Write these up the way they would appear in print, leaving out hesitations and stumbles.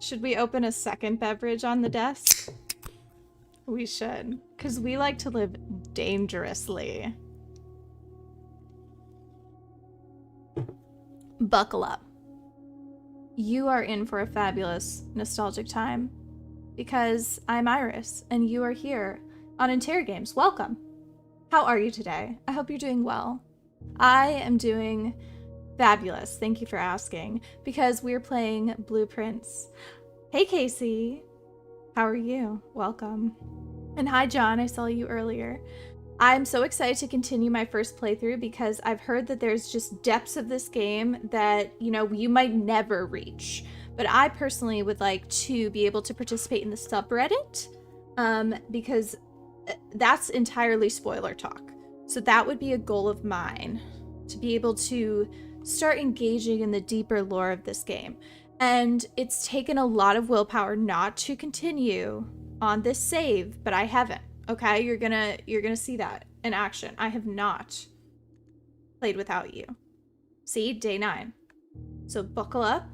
Should we open a second beverage on the desk? We should, because we like to live dangerously. Buckle up. You are in for a fabulous, nostalgic time, because I'm Iris, and you are here on Interrogames. Welcome. How are you today? I hope you're doing well. I am doing fabulous. Thank you for asking, because we're playing Blueprints. Hey, Casey. How are you? Welcome. And hi, John. I saw you earlier. I'm so excited to continue my first playthrough because I've heard that there's just depths of this game that, you know, you might never reach. But I personally would like to be able to participate in the subreddit because that's entirely spoiler talk. So that would be a goal of mine, to be able to start engaging in the deeper lore of this game. And it's taken a lot of willpower not to continue on this save, but I haven't. Okay, you're gonna see that in action. I have not played without you. See, day 9. So buckle up.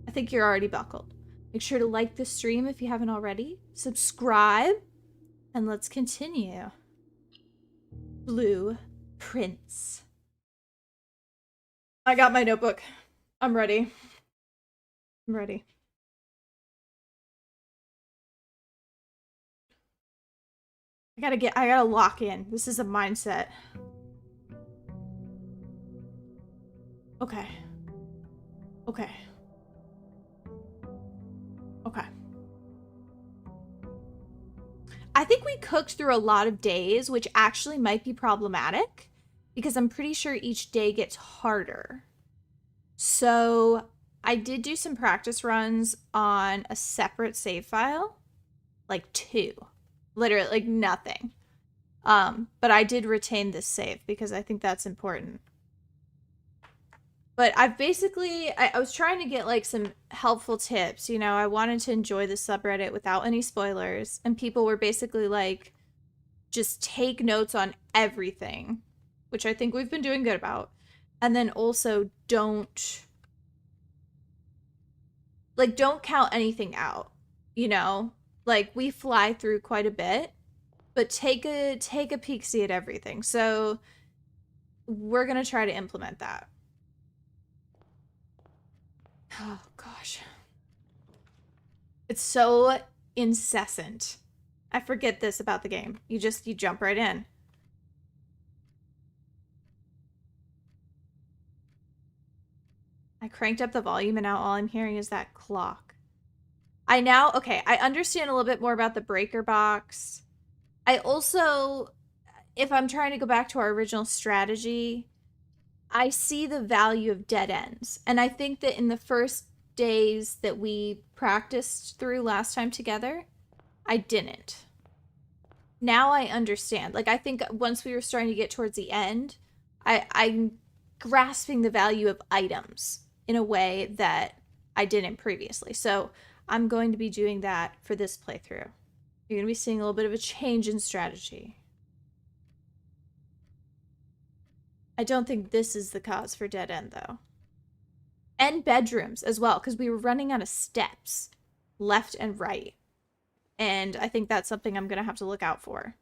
I think you're already buckled. Make sure to like the stream if you haven't already. Subscribe, and let's continue. Blueprints. I got my notebook. I'm ready. I'm ready. I gotta lock in. This is a mindset. Okay. Okay. Okay. I think we cooked through a lot of days, which actually might be problematic because I'm pretty sure each day gets harder. So I did do some practice runs on a separate save file, like 2. Literally, like nothing. But I did retain this save because I think that's important. But I've basically, I was trying to get like some helpful tips. You know, I wanted to enjoy the subreddit without any spoilers. And people were basically like, just take notes on everything, which I think we've been doing good about. And then also don't count anything out, you know? Like, we fly through quite a bit, but take a peek-see at everything. So we're gonna try to implement that. Oh gosh, it's so incessant. I forget this about the game. You jump right in. I cranked up the volume and now all I'm hearing is that clock. Okay, I understand a little bit more about the breaker box. I also, if I'm trying to go back to our original strategy, I see the value of dead ends. And I think that in the first days that we practiced through last time together, I didn't. Now I understand. Like, I think once we were starting to get towards the end, I'm grasping the value of items in a way that I didn't previously. So I'm going to be doing that for this playthrough. You're going to be seeing a little bit of a change in strategy. I don't think this is the cause for dead end, though. And bedrooms as well, because we were running out of steps left and right. And I think that's something I'm going to have to look out for.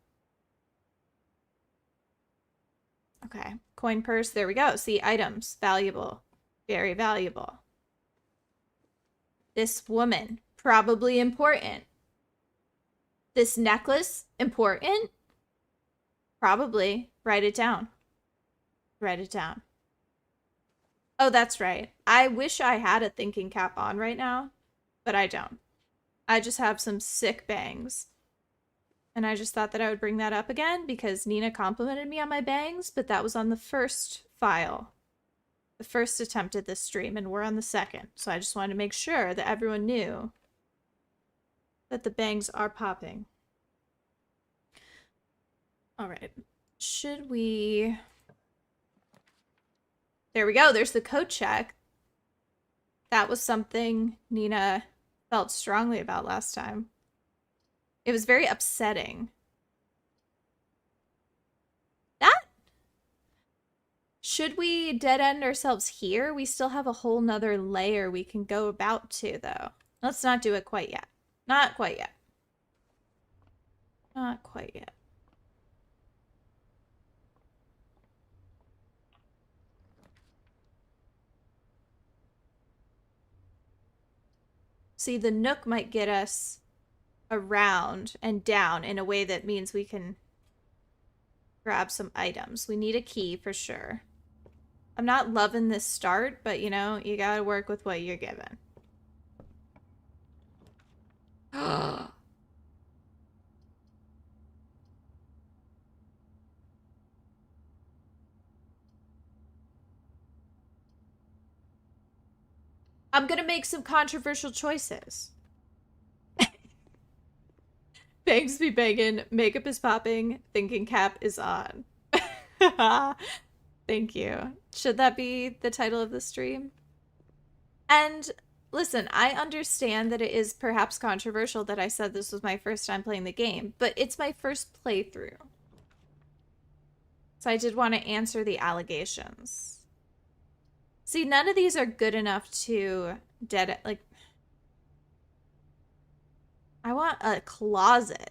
Okay, coin purse, there we go. See, items, valuable, very valuable. This woman, probably important. This necklace, important? Probably. Write it down. Write it down. Oh, that's right. I wish I had a thinking cap on right now, but I don't. I just have some sick bangs. And I just thought that I would bring that up again because Nina complimented me on my bangs, but that was on the first file. The first attempt at this stream, and we're on the second. So I just wanted to make sure that everyone knew that the bangs are popping. All right. Should we... There we go. There's the code check. That was something Nina felt strongly about last time. It was very upsetting. Should we dead end ourselves here? We still have a whole nother layer we can go about to, though. Let's not do it quite yet. Not quite yet. Not quite yet. See, the Nook might get us around and down in a way that means we can grab some items. We need a key for sure. I'm not loving this start, but you know, you gotta work with what you're given. I'm gonna make some controversial choices. Bangs be banging, makeup is popping, thinking cap is on. Thank you. Should that be the title of the stream? And listen, I understand that it is perhaps controversial that I said this was my first time playing the game, but it's my first playthrough. So I did want to answer the allegations. See, none of these are good enough to like, I want a closet.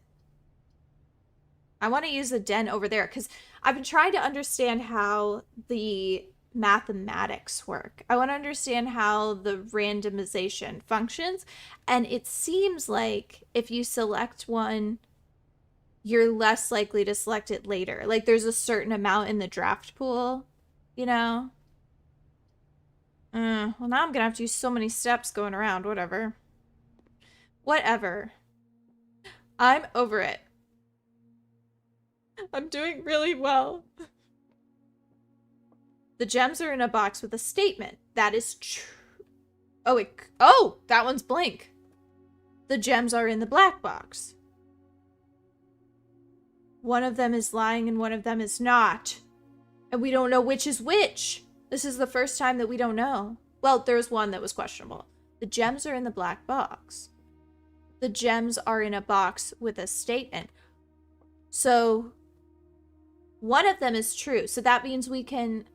I want to use the den over there because I've been trying to understand how the mathematics work. I want to understand how the randomization functions. And it seems like if you select one, you're less likely to select it later. Like there's a certain amount in the draft pool, you know? Well, now I'm going to have to use so many steps going around. Whatever. Whatever. I'm over it. I'm doing really well. The gems are in a box with a statement. That is true. Oh, that one's blank. The gems are in the black box. One of them is lying and one of them is not. And we don't know which is which. This is the first time that we don't know. Well, there's one that was questionable. The gems are in the black box. The gems are in a box with a statement. So one of them is true. So that means we can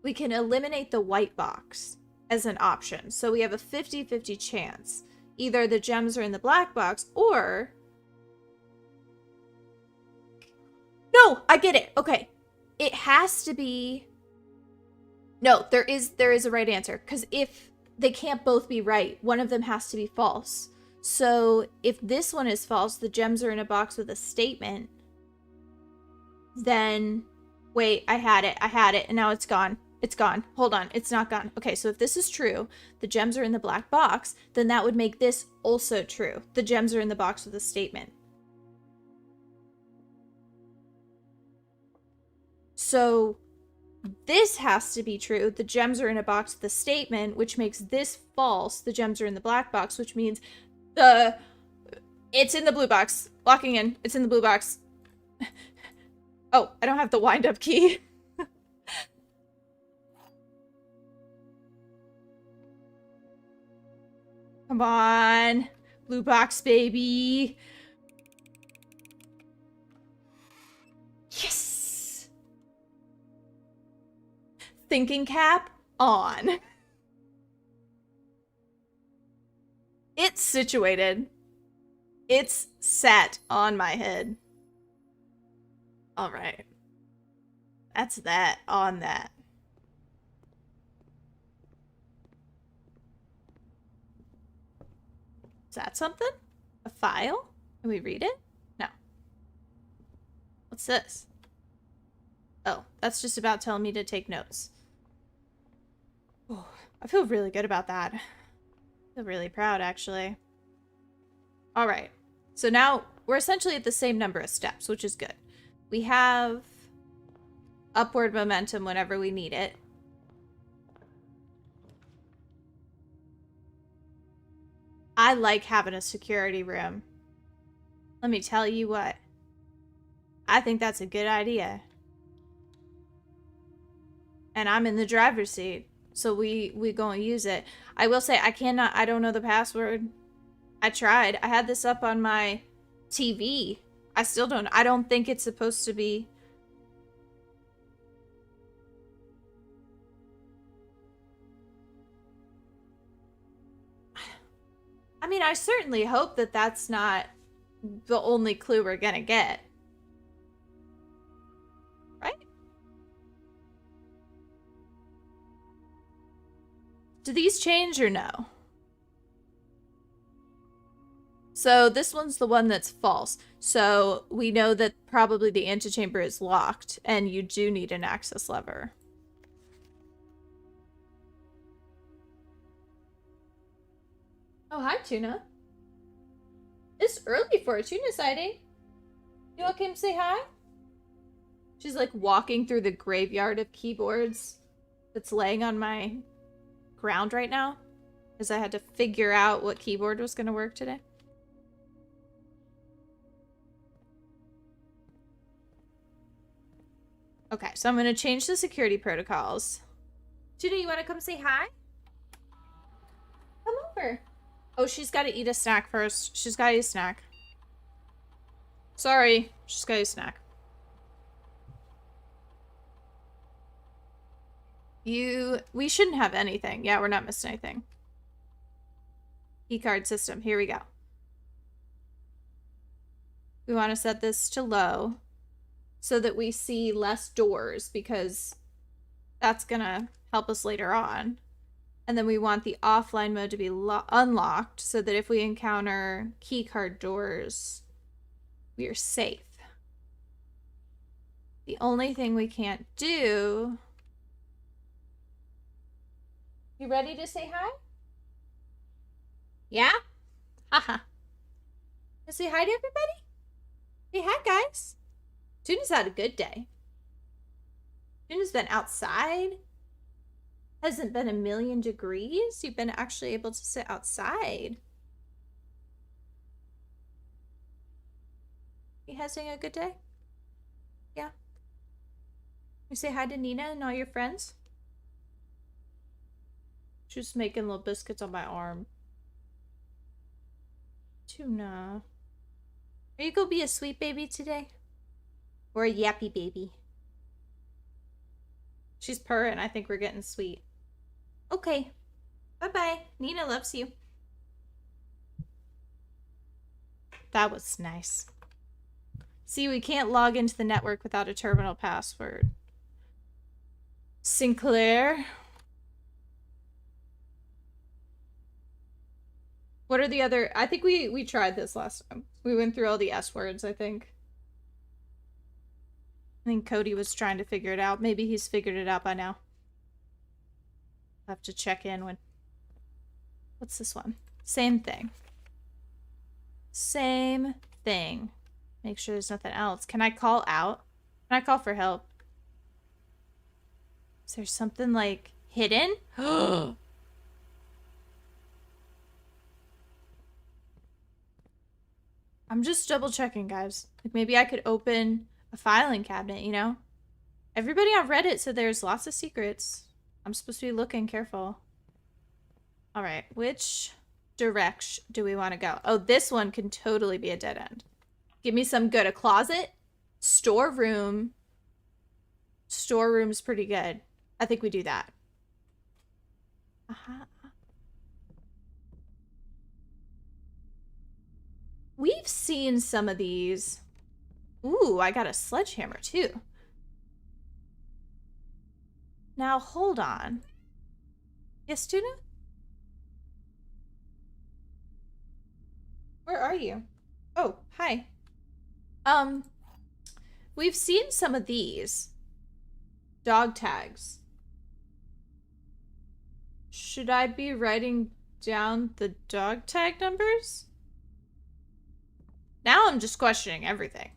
eliminate the white box as an option. So we have a 50-50 chance. Either the gems are in the black box or... No, I get it. Okay. It has to be... No, there is a right answer. Because if they can't both be right, one of them has to be false. So if this one is false, the gems are in a box with a statement, then... Wait, I had it, and now it's gone. It's gone. Hold on, it's not gone. Okay, so if this is true, the gems are in the black box, then that would make this also true. The gems are in the box with a statement. So this has to be true. The gems are in a box with a statement, which makes this false. The gems are in the black box, which means it's in the blue box. Locking in. It's in the blue box. Oh, I don't have the wind-up key. Come on. Blue box, baby. Yes! Thinking cap on. It's situated. It's sat on my head. All right. That's that on that. Is that something? A file? Can we read it? No. What's this? Oh, that's just about telling me to take notes. Oh, I feel really good about that. I feel really proud, actually. All right. So now we're essentially at the same number of steps, which is good. We have upward momentum whenever we need it. I like having a security room. Let me tell you what. I think that's a good idea. And I'm in the driver's seat, so we gonna use it. I will say I don't know the password. I tried. I had this up on my TV. I don't think it's supposed to be. mean, I certainly hope that that's not the only clue we're gonna get. Right? Do these change or no? So this one's the one that's false. So we know that probably the antechamber is locked, and you do need an access lever. Oh, hi, Tuna. It's early for a tuna sighting. You want to come say hi? She's like walking through the graveyard of keyboards that's laying on my ground right now, because I had to figure out what keyboard was going to work today. Okay, so I'm going to change the security protocols. Tuna, you want to come say hi? Come over. Oh, she's got to eat a snack first. She's got to eat a snack. Sorry, she's got to eat a snack. We shouldn't have anything. Yeah, we're not missing anything. Keycard system. Here we go. We want to set this to low so that we see less doors, because that's gonna help us later on. And then we want the offline mode to be unlocked so that if we encounter keycard doors, we are safe. The only thing we can't do... You ready to say hi? Yeah? Haha. Say hi to everybody? Say hi, guys. Tuna's had a good day. Tuna's been outside. Hasn't been 1,000,000 degrees. You've been actually able to sit outside. You having a good day? Yeah. You say hi to Nina and all your friends? She's making little biscuits on my arm. Tuna. Are you gonna be a sweet baby today? Or a yappy baby? She's purring. I think we're getting sweet. Okay. Bye-bye. Nina loves you. That was nice. See, we can't log into the network without a terminal password. Sinclair. What are the other... I think we tried this last time. We went through all the S words, I think. I think Cody was trying to figure it out. Maybe he's figured it out by now. I'll have to check in when... What's this one? Same thing. Same thing. Make sure there's nothing else. Can I call out? Can I call for help? Is there something, like, hidden? I'm just double checking, guys. Like, maybe I could open a filing cabinet, you know? Everybody on Reddit said there's lots of secrets. I'm supposed to be looking careful. All right, which direction do we want to go? Oh, this one can totally be a dead end. Give me some good. A closet, storeroom. Storeroom's pretty good. I think we do that. We've seen some of these. Ooh, I got a sledgehammer too. Now, hold on. Yes, Tuna? Where are you? Oh, hi. We've seen some of these. Dog tags. Should I be writing down the dog tag numbers? Now I'm just questioning everything.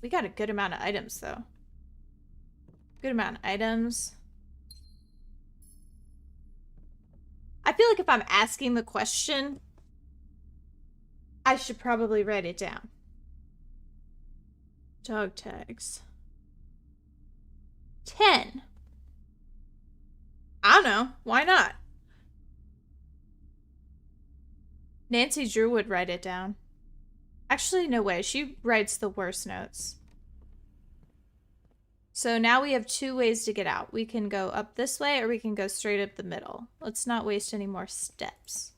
We got a good amount of items, though. Good amount of items. I feel like if I'm asking the question, I should probably write it down. Dog tags. 10. I don't know. Why not? Nancy Drew would write it down. Actually, no way. She writes the worst notes. So now we have 2 ways to get out. We can go up this way or we can go straight up the middle. Let's not waste any more steps.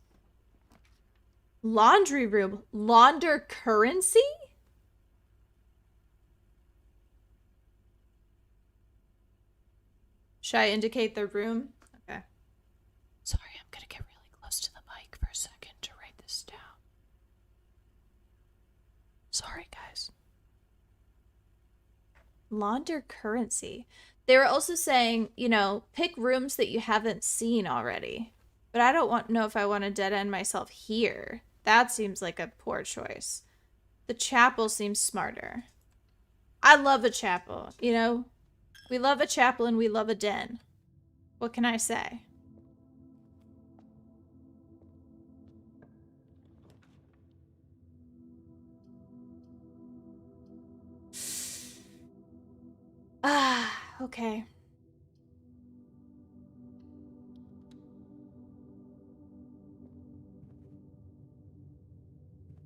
Laundry room. Launder currency? Should I indicate the room? Okay. Sorry, I'm gonna get really close to the mic for a second to write this down. Sorry, guys. Launder currency. They were also saying, you know, pick rooms that you haven't seen already. But I don't know if I want to dead end myself here. That seems like a poor choice. The chapel seems smarter. I love a chapel, you know? We love a chapel and we love a den. What can I say? Ah, okay.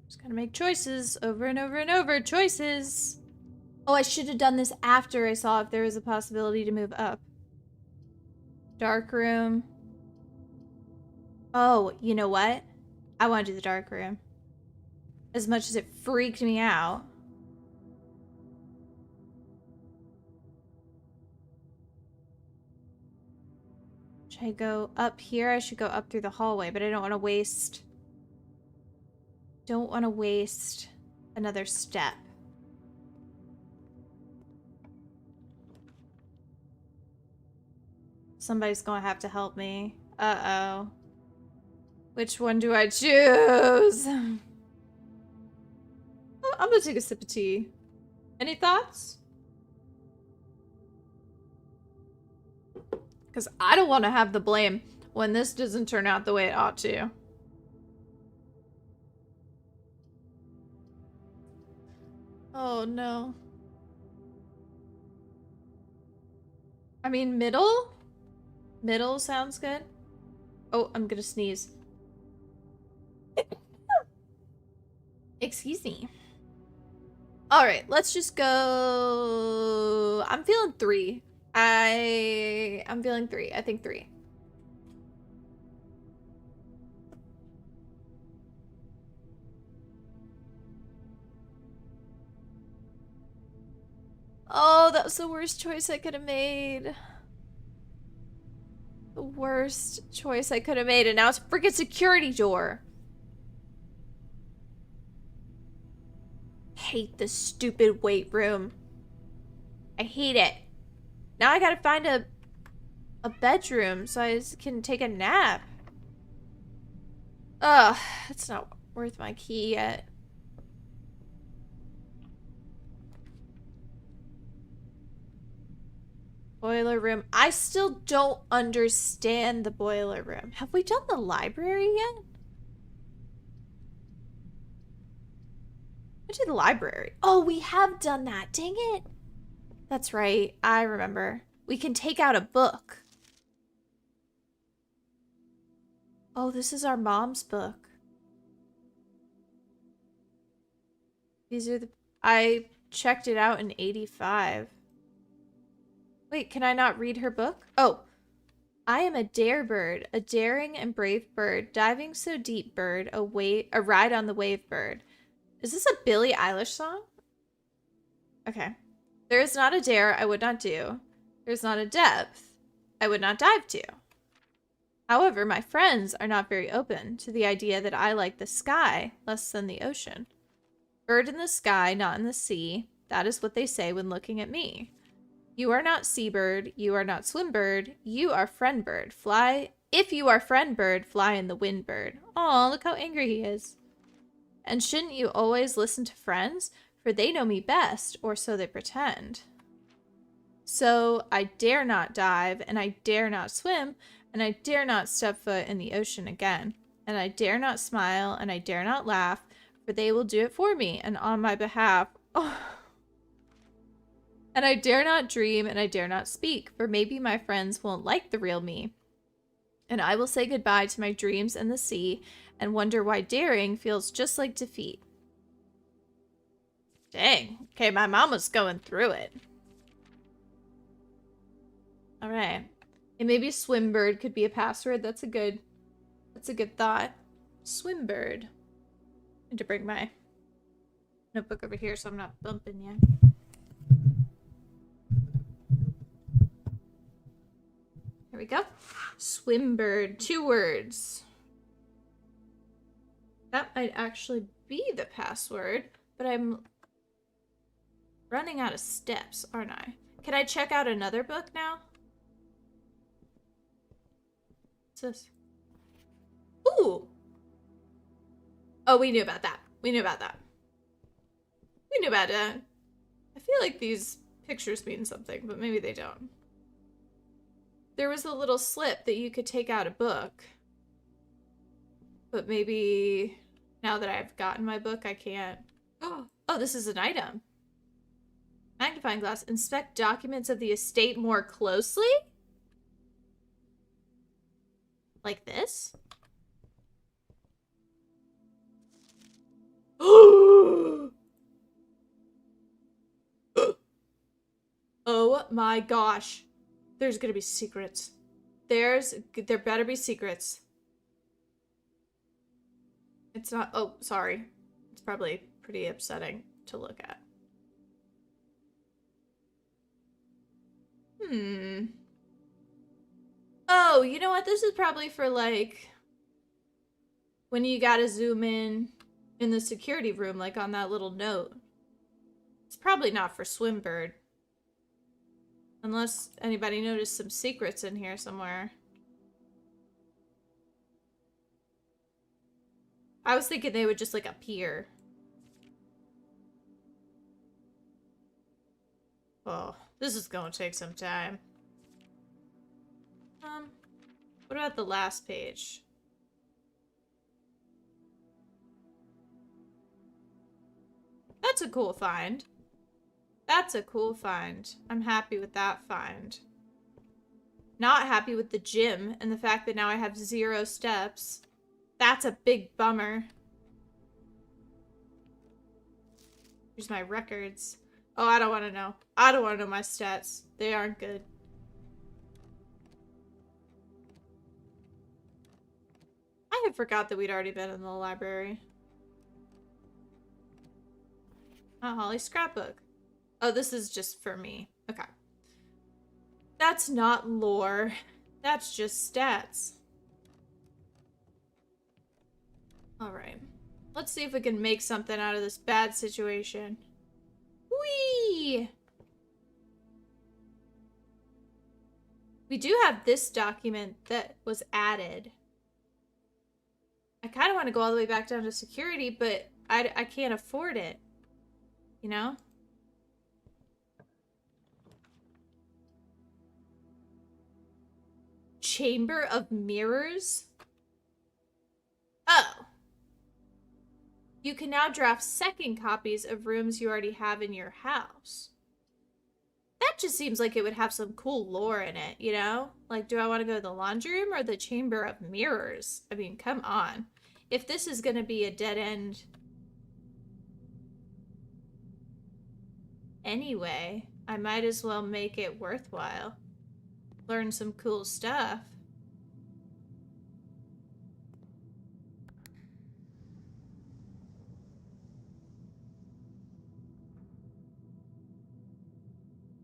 Just gotta make choices over and over and over. Choices. Oh, I should have done this after I saw if there was a possibility to move up. Dark room. Oh, you know what? I want to do the dark room. As much as it freaked me out. Should I go up here? I should go up through the hallway, but I don't want to waste... Don't want to waste another step. Somebody's gonna have to help me. Uh-oh. Which one do I choose? I'm gonna take a sip of tea. Any thoughts? Because I don't want to have the blame when this doesn't turn out the way it ought to. Oh, no. I mean, middle? Middle sounds good. Oh, I'm gonna sneeze. Excuse me. Alright, let's just go... I'm feeling 3. I'm feeling 3. I think 3. Oh, that was the worst choice I could have made. The worst choice I could have made, and now it's a freaking security door. Hate this stupid weight room. I hate it. Now I gotta find a bedroom so I can take a nap. Ugh, it's not worth my key yet. Boiler room. I still don't understand the boiler room. Have we done the library yet? I did the library. Oh, we have done that. Dang it. That's right. I remember. We can take out a book. Oh, this is our mom's book. These are the... I checked it out in 85. Wait, can I not read her book? Oh. I am a dare bird, a daring and brave bird, diving so deep bird, a ride on the wave bird. Is this a Billie Eilish song? Okay. There is not a dare I would not do. There's not a depth I would not dive to. However, my friends are not very open to the idea that I like the sky less than the ocean. Bird in the sky, not in the sea. That is what they say when looking at me. You are not seabird. You are not swimbird. You are friend bird. Fly. If you are friend bird, fly in the wind bird. Aw, look how angry he is. And shouldn't you always listen to friends? For they know me best, or so they pretend. So I dare not dive, and I dare not swim, and I dare not step foot in the ocean again. And I dare not smile, and I dare not laugh, for they will do it for me, and on my behalf. Oh. And I dare not dream, and I dare not speak, for maybe my friends won't like the real me. And I will say goodbye to my dreams and the sea, and wonder why daring feels just like defeat. Dang. Okay, my mom was going through it. All right. And maybe Swimbird could be a password. That's a good thought. Swimbird. I need to bring my notebook over here so I'm not bumping you. There we go. Swimbird. 2 words. That might actually be the password, but I'm running out of steps, aren't I? Can I check out another book now? What's this? Ooh! Oh, we knew about that. We knew about that. We knew about it. I feel like these pictures mean something, but maybe they don't. There was a little slip that you could take out a book. But maybe now that I've gotten my book, I can't. Oh, this is an item. Magnifying glass. Inspect documents of the estate more closely? Like this? Oh my gosh. There's gonna be secrets. There better be secrets. It's not, oh, sorry. It's probably pretty upsetting to look at. Oh, you know what? This is probably for, like, when you gotta zoom in the security room, like on that little note. It's probably not for Swimbird. Unless anybody noticed some secrets in here somewhere. I was thinking they would just, like, appear. Oh, this is gonna take some time. What about the last page? That's a cool find. That's a cool find. I'm happy with that find. Not happy with the gym and the fact that now I have 0 steps. That's a big bummer. Here's my records. Oh, I don't want to know. I don't want to know my stats. They aren't good. I had forgot that we'd already been in the library. Oh, Holly's scrapbook. Oh, this is just for me. Okay. That's not lore. That's just stats. Alright. Let's see if we can make something out of this bad situation. Whee! We do have this document that was added. I kind of want to go all the way back down to security, but I can't afford it. You know? Chamber of Mirrors? Oh. You can now draft second copies of rooms you already have in your house. That just seems like it would have some cool lore in it, you know? Like, do I want to go to the laundry room or the Chamber of Mirrors? I mean, come on. If this is going to be a dead end anyway, I might as well make it worthwhile. Learn some cool stuff.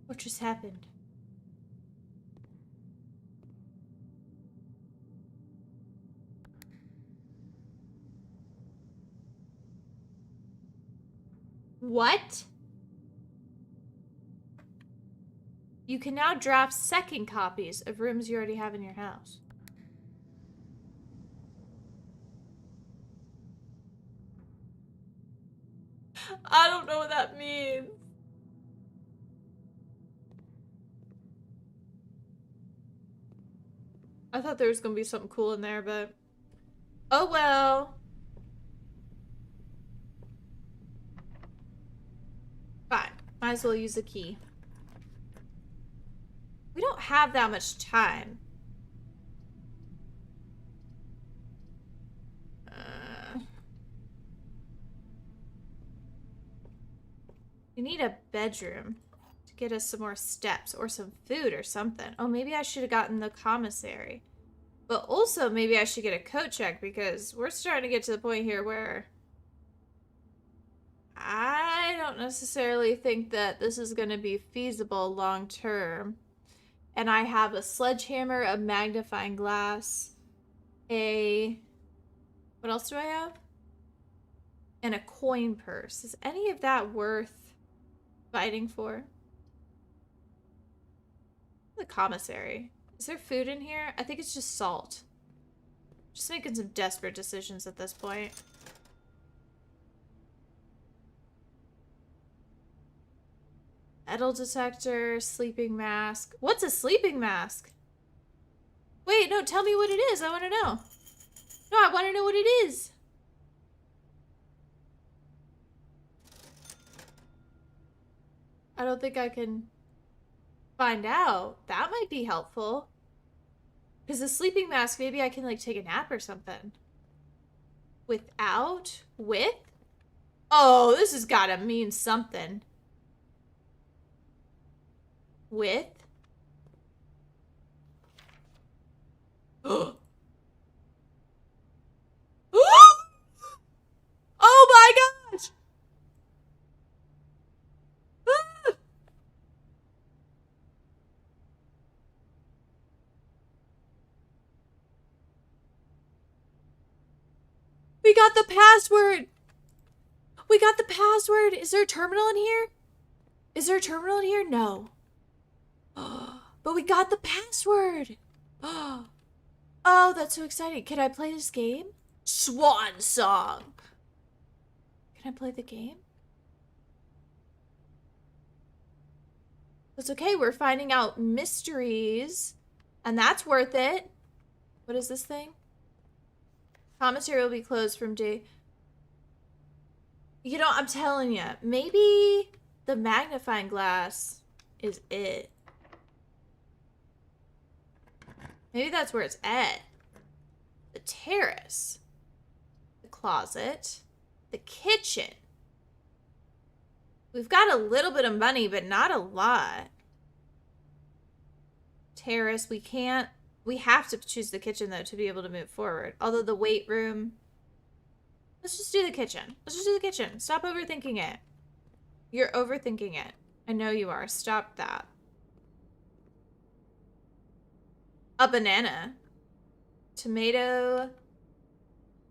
What just happened? What? You can now draft second copies of rooms you already have in your house. I don't know what that means. I thought there was gonna be something cool in there, but oh well. Fine. Might as well use the key. We don't have that much time. We need a bedroom to to get us some more steps or some food or something. Oh, maybe I should have gotten the commissary. But also, maybe I should get a coat check because we're starting to get to the point here where I don't necessarily think that this is going to be feasible long term. And I have a sledgehammer, a magnifying glass, what else do I have? And a coin purse. Is any of that worth fighting for? The commissary. Is there food in here? I think it's just salt. Just making some desperate decisions at this point. Metal detector, sleeping mask. What's a sleeping mask? Wait, no, tell me what it is. I want to know. No, I want to know what it is. I don't think I can find out. That might be helpful. Because the sleeping mask, maybe I can like take a nap or something. Without? With? Oh, this has got to mean something. With? Oh my gosh! We got the password! We got the password! Is there a terminal in here? Is there a terminal in here? No. But we got the password! Oh, that's so exciting. Can I play this game? Swan Song! Can I play the game? That's okay, we're finding out mysteries. And that's worth it. What is this thing? Commissary will be closed from day... You know, I'm telling you, maybe the magnifying glass is it. Maybe that's where it's at. The terrace. The closet. The kitchen. We've got a little bit of money, but not a lot. Terrace, we can't... We have to choose the kitchen, though, to be able to move forward. Although the weight room... Let's just do the kitchen. Let's just do the kitchen. Stop overthinking it. You're overthinking it. I know you are. Stop that. A banana. Tomato.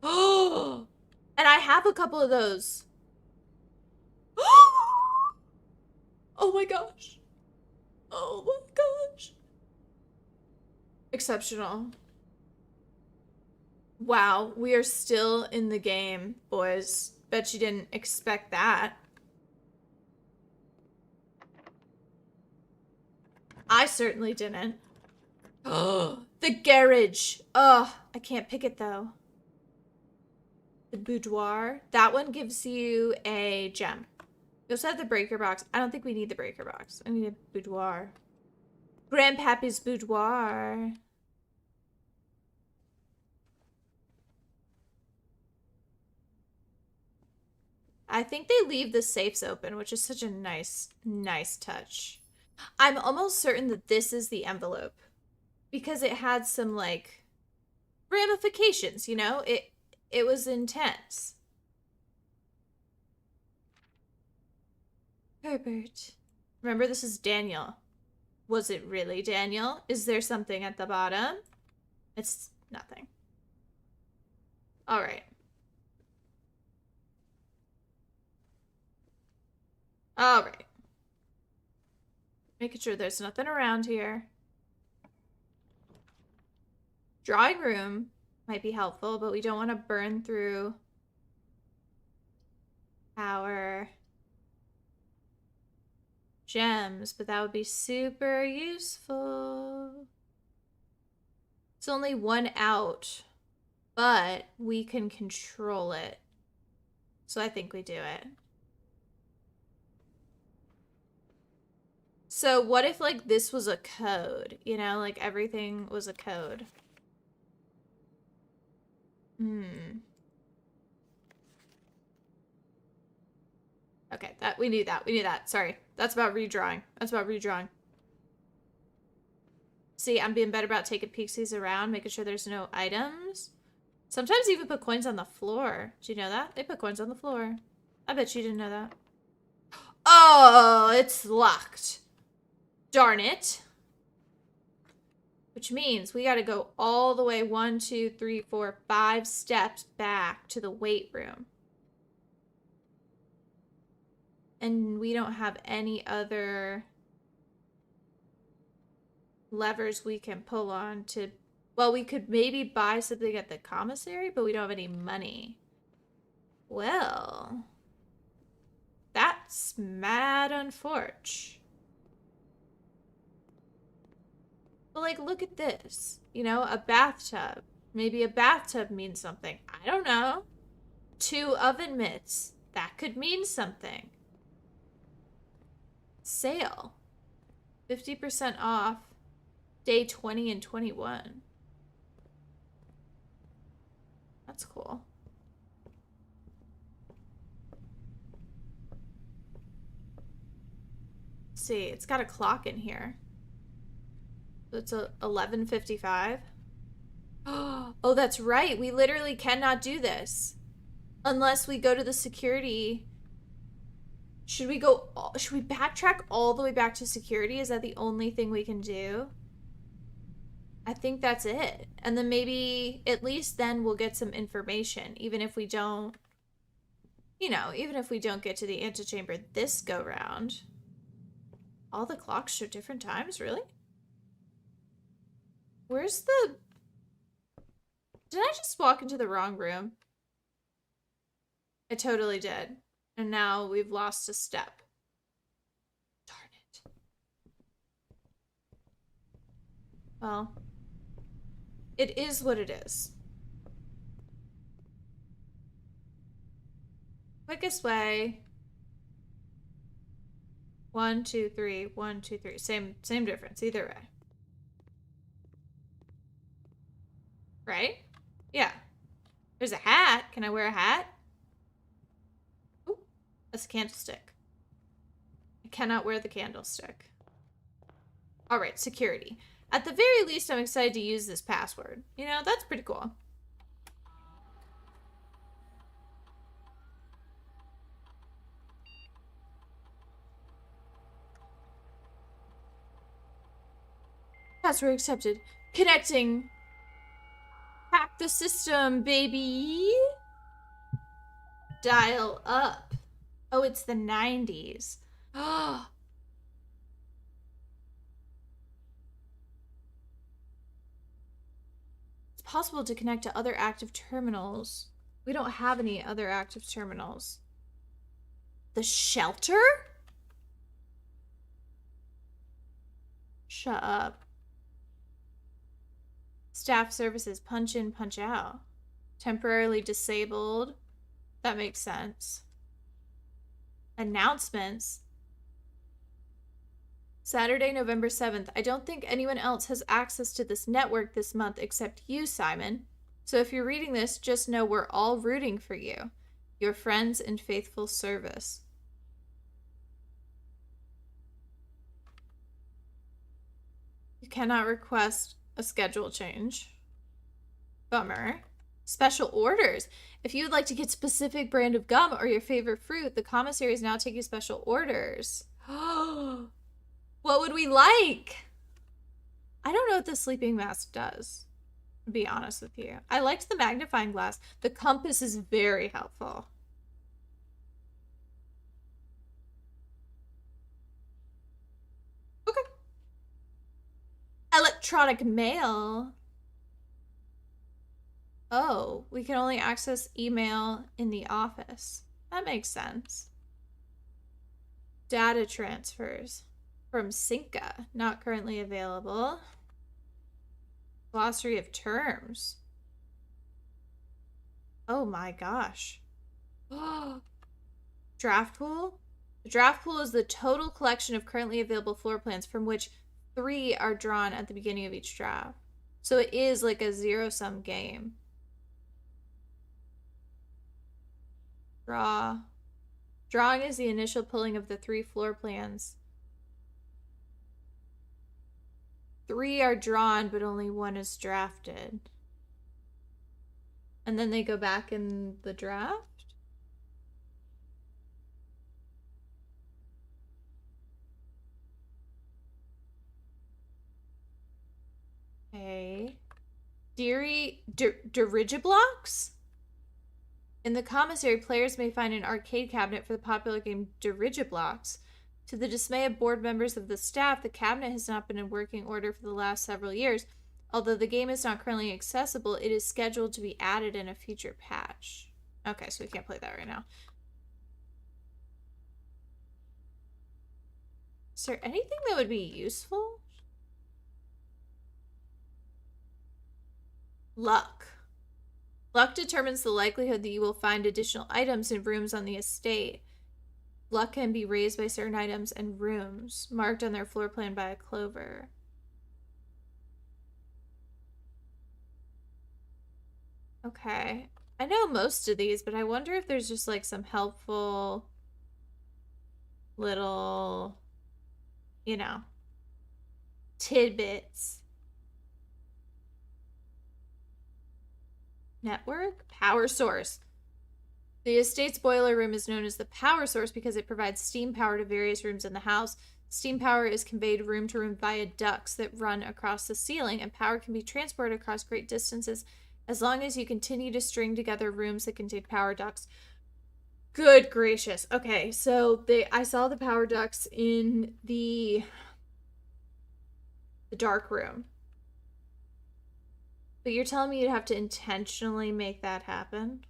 Oh! And I have a couple of those. Oh my gosh. Oh my gosh. Exceptional. Wow, we are still in the game, boys. Bet you didn't expect that. I certainly didn't. Oh, the garage. Oh, I can't pick it though. The boudoir. That one gives you a gem. We also have the breaker box. I don't think we need the breaker box. I need a boudoir. Grandpappy's boudoir. I think they leave the safes open, which is such a nice, nice touch. I'm almost certain that this is the envelope because it had some like ramifications, you know? It was intense. Herbert. Remember, this is Daniel. Was it really Daniel? Is there something at the bottom? It's nothing. All right. All right. Making sure there's nothing around here. Drawing room might be helpful, but we don't want to burn through our gems, but that would be super useful. It's only one out, but we can control it. So I think we do it. So what if like this was a code, you know, like everything was a code? Okay, we knew that. Sorry. That's about redrawing. That's about redrawing. See, I'm being better about taking peeksies around, making sure there's no items. Sometimes even put coins on the floor. Did you know that? They put coins on the floor. I bet you didn't know that. Oh, it's locked. Darn it. Which means we got to go all the way 1, 2, 3, 4, 5 steps back to the weight room. And we don't have any other levers we can pull on to... Well, we could maybe buy something at the commissary, but we don't have any money. Well, that's mad unfortunate. But, like, look at this. You know, a bathtub. Maybe a bathtub means something. I don't know. 2 oven mitts. That could mean something. Sale. 50% off. Day 20 and 21. That's cool. Let's see, it's got a clock in here. So it's 11:55. Oh, that's right. We literally cannot do this unless we go to the security. Should we backtrack all the way back to security? Is that the only thing we can do? I think that's it. And then maybe at least then we'll get some information, even if we don't, you know, even if we don't get to the antechamber this go round. All the clocks show different times, really? Where's the... Did I just walk into the wrong room? I totally did. And now we've lost a step. Darn it. Well, it is what it is. Quickest way. 1, 2, 3. 1, 2, 3. Same difference either way. Right? Yeah. There's a hat. Can I wear a hat? Ooh, that's a candlestick. I cannot wear the candlestick. All right, security. At the very least, I'm excited to use this password. You know, that's pretty cool. Password accepted. Connecting. Hack the system, baby. Dial up. Oh, it's the 90s. Oh. It's possible to connect to other active terminals. We don't have any other active terminals. The shelter? Shut up. Staff services, punch in, punch out. Temporarily disabled. That makes sense. Announcements. Saturday, November 7th. I don't think anyone else has access to this network this month except you, Simon. So if you're reading this, just know we're all rooting for you. Your friends in faithful service. You cannot request a schedule change. Bummer. Special orders. If you would like to get specific brand of gum or your favorite fruit, the commissary is now taking special orders. What would we like? I don't know what the sleeping mask does, to be honest with you. I liked the magnifying glass. The compass is very helpful. Okay. Electronic mail. Oh, we can only access email in the office. That makes sense. Data transfers from Cinca, not currently available. Glossary of terms. Oh my gosh. Draft pool? The draft pool is the total collection of currently available floor plans from which 3 are drawn at the beginning of each draft. So it is like a zero-sum game. Draw. Drawing is the initial pulling of the 3 floor plans. 3 are drawn, but only 1 is drafted. And then they go back in the draft? Okay. Dirigiblocks? In the commissary, players may find an arcade cabinet for the popular game Dirigiblocks. To the dismay of board members of the staff, the cabinet has not been in working order for the last several years. Although the game is not currently accessible, it is scheduled to be added in a future patch. Okay, so we can't play that right now. Is there anything that would be useful? Luck. Luck determines the likelihood that you will find additional items in rooms on the estate. Luck can be raised by certain items and rooms, marked on their floor plan by a clover. Okay. I know most of these, but I wonder if there's just like some helpful little, you know, tidbits. Network? Power source. The estate's boiler room is known as the power source because it provides steam power to various rooms in the house. Steam power is conveyed room to room via ducts that run across the ceiling, and power can be transported across great distances as long as you continue to string together rooms that contain power ducts. Good gracious. Okay, so I saw the power ducts in the dark room. But you're telling me you'd have to intentionally make that happen?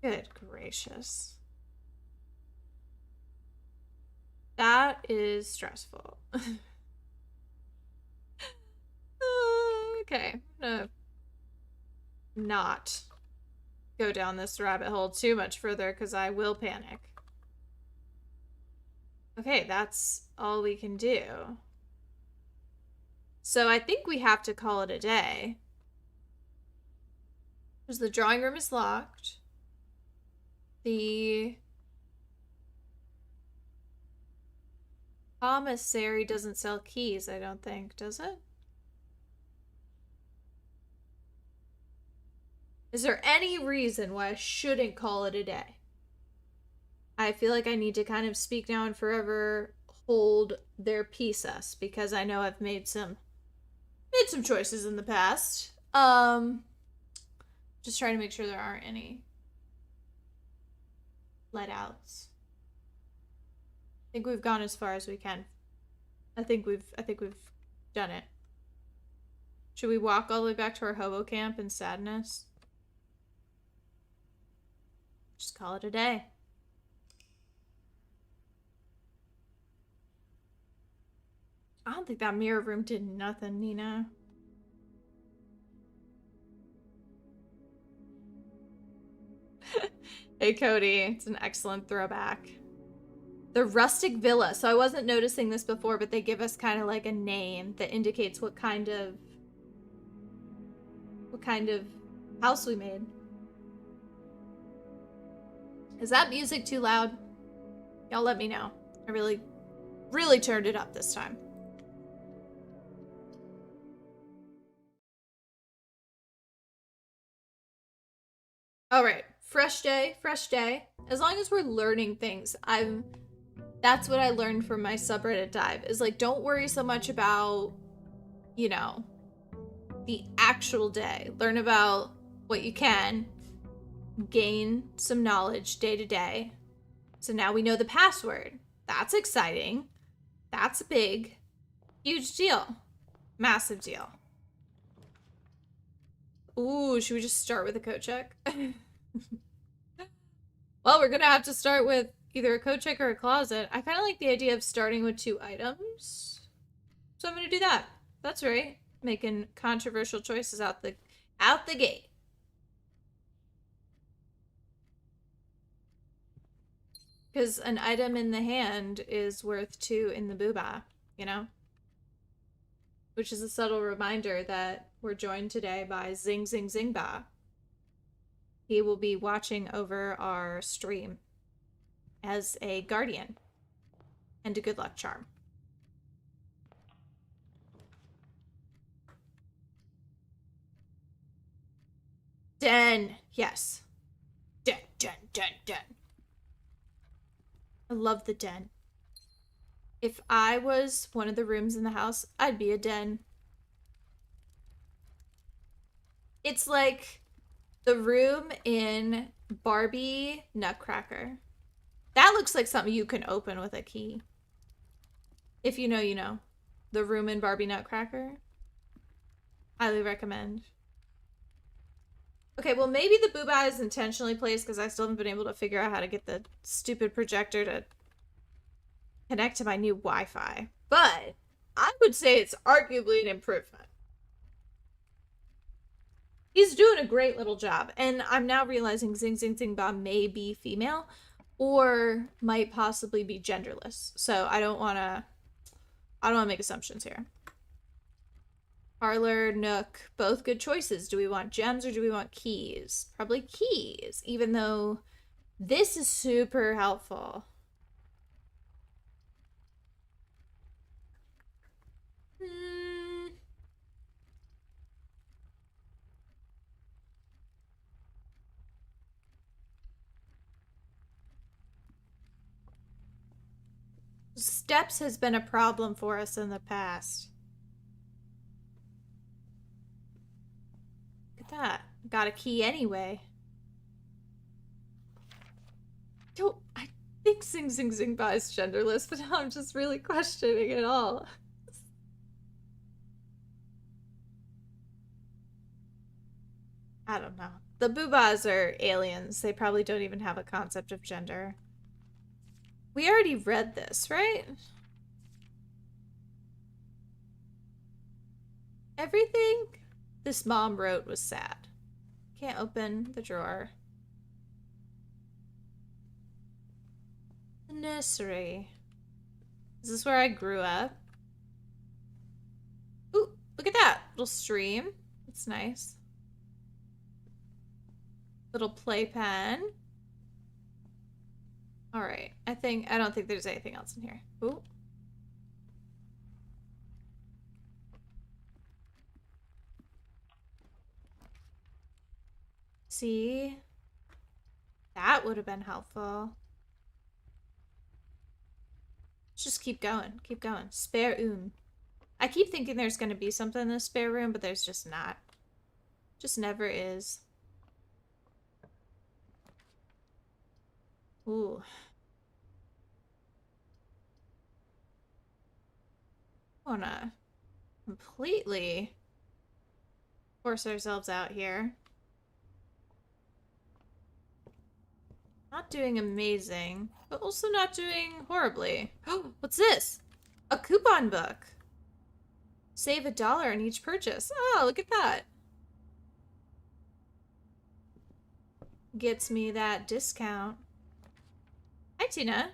Good gracious. That is stressful. Okay, I'm gonna not go down this rabbit hole too much further because I will panic. Okay, that's all we can do. So I think we have to call it a day. Because the drawing room is locked. The commissary doesn't sell keys, I don't think, does it? Is there any reason why I shouldn't call it a day? I feel like I need to kind of speak now and forever hold their peace us because I know I've made some choices in the past. Just trying to make sure there aren't any let outs. I think we've gone as far as we can. I think we've done it. Should we walk all the way back to our hobo camp in sadness? Just call it a day. I don't think that mirror room did nothing, Nina. Hey, Cody. It's an excellent throwback. The rustic villa. So I wasn't noticing this before, but they give us kind of like a name that indicates what kind of house we made. Is that music too loud? Y'all let me know. I really turned it up this time. All right, fresh day, fresh day. As long as we're learning things, that's what I learned from my subreddit dive is like, don't worry so much about, you know, the actual day. Learn about what you can, gain some knowledge day to day. So now we know the password. That's exciting. That's a big, huge deal. Massive deal. Ooh, should we just start with a code check? Well, we're gonna have to start with either a code check or a closet. I kind of like the idea of starting with 2 items. So I'm gonna do that. That's right. Making controversial choices out the gate. Because an item in the hand is worth 2 in the booba, you know? Which is a subtle reminder that we're joined today by Zing Zing Zingba. He will be watching over our stream as a guardian and a good luck charm. Den. Yes. Den, den, den, den. I love the den. If I was one of the rooms in the house, I'd be a den. It's like the room in Barbie Nutcracker. That looks like something you can open with a key. If you know, you know. The room in Barbie Nutcracker. Highly recommend. Okay, well, maybe the booba is intentionally placed because I still haven't been able to figure out how to get the stupid projector to connect to my new Wi-Fi. But I would say it's arguably an improvement. He's doing a great little job. And I'm now realizing Zing Zing Zing Ba may be female or might possibly be genderless. So I don't want to make assumptions here. Parlor, Nook, both good choices. Do we want gems or do we want keys? Probably keys, even though this is super helpful. Steps has been a problem for us in the past. Look at that. Got a key anyway. I think Sing Sing Sing Ba is genderless, but now I'm just really questioning it all. I don't know. The boobas are aliens. They probably don't even have a concept of gender. We already read this, right? Everything this mom wrote was sad. Can't open the drawer. The nursery. Is this where I grew up? Ooh, look at that. Little stream. It's nice. Little playpen. Alright. I don't think there's anything else in here. Ooh. See? That would have been helpful. Let's just keep going. Keep going. Spare room. I keep thinking there's going to be something in the spare room, but there's just not. Just never is. Ooh. Wanna completely force ourselves out here. Not doing amazing, but also not doing horribly. Oh, what's this? A coupon book. Save $1 on each purchase. Oh, look at that. Gets me that discount. Hi, Tina.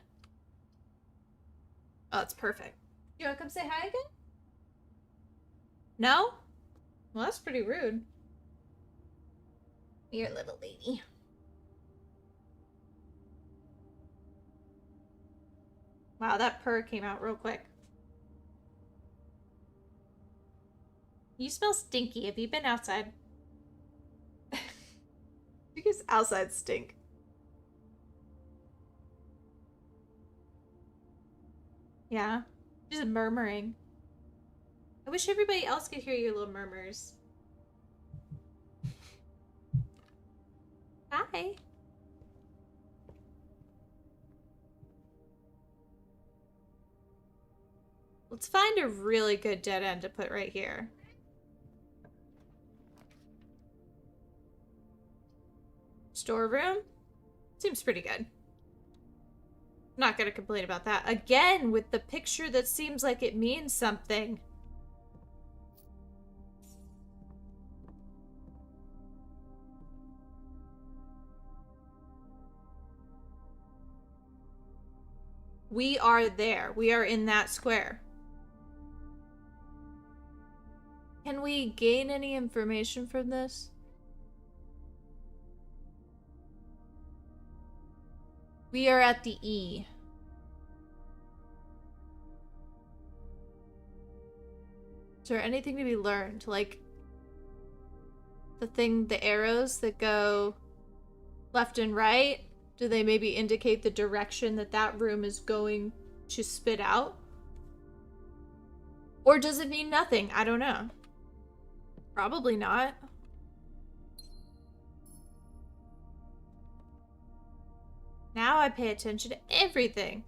Oh, it's perfect. You wanna come say hi again? No? Well, that's pretty rude. You're a little lady. Wow, that purr came out real quick. You smell stinky. Have you been outside? Because outside stink. Yeah. Just murmuring. I wish everybody else could hear your little murmurs. Hi. Let's find a really good dead end to put right here. Storeroom? Seems pretty good. Not gonna complain about that. Again, with the picture that seems like it means something. We are there. We are in that square. Can we gain any information from this? We are at the E. Is there anything to be learned? Like the arrows that go left and right? Do they maybe indicate the direction that that room is going to spit out? Or does it mean nothing? I don't know. Probably not. Now I pay attention to everything.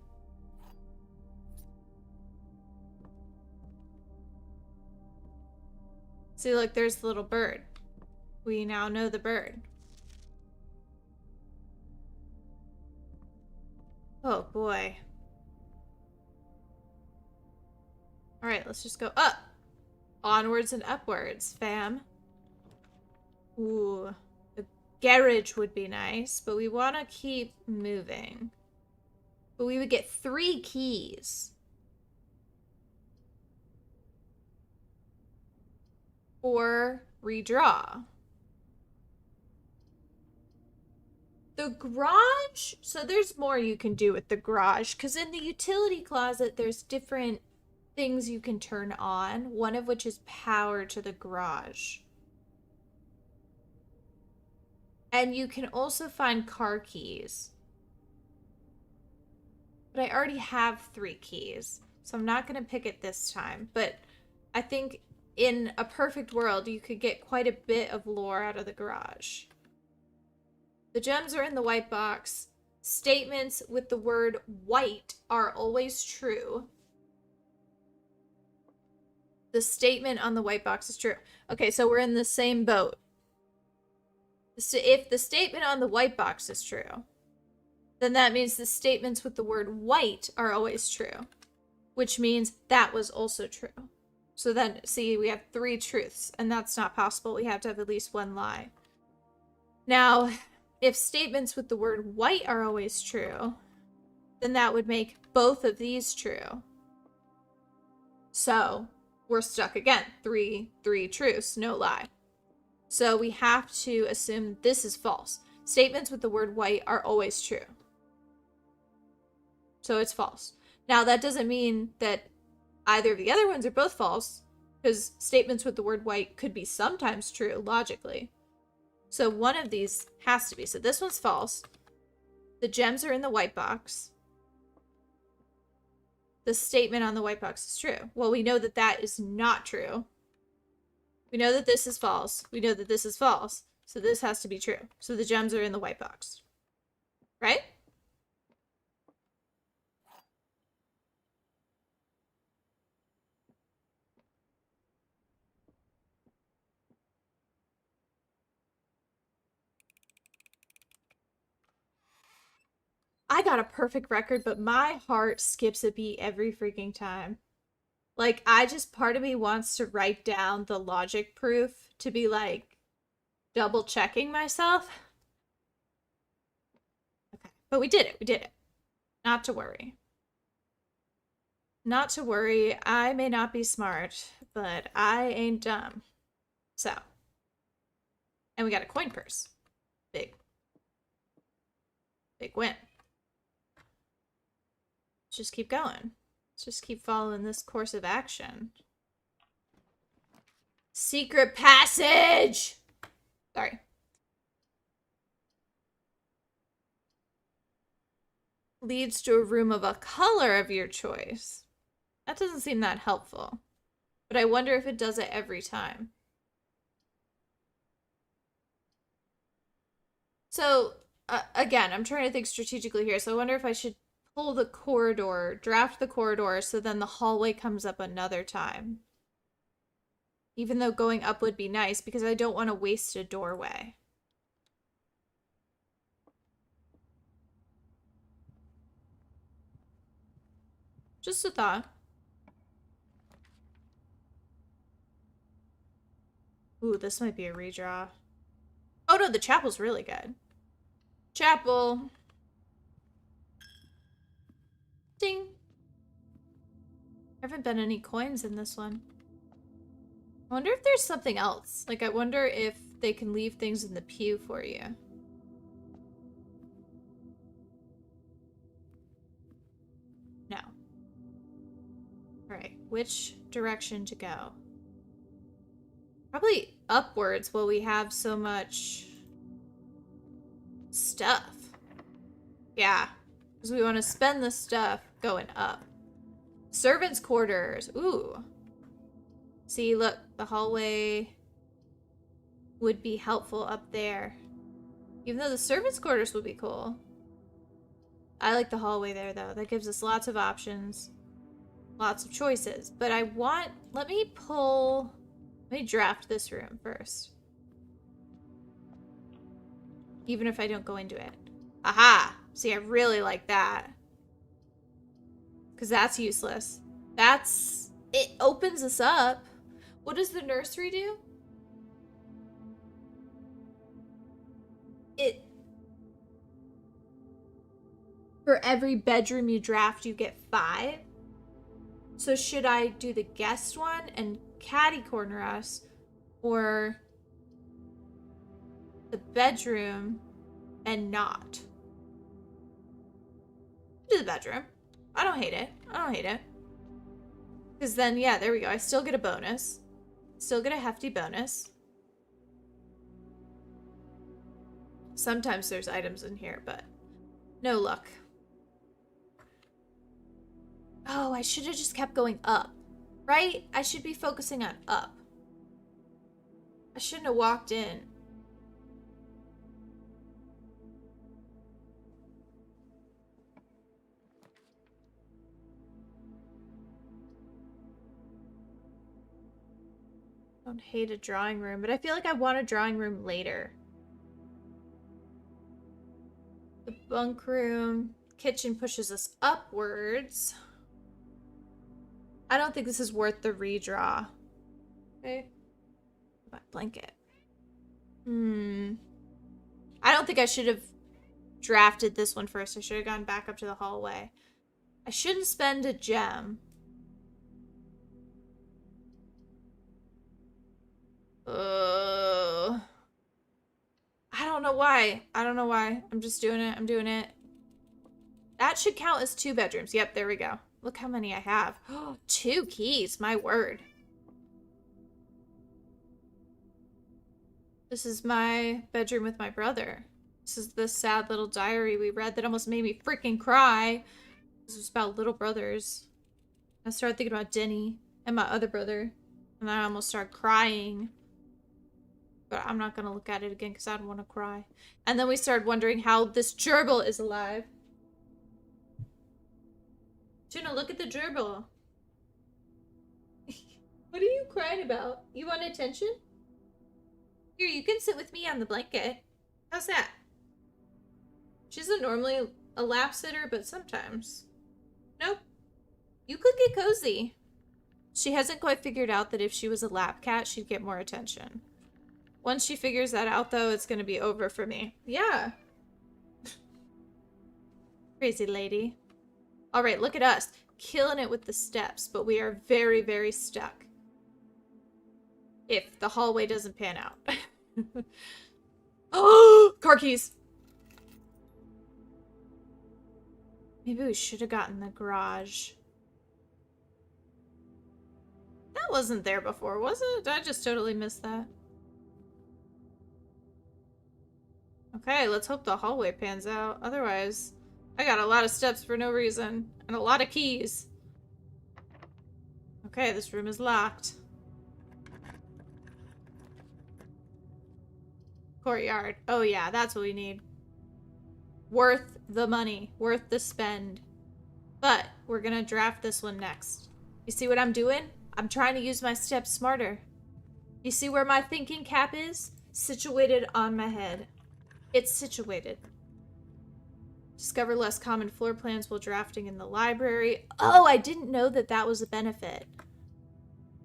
See, look, there's the little bird. We now know the bird. Oh boy. Alright, let's just go up. Onwards and upwards, fam. Ooh. The garage would be nice, but we want to keep moving. But we would get 3 keys. Or redraw. The garage, so there's more you can do with the garage, because in the utility closet, there's different things you can turn on, one of which is power to the garage. And you can also find car keys. But I already have 3 keys, so I'm not going to pick it this time. But I think in a perfect world, you could get quite a bit of lore out of the garage. The gems are in the white box. Statements with the word white are always true. The statement on the white box is true. Okay, so we're in the same boat. So if the statement on the white box is true, then that means the statements with the word white are always true, which means that was also true. So then, see, we have 3 truths, and that's not possible. We have to have at least 1 lie. Now, if statements with the word white are always true, then that would make both of these true. So we're stuck again. 3 truths, no lie. So we have to assume this is false. Statements with the word white are always true. So it's false. Now that doesn't mean that either of the other ones are both false, because statements with the word white could be sometimes true, logically. So one of these has to be. So this one's false. The gems are in the white box. The statement on the white box is true. Well, we know that that is not true. We know that this is false. We know that this is false. So this has to be true. So the gems are in the white box. Right? I got a perfect record, but my heart skips a beat every freaking time. Like, part of me wants to write down the logic proof to be like double checking myself. Okay, but we did it. We did it. Not to worry. Not to worry. I may not be smart, but I ain't dumb. So. And we got a coin purse. Big win. Let's just keep going. Let's just keep following this course of action. Secret passage! Sorry. Leads to a room of a color of your choice. That doesn't seem that helpful. But I wonder if it does it every time. So, again, I'm trying to think strategically here. So I wonder if I should pull the corridor, draft the corridor, so then the hallway comes up another time. Even though going up would be nice, because I don't want to waste a doorway. Just a thought. Ooh, this might be a redraw. Oh no, the chapel's really good. Chapel. Ding. There haven't been any coins in this one. I wonder if there's something else. Like, I wonder if they can leave things in the pew for you. which direction to go. Probably upwards while we have so much stuff. Yeah, because we want to spend the stuff going up. Servants' quarters. Ooh. See, look, the hallway would be helpful up there. Even though the servants' quarters would be cool. I like the hallway there, though. That gives us lots of options. Lots of choices. But I want... Let me draft this room first. Even if I don't go into it. Aha! See, I really like that. Because that's useless. It opens us up. What does the nursery do? For every bedroom you draft, you get 5. So should I do the guest one and catty corner us, or the bedroom and not? Do the bedroom. I don't hate it. Because then, yeah, there we go. I still get a bonus. Still get a hefty bonus. Sometimes there's items in here, but no luck. Oh, I should have just kept going up, right? I should be focusing on up. I shouldn't have walked in. I don't hate a drawing room, but I feel like I want a drawing room later. The bunk room. Kitchen pushes us upwards. I don't think this is worth the redraw. Okay. My blanket. I don't think I should have drafted this one first. I should have gone back up to the hallway. I shouldn't spend a gem. I don't know why. I'm just doing it. That should count as 2 bedrooms. Yep, there we go. Look how many I have. 2 keys, my word. This is my bedroom with my brother. This is the sad little diary we read that almost made me freaking cry. This was about little brothers. I started thinking about Denny and my other brother. And then I almost started crying. But I'm not going to look at it again because I don't want to cry. And then we started wondering how this gerbil is alive. Tuna, look at the gerbil. What are you crying about? You want attention? Here, you can sit with me on the blanket. How's that? She isn't normally a lap sitter, but sometimes. Nope. You could get cozy. She hasn't quite figured out that if she was a lap cat, she'd get more attention. Once she figures that out, though, it's going to be over for me. Yeah. Crazy lady. All right, look at us. Killing it with the steps, but we are very, very stuck. If the hallway doesn't pan out. Oh, car keys. Maybe we should have gotten the garage. That wasn't there before, was it? I just totally missed that. Okay, let's hope the hallway pans out. Otherwise, I got a lot of steps for no reason. And a lot of keys. Okay, this room is locked. Courtyard. Oh yeah, that's what we need. Worth the money. Worth the spend. But we're gonna draft this one next. You see what I'm doing? I'm trying to use my steps smarter. You see where my thinking cap is? Situated on my head. It's situated. Discover less common floor plans while drafting in the library. Oh, I didn't know that that was a benefit.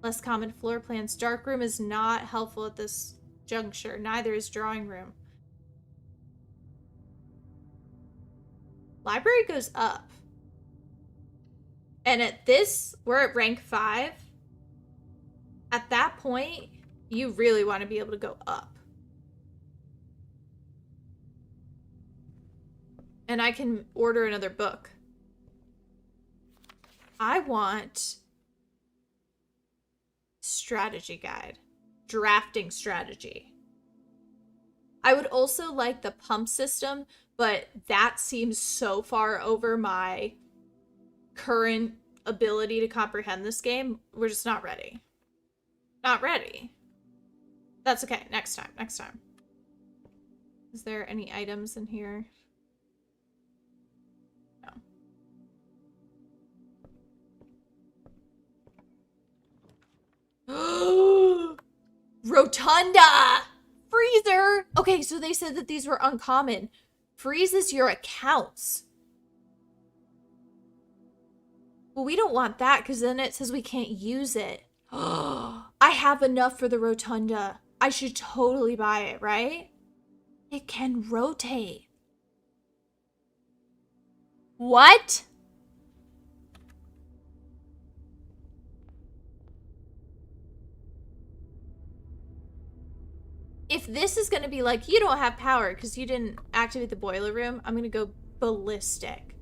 Less common floor plans. Dark room is not helpful at this juncture. Neither is drawing room. Library goes up. And at this, we're at rank 5. At that point, you really want to be able to go up. And I can order another book. I want strategy guide. Drafting strategy. I would also like the pump system, but that seems so far over my current ability to comprehend this game. We're just not ready. Not ready. That's okay. Next time. Next time. Is there any items in here? No. Rotunda! Freezer! Okay, so they said that these were uncommon. Freezes your accounts. Well, we don't want that because then it says we can't use it. I have enough for the Rotunda. I should totally buy it, right? It can rotate. What? If this is going to be like, you don't have power because you didn't activate the boiler room, I'm going to go ballistic.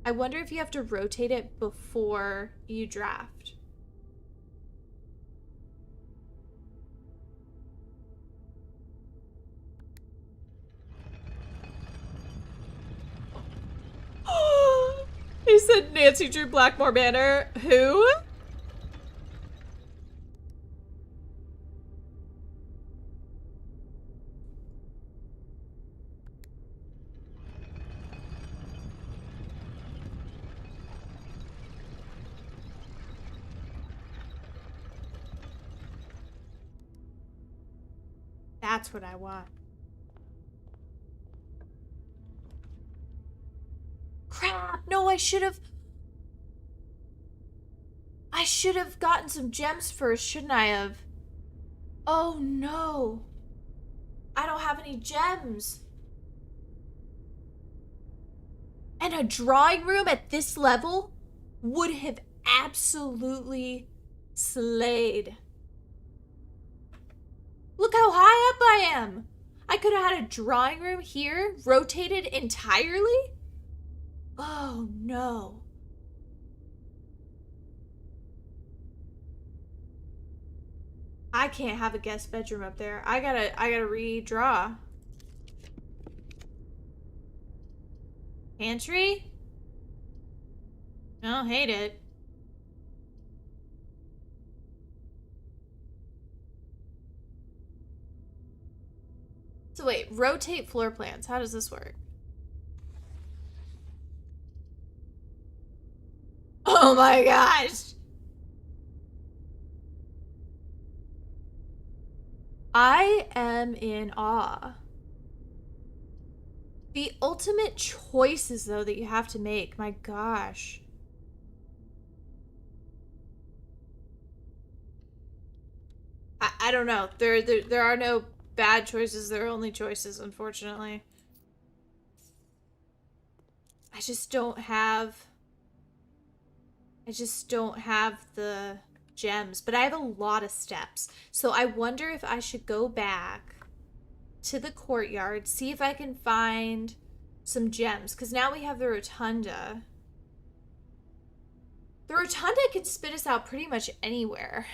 I wonder if you have to rotate it before you draft. He said Nancy Drew Blackmore banner. Who? That's what I want. Crap! No, I should have gotten some gems first, shouldn't I have? Oh no. I don't have any gems. And a drawing room at this level would have absolutely slayed. Look how high up I am. I could have had a drawing room here, rotated entirely. Oh no. I can't have a guest bedroom up there. I gotta redraw. Pantry? I don't hate it. So wait, rotate floor plans. How does this work? Oh my gosh. I am in awe. The ultimate choices, though, that you have to make. My gosh. I don't know. There are no bad choices. There are only choices, unfortunately. I just don't have the gems, but I have a lot of steps. So I wonder if I should go back to the courtyard, see if I can find some gems, because now we have the Rotunda. The Rotunda could spit us out pretty much anywhere.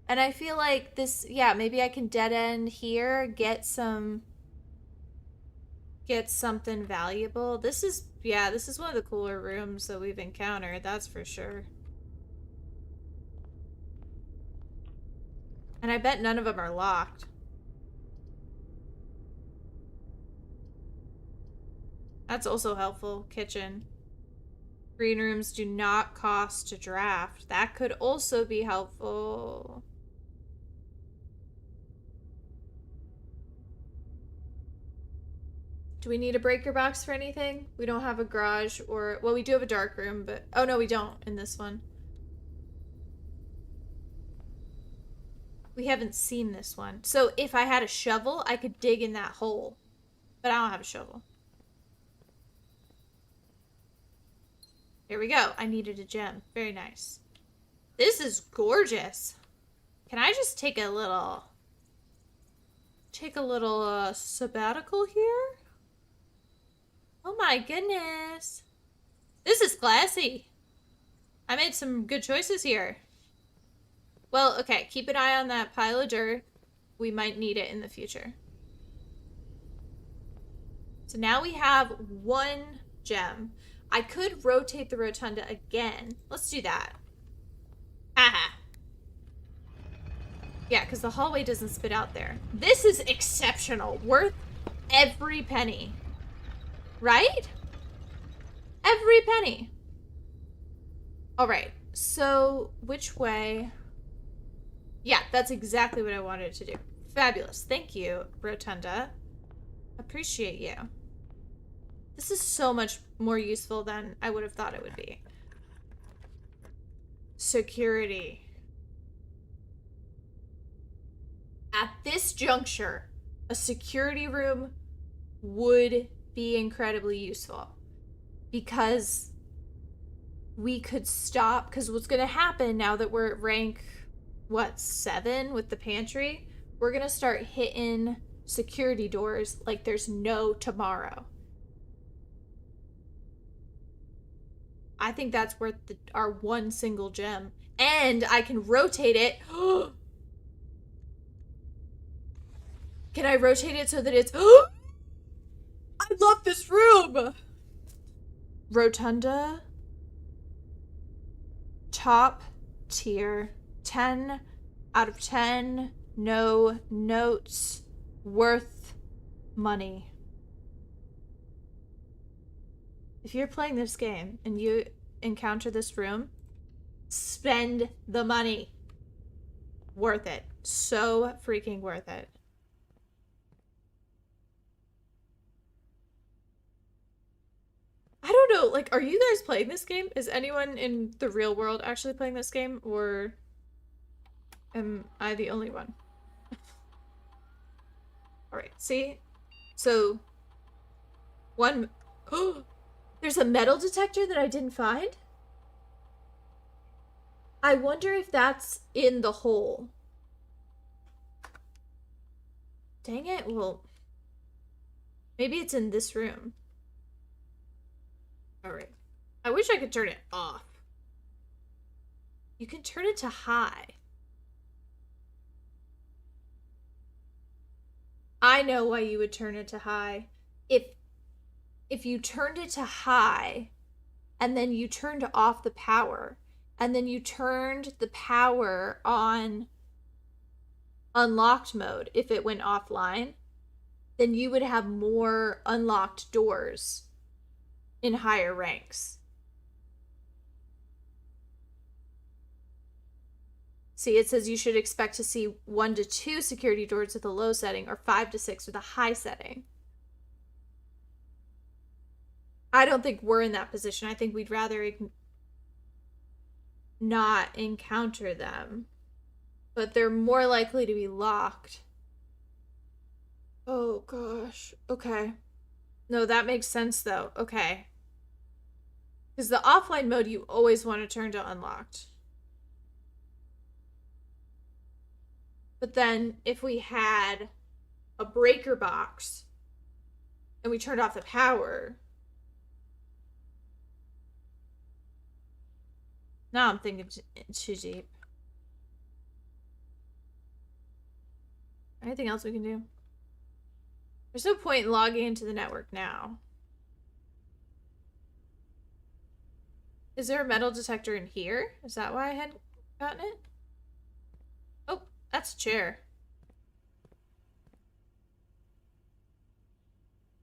And I feel like this, yeah, maybe I can dead end here, get something valuable. This is one of the cooler rooms that we've encountered, that's for sure. And I bet none of them are locked. That's also helpful. Kitchen. Green rooms do not cost to draft. That could also be helpful. Do we need a breaker box for anything? We don't have a garage or... Well, we do have a dark room, but... Oh, no, we don't in this one. We haven't seen this one. So if I had a shovel, I could dig in that hole. But I don't have a shovel. Here we go. I needed a gem. Very nice. This is gorgeous. Can I just take a little sabbatical here? Oh my goodness. This is classy. I made some good choices here. Well, okay, keep an eye on that pile of dirt. We might need it in the future. So now we have 1 gem. I could rotate the rotunda again. Let's do that. Haha. Yeah, because the hallway doesn't spit out there. This is exceptional. Worth every penny. Right? Every penny. All right. So which way? Yeah, that's exactly what I wanted to do. Fabulous. Thank you, Rotunda. Appreciate you. This is so much more useful than I would have thought it would be. Security. At this juncture, a security room would be incredibly useful because we could stop, because what's going to happen now that we're at rank, what, 7 with the pantry, we're going to start hitting security doors like there's no tomorrow. I think that's worth our 1 single gem. And I can rotate it. Can I rotate it so that it's... I love this room! Rotunda. Top tier. 10 out of 10. No notes. Worth money. If you're playing this game and you encounter this room, spend the money. Worth it. So freaking worth it. I don't know, like, are you guys playing this game? Is anyone in the real world actually playing this game, or am I the only one? Alright, see? So, oh, there's a metal detector that I didn't find? I wonder if that's in the hole. Dang it, well, maybe it's in this room. Alright. I wish I could turn it off. You can turn it to high. I know why you would turn it to high. If you turned it to high, and then you turned off the power, and then you turned the power on unlocked mode if it went offline, then you would have more unlocked doors in higher ranks. See, it says you should expect to see 1 to 2 security doors with a low setting or 5 to 6 with a high setting. I don't think we're in that position. I think we'd rather not encounter them. But they're more likely to be locked. Oh gosh. Okay. No, that makes sense though. Okay. Because the offline mode you always want to turn to unlocked. But then if we had a breaker box and we turned off the power. Now I'm thinking too deep. Anything else we can do? There's no point in logging into the network now. Is there a metal detector in here? Is that why I hadn't gotten it? Oh, that's a chair.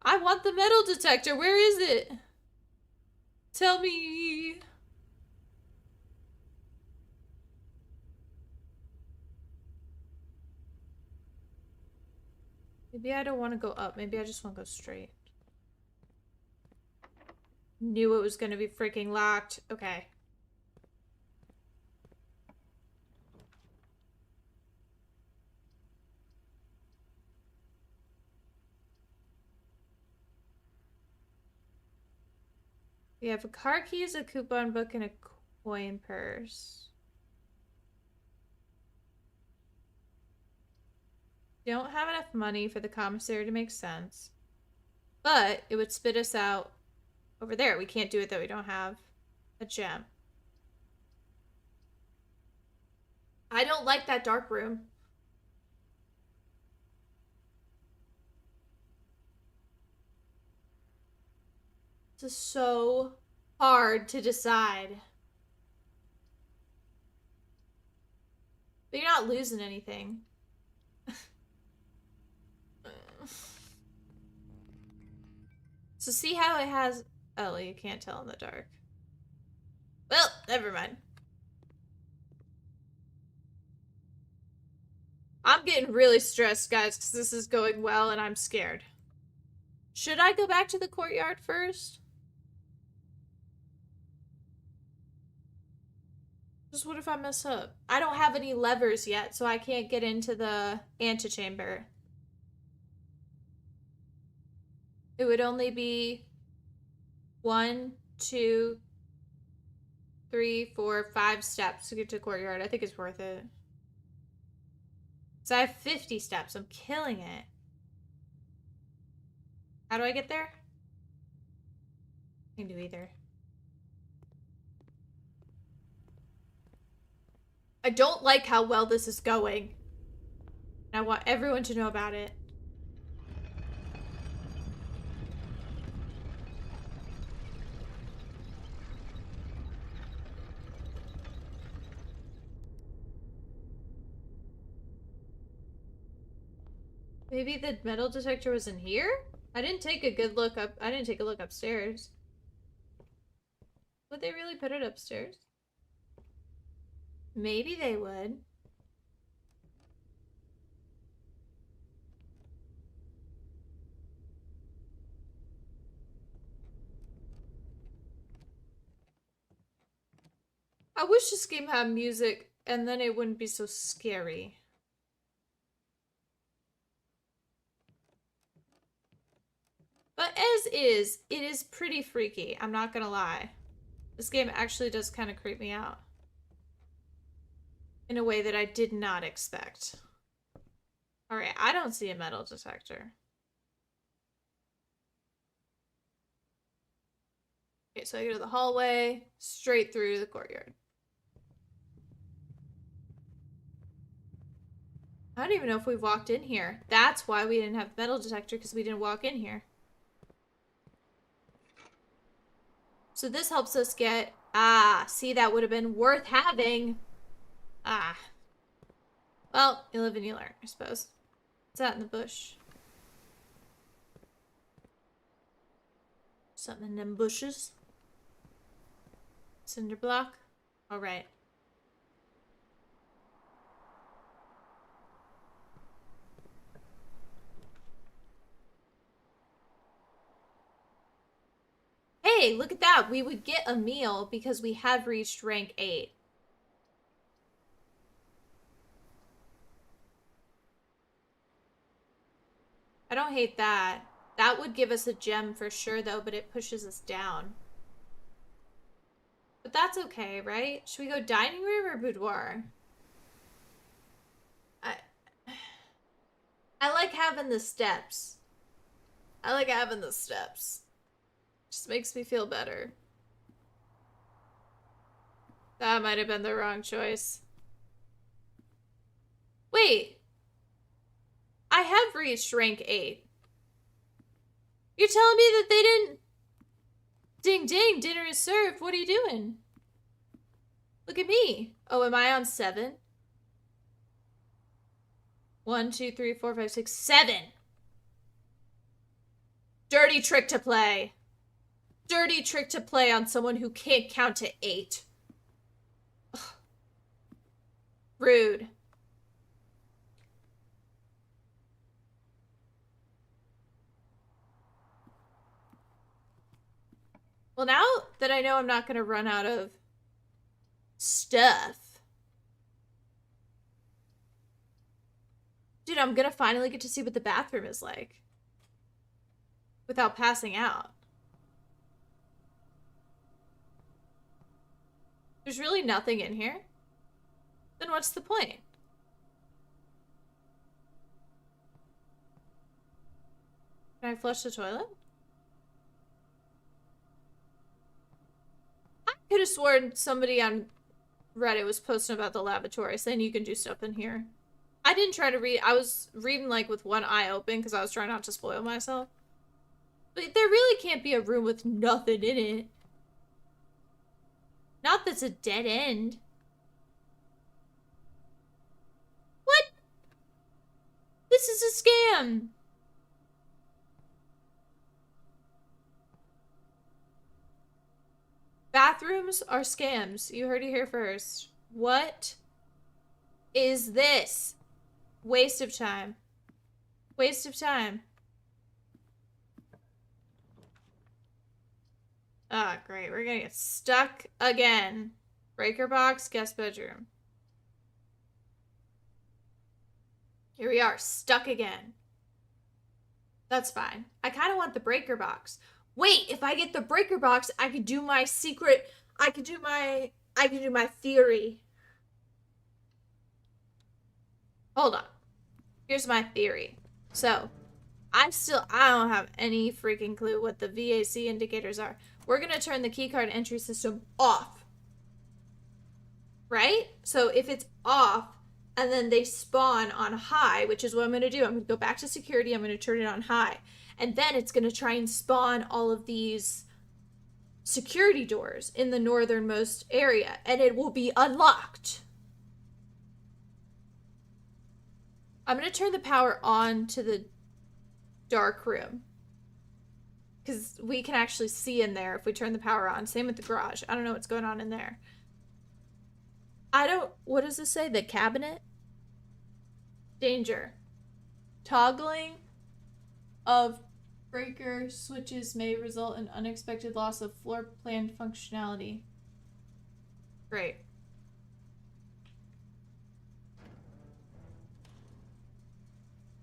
I want the metal detector. Where is it? Tell me. Maybe I don't want to go up. Maybe I just want to go straight. Knew it was going to be freaking locked. Okay. We have a car keys, a coupon book, and a coin purse. Don't have enough money for the commissary to make sense. But it would spit us out over there. We can't do it though. We don't have a gem. I don't like that dark room. This is so hard to decide. But you're not losing anything. So see how it has... Oh, you can't tell in the dark. Well, never mind. I'm getting really stressed, guys, because this is going well and I'm scared. Should I go back to the courtyard first? Just what if I mess up? I don't have any levers yet, so I can't get into the antechamber. It would only be 1, 2, 3, 4, 5 steps to get to the courtyard. I think it's worth it. So I have 50 steps. I'm killing it. How do I get there? I can do either. I don't like how well this is going. I want everyone to know about it. Maybe the metal detector was in here? I didn't take a good look up. I didn't take a look upstairs. Would they really put it upstairs? Maybe they would. I wish this game had music and then it wouldn't be so scary. But as is, it is pretty freaky. I'm not gonna lie. This game actually does kind of creep me out. In a way that I did not expect. Alright, I don't see a metal detector. Okay, so I go to the hallway, straight through the courtyard. I don't even know if we've walked in here. That's why we didn't have metal detector, because we didn't walk in here. So this helps us get... Ah, see, that would have been worth having. Ah. Well, you live and you learn, I suppose. What's that in the bush? Something in them bushes. Cinder block. Alright. Hey, look at that. We would get a meal because we have reached rank 8. I don't hate that. That would give us a gem for sure, though, but it pushes us down. But that's okay, right? Should we go dining room or boudoir? I like having the steps. I like having the steps. Just makes me feel better. That might have been the wrong choice. Wait. I have reached rank 8. You're telling me that they didn't... Ding ding, dinner is served. What are you doing? Look at me. Oh, am I on 7? 1, 2, 3, 4, 5, 6, 7. Dirty trick to play. Dirty trick to play on someone who can't count to 8. Ugh. Rude. Well, now that I know I'm not going to run out of stuff. Dude, I'm going to finally get to see what the bathroom is like. Without passing out. There's really nothing in here. Then what's the point? Can I flush the toilet? I could have sworn somebody on Reddit was posting about the lavatory, saying you can do stuff in here. I didn't try to read. I was reading like with one eye open because I was trying not to spoil myself. But there really can't be a room with nothing in it. Not that's a dead end. What? This is a scam. Bathrooms are scams. You heard it here first. What is this? Waste of time. Waste of time. Ah, great. We're gonna get stuck again. Breaker box, guest bedroom. Here we are, stuck again. That's fine. I kind of want the breaker box. Wait, if I get the breaker box, I could do my secret. I could do my theory. Hold on. Here's my theory. So, I don't have any freaking clue what the VAC indicators are. We're going to turn the keycard entry system off. Right? So, if it's off, and then they spawn on high, which is what I'm going to do. I'm going to go back to security. I'm going to turn it on high. And then it's going to try and spawn all of these security doors in the northernmost area. And it will be unlocked. I'm going to turn the power on to the dark room. Because we can actually see in there if we turn the power on. Same with the garage. I don't know what's going on in there. What does this say? The cabinet? Danger. Toggling of breaker switches may result in unexpected loss of floor plan functionality. Great.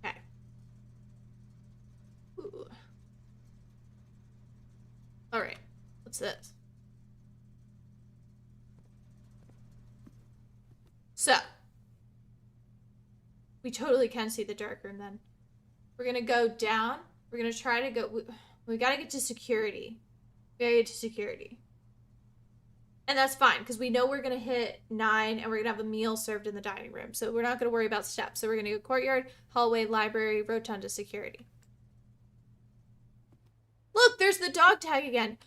Okay. Ooh. All right. What's this? So, we totally can see the dark room then. We're gonna go down. We're gonna try to go. We gotta get to security. We gotta get to security. And that's fine, because we know we're gonna hit 9 and we're gonna have a meal served in the dining room. So we're not gonna worry about steps. So we're gonna go courtyard, hallway, library, rotunda, security. Look, there's the dog tag again.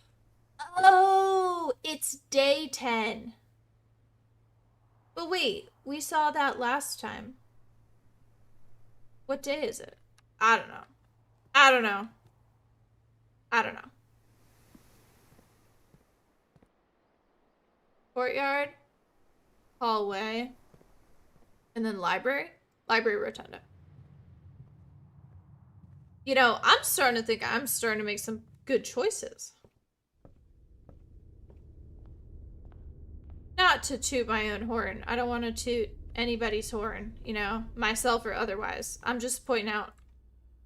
Oh, it's day 10. But wait, we saw that last time. What day is it? I don't know. I don't know. I don't know. Courtyard, hallway, and then library. Library rotunda. You know, I'm starting to think I'm starting to make some good choices. Not to toot my own horn. I don't want to toot anybody's horn, you know, myself or otherwise. I'm just pointing out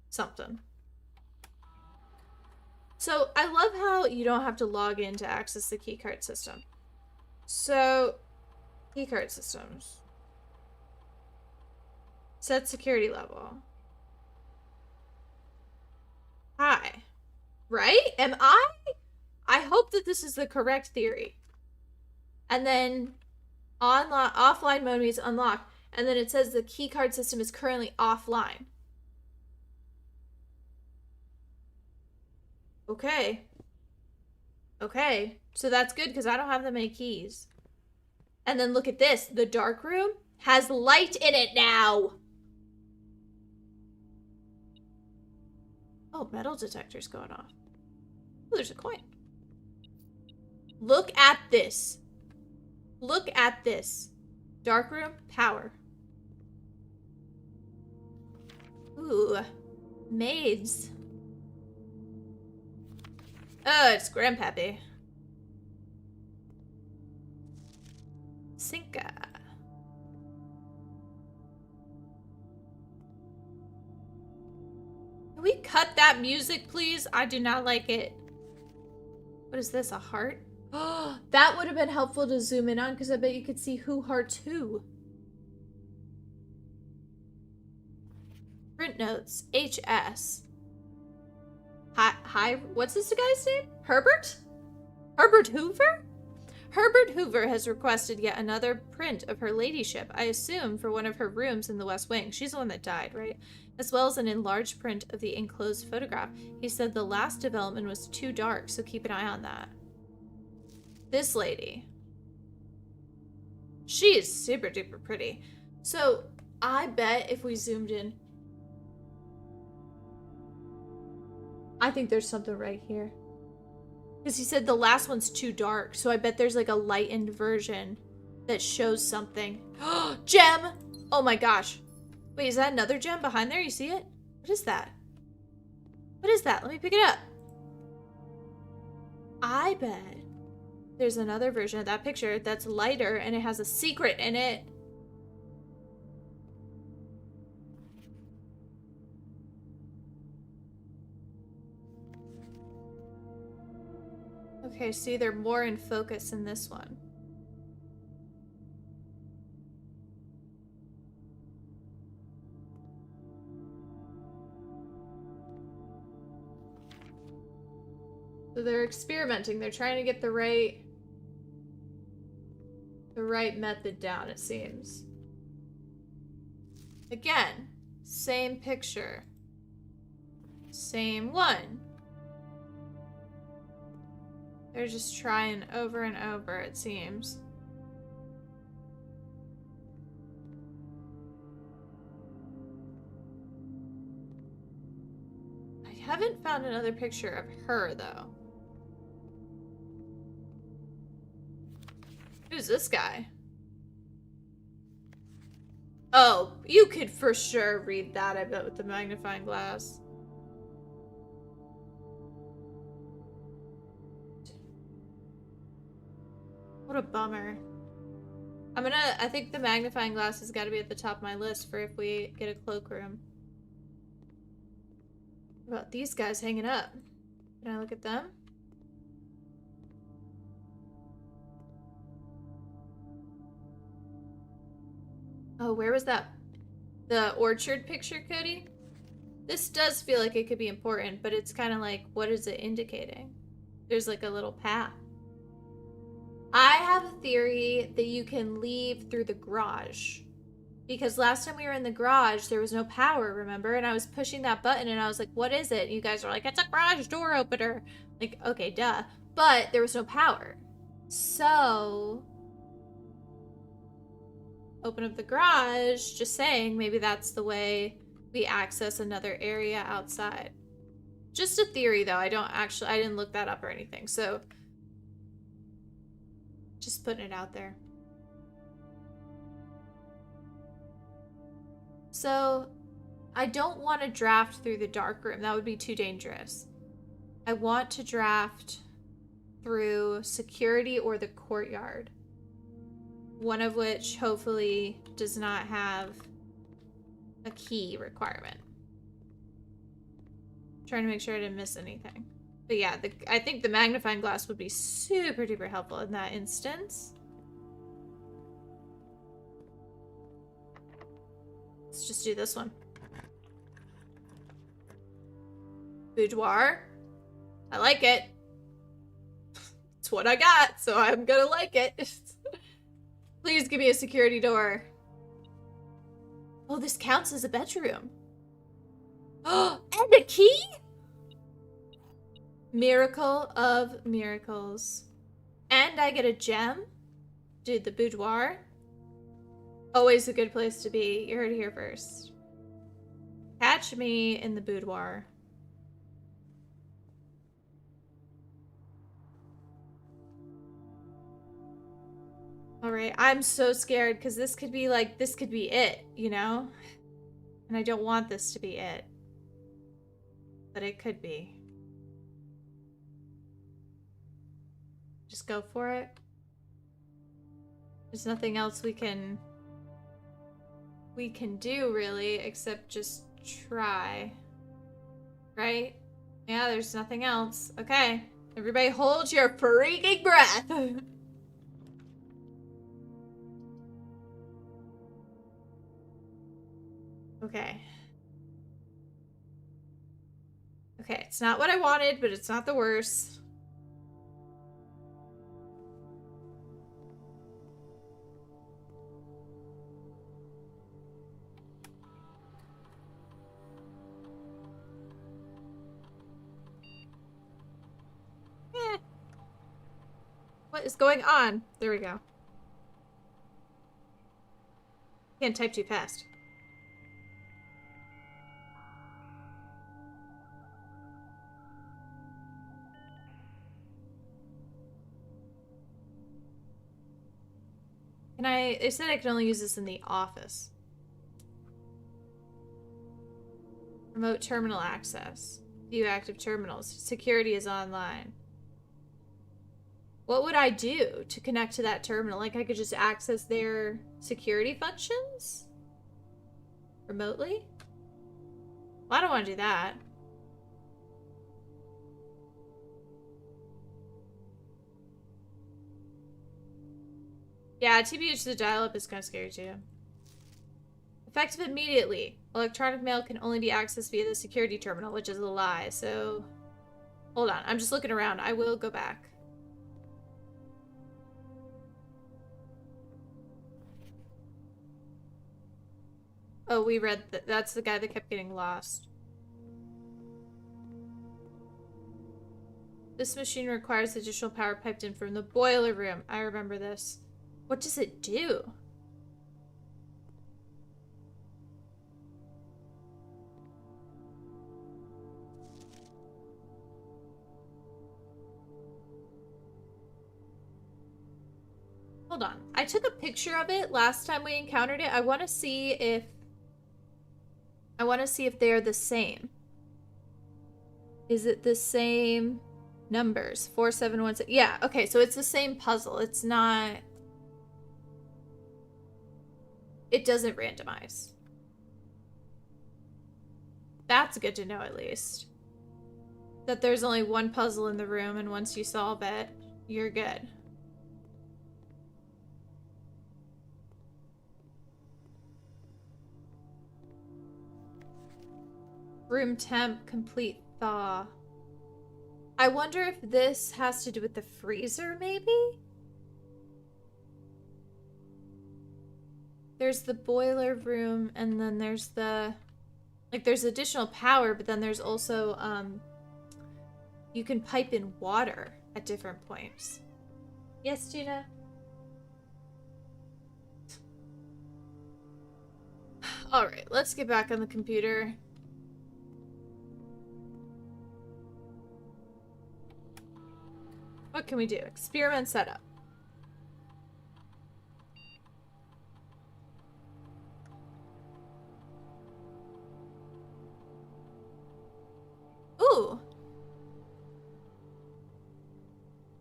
something. So I love how you don't have to log in to access the keycard system. So, keycard systems. Set security level. High. Right? Am I? I hope that this is the correct theory. And then offline mode means unlock. And then it says the keycard system is currently offline. Okay. Okay. So that's good because I don't have that many keys. And then look at this. The dark room has light in it now. Oh, metal detector's going off. Oh, there's a coin. Look at this. Look at this. Dark room, power. Ooh. Maids. Oh, it's Grandpappy. Cinca. Can we cut that music, please? I do not like it. What is this, a heart? Oh, that would have been helpful to zoom in on because I bet you could see who hearts who. Print notes, HS. Hi, what's this guy's name? Herbert? Herbert Hoover? Herbert Hoover has requested yet another print of her ladyship, I assume for one of her rooms in the West Wing. She's the one that died, right? As well as an enlarged print of the enclosed photograph. He said the last development was too dark, so keep an eye on that. This lady. She is super duper pretty. So I bet if we zoomed in, I think there's something right here. Because he said the last one's too dark, so I bet there's like a lightened version that shows something. Gem! Oh my gosh. Wait, is that another gem behind there? You see it? What is that? What is that? Let me pick it up. I bet there's another version of that picture that's lighter and it has a secret in it. Okay, see, they're more in focus in this one. So they're experimenting. They're trying to get the right method down, it seems. Again, same picture. Same one. They're just trying over and over, it seems. I haven't found another picture of her, though. Who's this guy? Oh, you could for sure read that, I bet, with the magnifying glass. What a bummer. I think the magnifying glass has got to be at the top of my list for if we get a cloakroom. What about these guys hanging up? Can I look at them? Oh, where was that? The orchard picture, Cody? This does feel like it could be important, but it's kind of like, what is it indicating? There's like a little path. I have a theory that you can leave through the garage. Because last time we were in the garage, there was no power, remember? And I was pushing that button and I was like, what is it? And you guys were like, it's a garage door opener. Like, okay, duh. But there was no power. So, open up the garage, just saying, maybe that's the way we access another area outside. Just a theory, though. I didn't look that up or anything. So, just putting it out there. So, I don't want to draft through the dark room. That would be too dangerous. I want to draft through security or the courtyard. One of which hopefully does not have a key requirement. Trying to make sure I didn't miss anything. But yeah, I think the magnifying glass would be super duper helpful in that instance. Let's just do this one. Boudoir. I like it. It's what I got, so I'm gonna like it. Please give me a security door. Oh, this counts as a bedroom. Oh, and a key? Miracle of miracles. And I get a gem. Dude, the boudoir. Always a good place to be. You heard it here first. Catch me in the boudoir. Alright, I'm so scared because this could be it, you know? And I don't want this to be it. But it could be. Just go for it. There's nothing else we can do really except just try. Right? Yeah, there's nothing else. Okay. Everybody hold your freaking breath. Okay. Okay, it's not what I wanted, but it's not the worst. What is going on? There we go. Can't type too fast. They said I can only use this in the office. Remote terminal access. View active terminals. Security is online. What would I do to connect to that terminal? Like I could just access their security functions? Remotely? Well, I don't want to do that. Yeah, TBH the dial-up is kind of scary too. Effective immediately. Electronic mail can only be accessed via the security terminal, which is a lie. So, hold on. I'm just looking around. I will go back. Oh, we read that. That's the guy that kept getting lost. This machine requires additional power piped in from the boiler room. I remember this. What does it do? Hold on. I took a picture of it last time we encountered it. I want to see if they're the same. Is it the same numbers? 4716. Yeah, okay, so it's the same puzzle. It's not. It doesn't randomize. That's good to know, at least. That there's only one puzzle in the room, and once you solve it, you're good. Room temp, complete thaw. I wonder if this has to do with the freezer, maybe? There's the boiler room, and then there's the... Like, there's additional power, but then there's also, you can pipe in water at different points. Yes, Gina? Alright, let's get back on the computer. What can we do? Experiment setup. Ooh!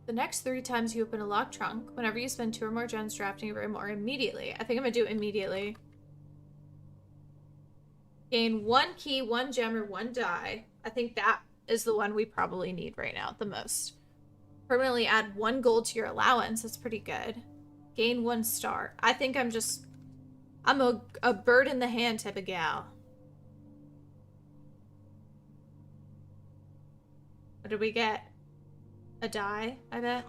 The next 3 times you open a locked trunk, whenever you spend 2 or more gens drafting a room, or immediately. I think I'm gonna do immediately. Gain 1 key, 1 gem, or 1 die. I think that is the one we probably need right now the most. Permanently add 1 gold to your allowance. That's pretty good. Gain 1 star. I think I'm a bird in the hand type of gal. What did we get? A die, I bet.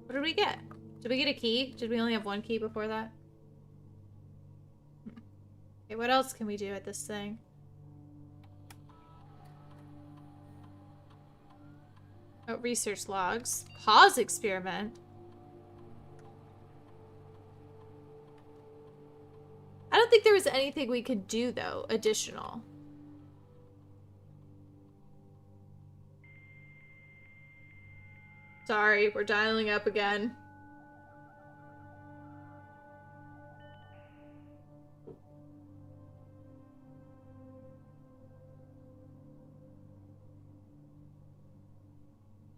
What did we get? Did we get a key? Did we only have 1 key before that? Okay, what else can we do at this thing? Oh, research logs. Pause experiment. I don't think there was anything we could do, though, additional. Sorry, we're dialing up again.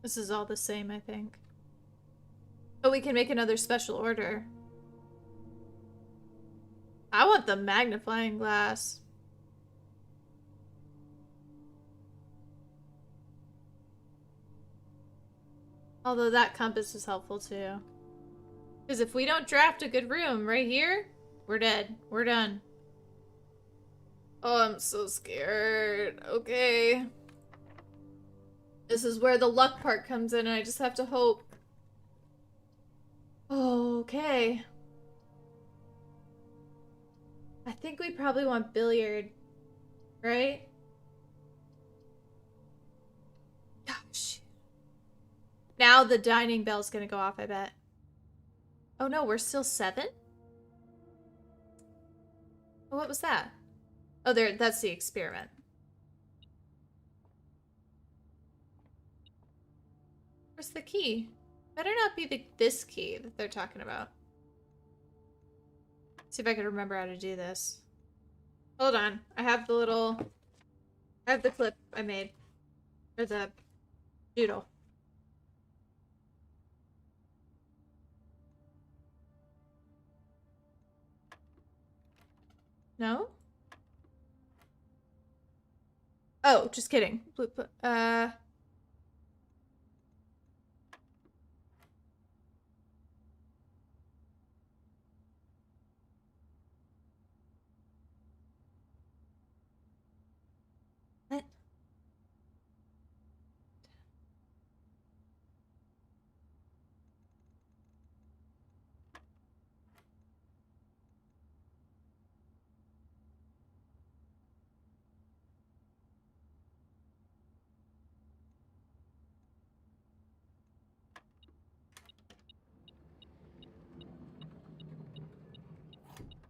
This is all the same, I think. Oh, we can make another special order. I want the magnifying glass. Although that compass is helpful too. Because if we don't draft a good room right here, we're dead. We're done. Oh, I'm so scared. Okay. This is where the luck part comes in, and I just have to hope. Okay. I think we probably want billiard, right? Gosh. Now the dining bell's gonna go off, I bet. Oh no, we're still 7? Oh, what was that? Oh, there, that's the experiment. Where's the key? Better not be this key that they're talking about. See if I can remember how to do this. Hold on. I have the clip I made. Or the doodle. No? Oh, just kidding. What?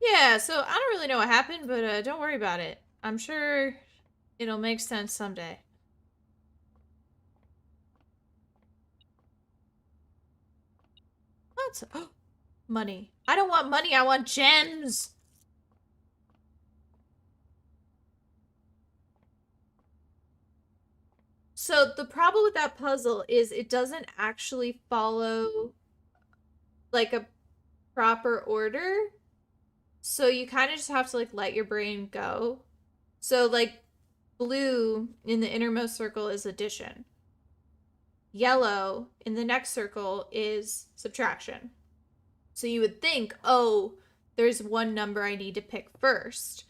Yeah, so I don't really know what happened, but don't worry about it. I'm sure it'll make sense someday. What? Money. I don't want money, I want gems! So the problem with that puzzle is it doesn't actually follow like a proper order. So you kind of just have to like let your brain go. So like blue in the innermost circle is addition. Yellow in the next circle is subtraction. So you would think, oh, there's one number I need to pick first.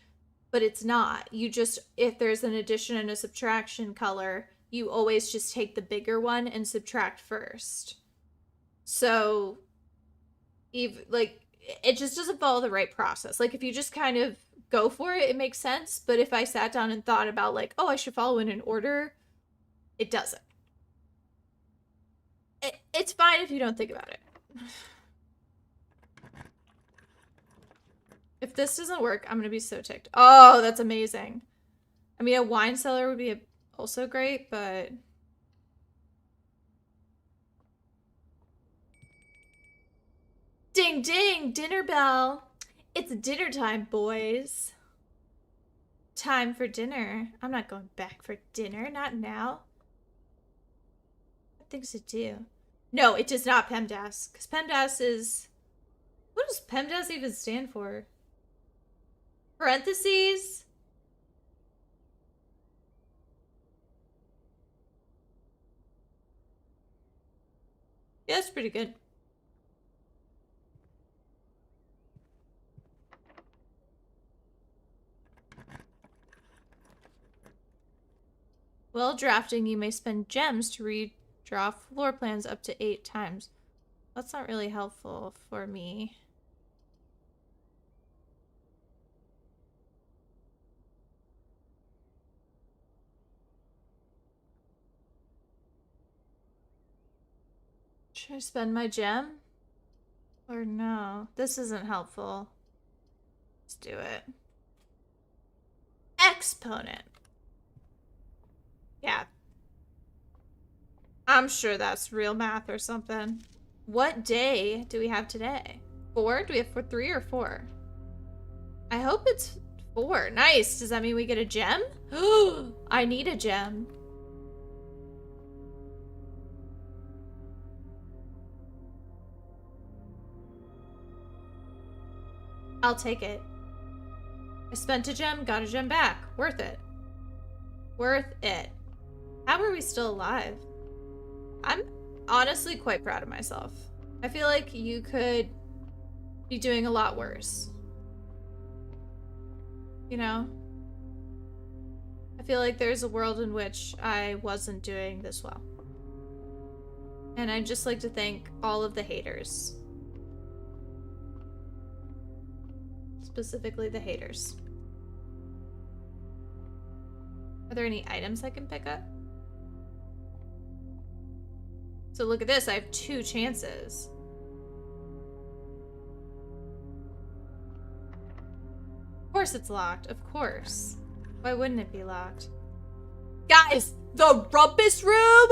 But it's not. You just, if there's an addition and a subtraction color, you always just take the bigger one and subtract first. So, like, it just doesn't follow the right process. Like, if you just kind of go for it, it makes sense. But if I sat down and thought about, like, oh, I should follow in an order, it doesn't. It's fine if you don't think about it. If this doesn't work, I'm gonna be so ticked. Oh, that's amazing. I mean, a wine cellar would be also great, but... Ding ding! Dinner bell! It's dinner time, boys. Time for dinner. I'm not going back for dinner, not now. Things to do. No, it does not PEMDAS, because PEMDAS is... What does PEMDAS even stand for? Parentheses? Yeah, that's pretty good. While drafting, you may spend gems to redraw floor plans up to 8 times. That's not really helpful for me. Should I spend my gem? Or no? This isn't helpful. Let's do it. Exponent. Yeah. I'm sure that's real math or something. What day do we have today? 4? Do we have 3 or 4? I hope it's 4. Nice. Does that mean we get a gem? I need a gem. I'll take it. I spent a gem, got a gem back. Worth it. Worth it. How are we still alive? I'm honestly quite proud of myself. I feel like you could be doing a lot worse. You know? I feel like there's a world in which I wasn't doing this well. And I'd just like to thank all of the haters. Specifically the haters. Are there any items I can pick up? So look at this, I have 2 chances. Of course it's locked, of course. Why wouldn't it be locked? Guys, the rumpus room?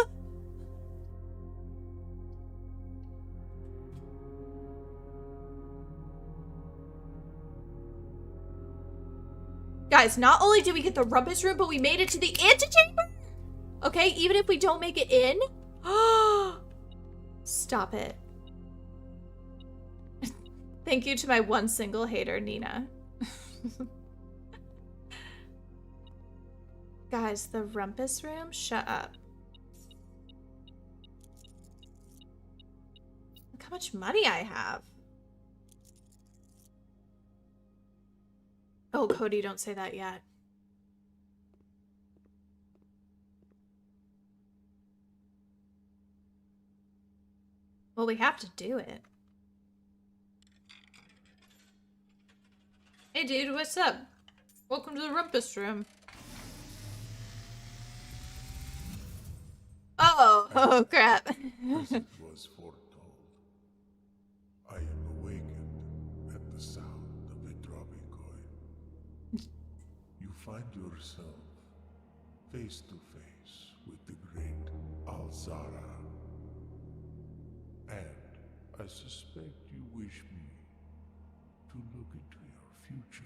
Guys, not only did we get the rumpus room, but we made it to the antechamber? Okay, even if we don't make it in? Stop it. Thank you to my one single hater, Nina. Guys, the rumpus room? Shut up. Look how much money I have. Oh, Cody, don't say that yet. Well, we have to do it. Hey, dude, what's up? Welcome to the rumpus room. Oh, crap. As it was foretold, I am awakened at the sound of a dropping coin. You find yourself face to face with the great Alzara. And I suspect you wish me to look into your future.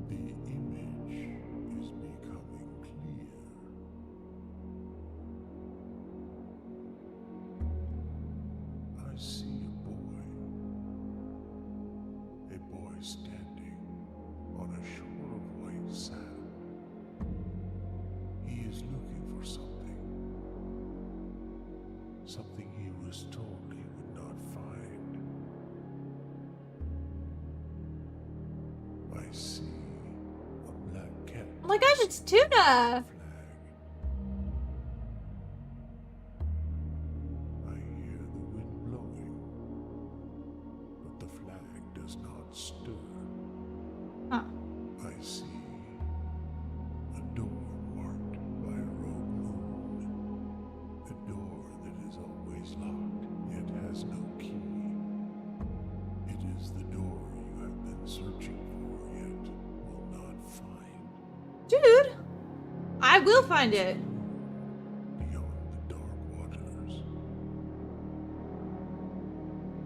The image is becoming clear. I see a boy standing on a shore of white sand. He is looking for something he was told he would not find. I see a black cat. Oh my gosh, it's Tuna! Flag. I hear the wind blowing, but the flag does not stir. Huh. I see a door marked by a rogue moon. A door that is always locked, yet has no key. It is the door you have been searching for, yet will not find. Dude! I will find it. Beyond the dark waters.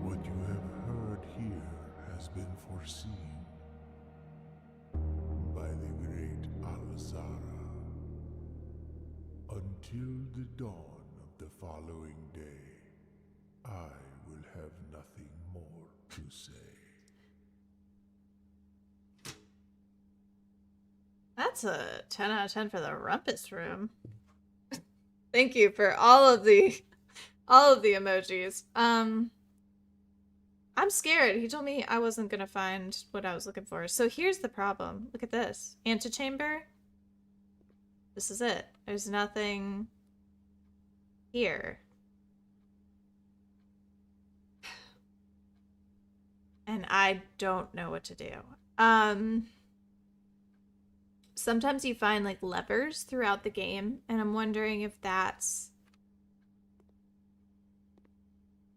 What you have heard here has been foreseen by the great Alzara. Until the dawn of the following day, I will have nothing more to say. That's a 10 out of 10 for the rumpus room. Thank you for all of the emojis. I'm scared. He told me I wasn't gonna find what I was looking for. So here's the problem. Look at this. Antechamber. This is it. There's nothing here. And I don't know what to do. Sometimes you find like levers throughout the game, and I'm wondering if that's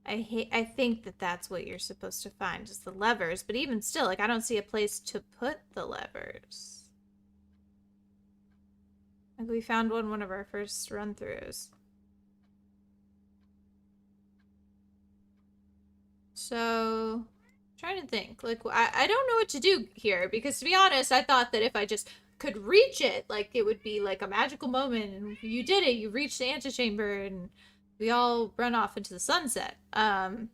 I think that that's what you're supposed to find, is the levers, but even still, like, I don't see a place to put the levers. Like, we found one of our first run-throughs. So, trying to think. Like, I don't know what to do here, because to be honest, I thought that if I just could reach it, like, it would be like a magical moment, and you did it, you reached the antechamber, and we all run off into the sunset. Tuna,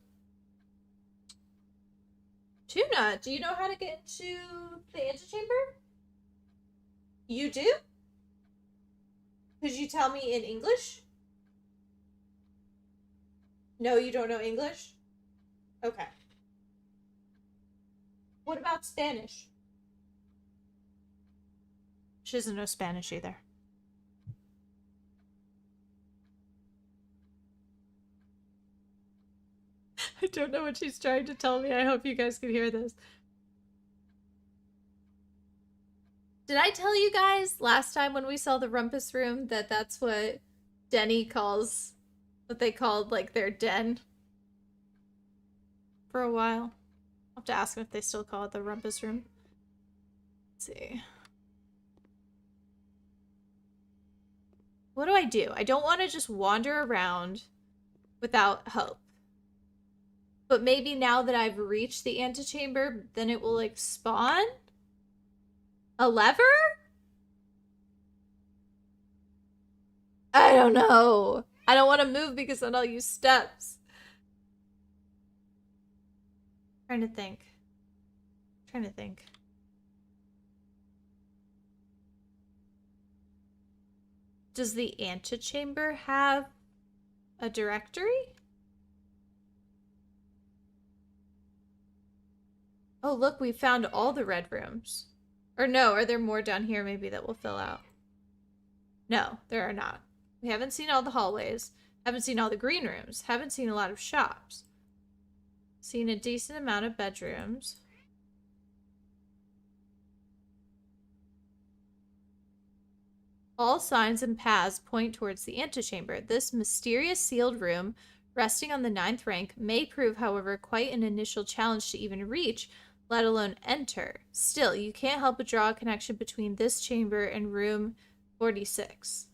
do you know how to get into the antechamber? You do? Could you tell me in English? No, you don't know English? Okay. What about Spanish? She doesn't know Spanish either. I don't know what she's trying to tell me. I hope you guys can hear this. Did I tell you guys last time when we saw the rumpus room that that's what Denny calls what they called like their den for a while. I'll have to ask them if they still call it the rumpus room. Let's see. What do? I don't want to just wander around without hope. But maybe now that I've reached the antechamber, then it will like spawn a lever? I don't know. I don't want to move because then I'll use steps. Trying to think. Does the antechamber have a directory? Oh, look, we found all the red rooms. Or no, are there more down here maybe that will fill out? No, there are not. We haven't seen all the hallways. Haven't seen all the green rooms. Haven't seen a lot of shops. Seen a decent amount of bedrooms. All signs and paths point towards the antechamber. This mysterious sealed room, resting on the 9th rank, may prove, however, quite an initial challenge to even reach, let alone enter. Still, you can't help but draw a connection between this chamber and room 46.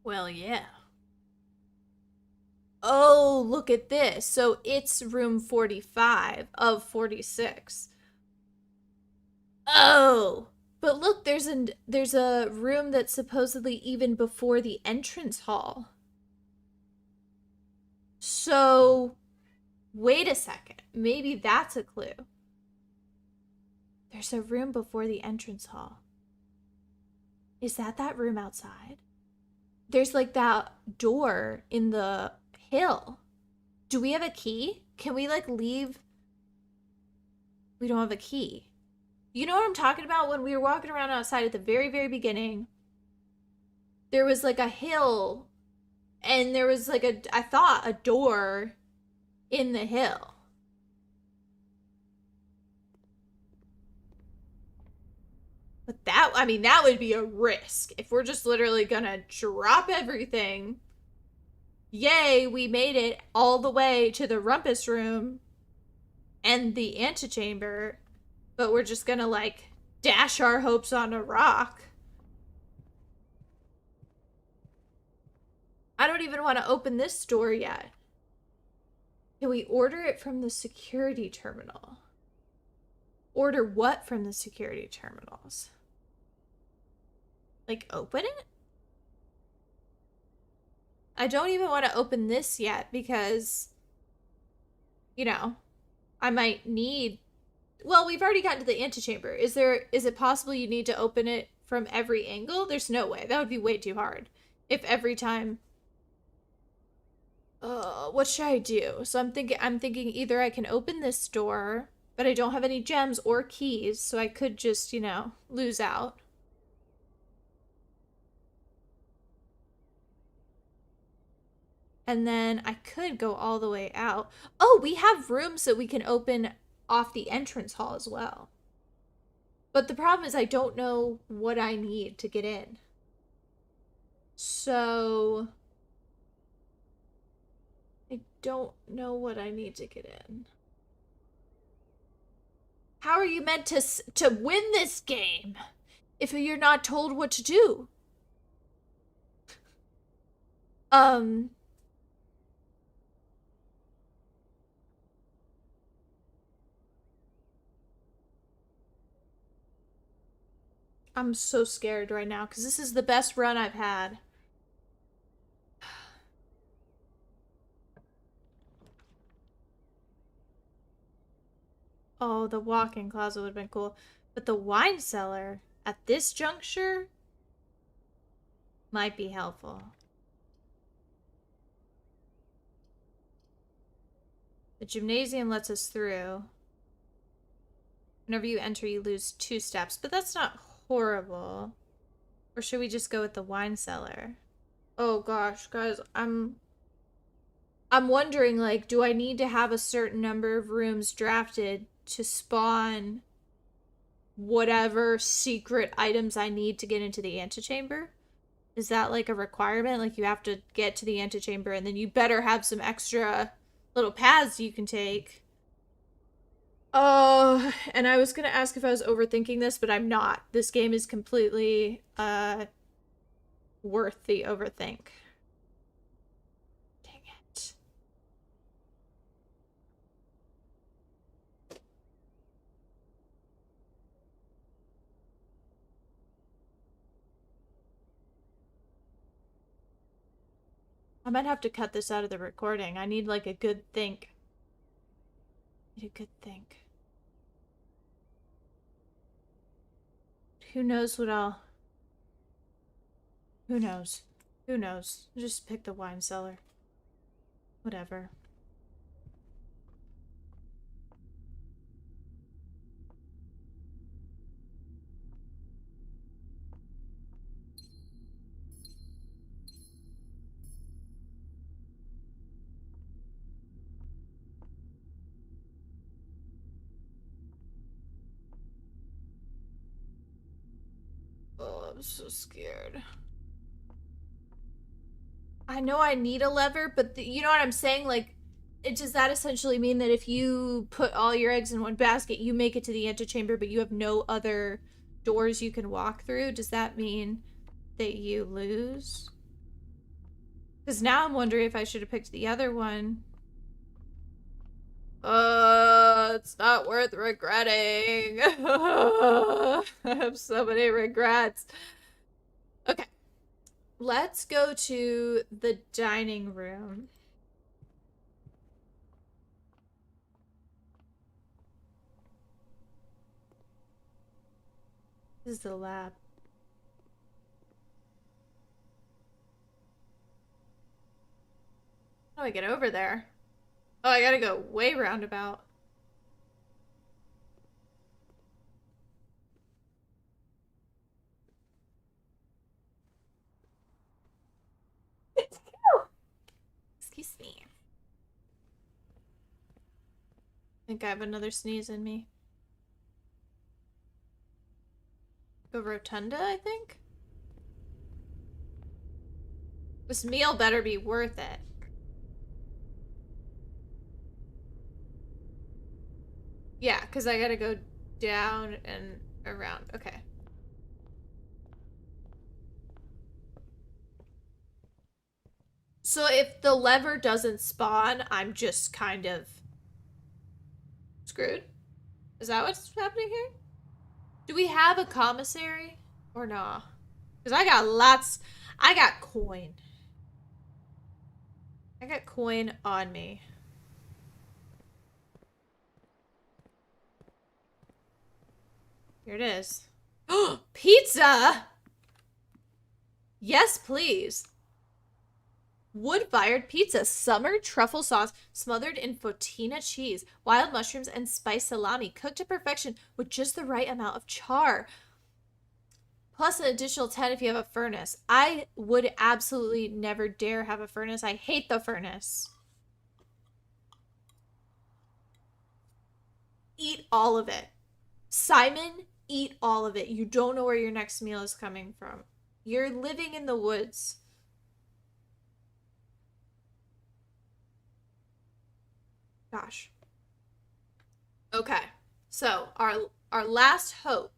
Well, yeah. Oh, look at this. So it's room 45 of 46. Oh, but look, there's a room that's supposedly even before the entrance hall. So, wait a second. Maybe that's a clue. There's a room before the entrance hall. Is that room outside? There's like that door in the hill. Do we have a key? Can we like leave? We don't have a key. You know what I'm talking about? When we were walking around outside at the very, very beginning, there was like a hill and there was like I thought a door in the hill. But that would be a risk. If we're just literally gonna drop everything. Yay, we made it all the way to the rumpus room and the antechamber. But we're just gonna, like, dash our hopes on a rock. I don't even want to open this door yet. Can we order it from the security terminal? Order what from the security terminals? Like, open it? I don't even want to open this yet because, you know, I might need... Well, we've already gotten to the antechamber. Is it possible you need to open it from every angle? There's no way. That would be way too hard. If every time... what should I do? So I'm thinking either I can open this door, but I don't have any gems or keys, so I could just, you know, lose out. And then I could go all the way out. Oh, we have rooms that we can open off the entrance hall as well. But the problem is I don't know what I need to get in. So I don't know what I need to get in. How are you meant to win this game if you're not told what to do? I'm so scared right now because this is the best run I've had. Oh, the walk-in closet would have been cool. But the wine cellar at this juncture might be helpful. The gymnasium lets us through. Whenever you enter, you lose 2 steps, but that's not horrible. Or should we just go with the wine cellar? Oh gosh, guys, I'm wondering, like, do I need to have a certain number of rooms drafted to spawn whatever secret items I need to get into the antechamber? Is that like a requirement? Like you have to get to the antechamber and then you better have some extra little paths you can take. Oh, and I was gonna ask if I was overthinking this, but I'm not. This game is completely worth the overthink. Dang it. I might have to cut this out of the recording. I need like a good think. I need a good think. Who knows what I'll... Who knows? Who knows? Just pick the wine cellar. Whatever. Oh, I'm so scared. I know I need a lever, but you know what I'm saying? Like, does that essentially mean that if you put all your eggs in one basket, you make it to the antechamber, but you have no other doors you can walk through? Does that mean that you lose? Because now I'm wondering if I should have picked the other one. It's not worth regretting. I have so many regrets. Okay. Let's go to the dining room. This is the lab. How do I get over there? Oh, I gotta go way roundabout. Excuse me. I think I have another sneeze in me. Go Rotunda, I think? This meal better be worth it. Yeah, because I gotta go down and around. Okay. So if the lever doesn't spawn, I'm just kind of screwed. Is that what's happening here? Do we have a commissary or nah? Because I got lots. I got coin. I got coin on me. Here it is. Oh, pizza! Yes, please. Wood-fired pizza, summer truffle sauce smothered in fotina cheese, wild mushrooms, and spiced salami, cooked to perfection with just the right amount of char. Plus an additional 10 if you have a furnace. I would absolutely never dare have a furnace. I hate the furnace. Eat all of it. Simon, eat all of it. You don't know where your next meal is coming from. You're living in the woods. Gosh. Okay. So our last hope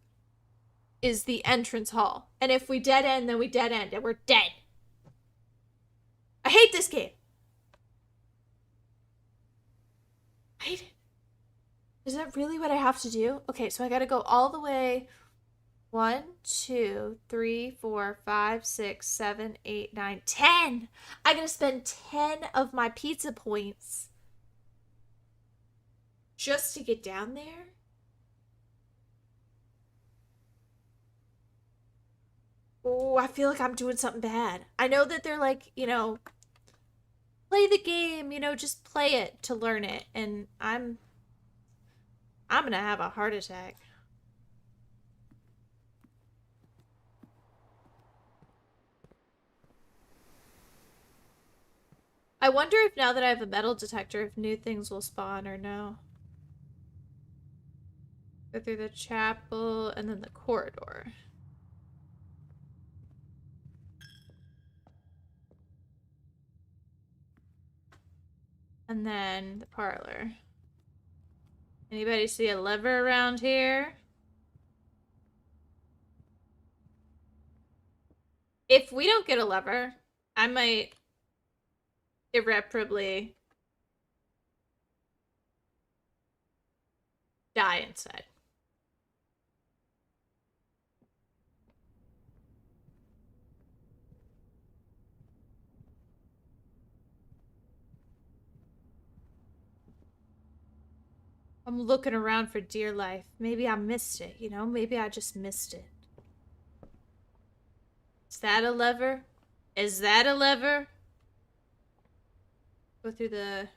is the entrance hall. And if we dead end, then we dead end and we're dead. I hate this game. I hate it. Is that really what I have to do? Okay, so I gotta go all the way 1, 2, 3, 4, 5, 6, 7, 8, 9, 10. I'm gonna spend 10 of my pizza points just to get down there? Oh, I feel like I'm doing something bad. I know that they're like, you know, play the game, you know, just play it to learn it. And I'm gonna have a heart attack. I wonder if now that I have a metal detector, if new things will spawn or no. Go through the chapel and then the corridor. And then the parlor. Anybody see a lever around here? If we don't get a lever, I might irreparably die inside. I'm looking around for dear life. Maybe I missed it, you know? Maybe I just missed it. Is that a lever? Is that a lever? Go through the...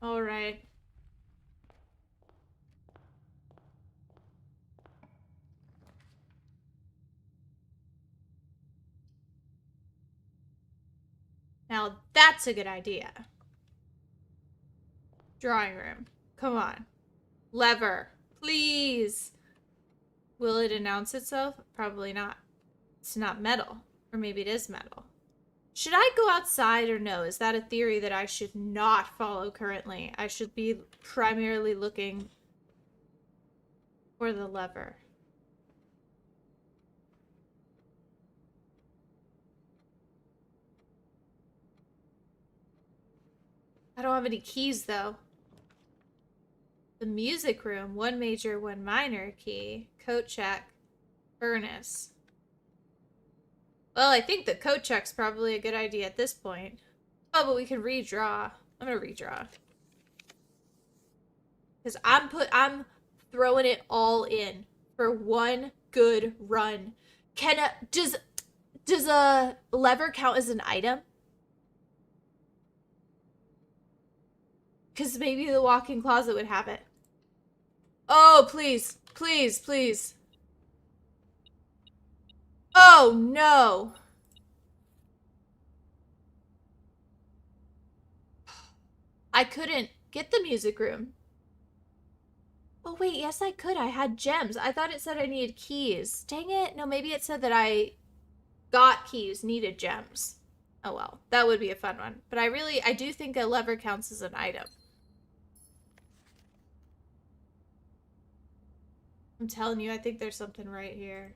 Alright. Now that's a good idea. Drawing room. Come on. Lever. Please. Will it announce itself? Probably not. It's not metal. Or maybe it is metal. Should I go outside or no? Is that a theory that I should not follow currently? I should be primarily looking for the lever. I don't have any keys though. The music room, 1 major, 1 minor key. Coat check. Furnace. Well, I think the coat check's probably a good idea at this point. Oh, but we can redraw. I'm gonna redraw. Because I'm throwing it all in for one good run. Does a lever count as an item? Because maybe the walk-in closet would have it. Oh, please. Please, please. Oh, no. I couldn't get the music room. Oh, wait. Yes, I could. I had gems. I thought it said I needed keys. Dang it. No, maybe it said that I got keys, needed gems. Oh, well. That would be a fun one. But I do think a lever counts as an item. I'm telling you, I think there's something right here.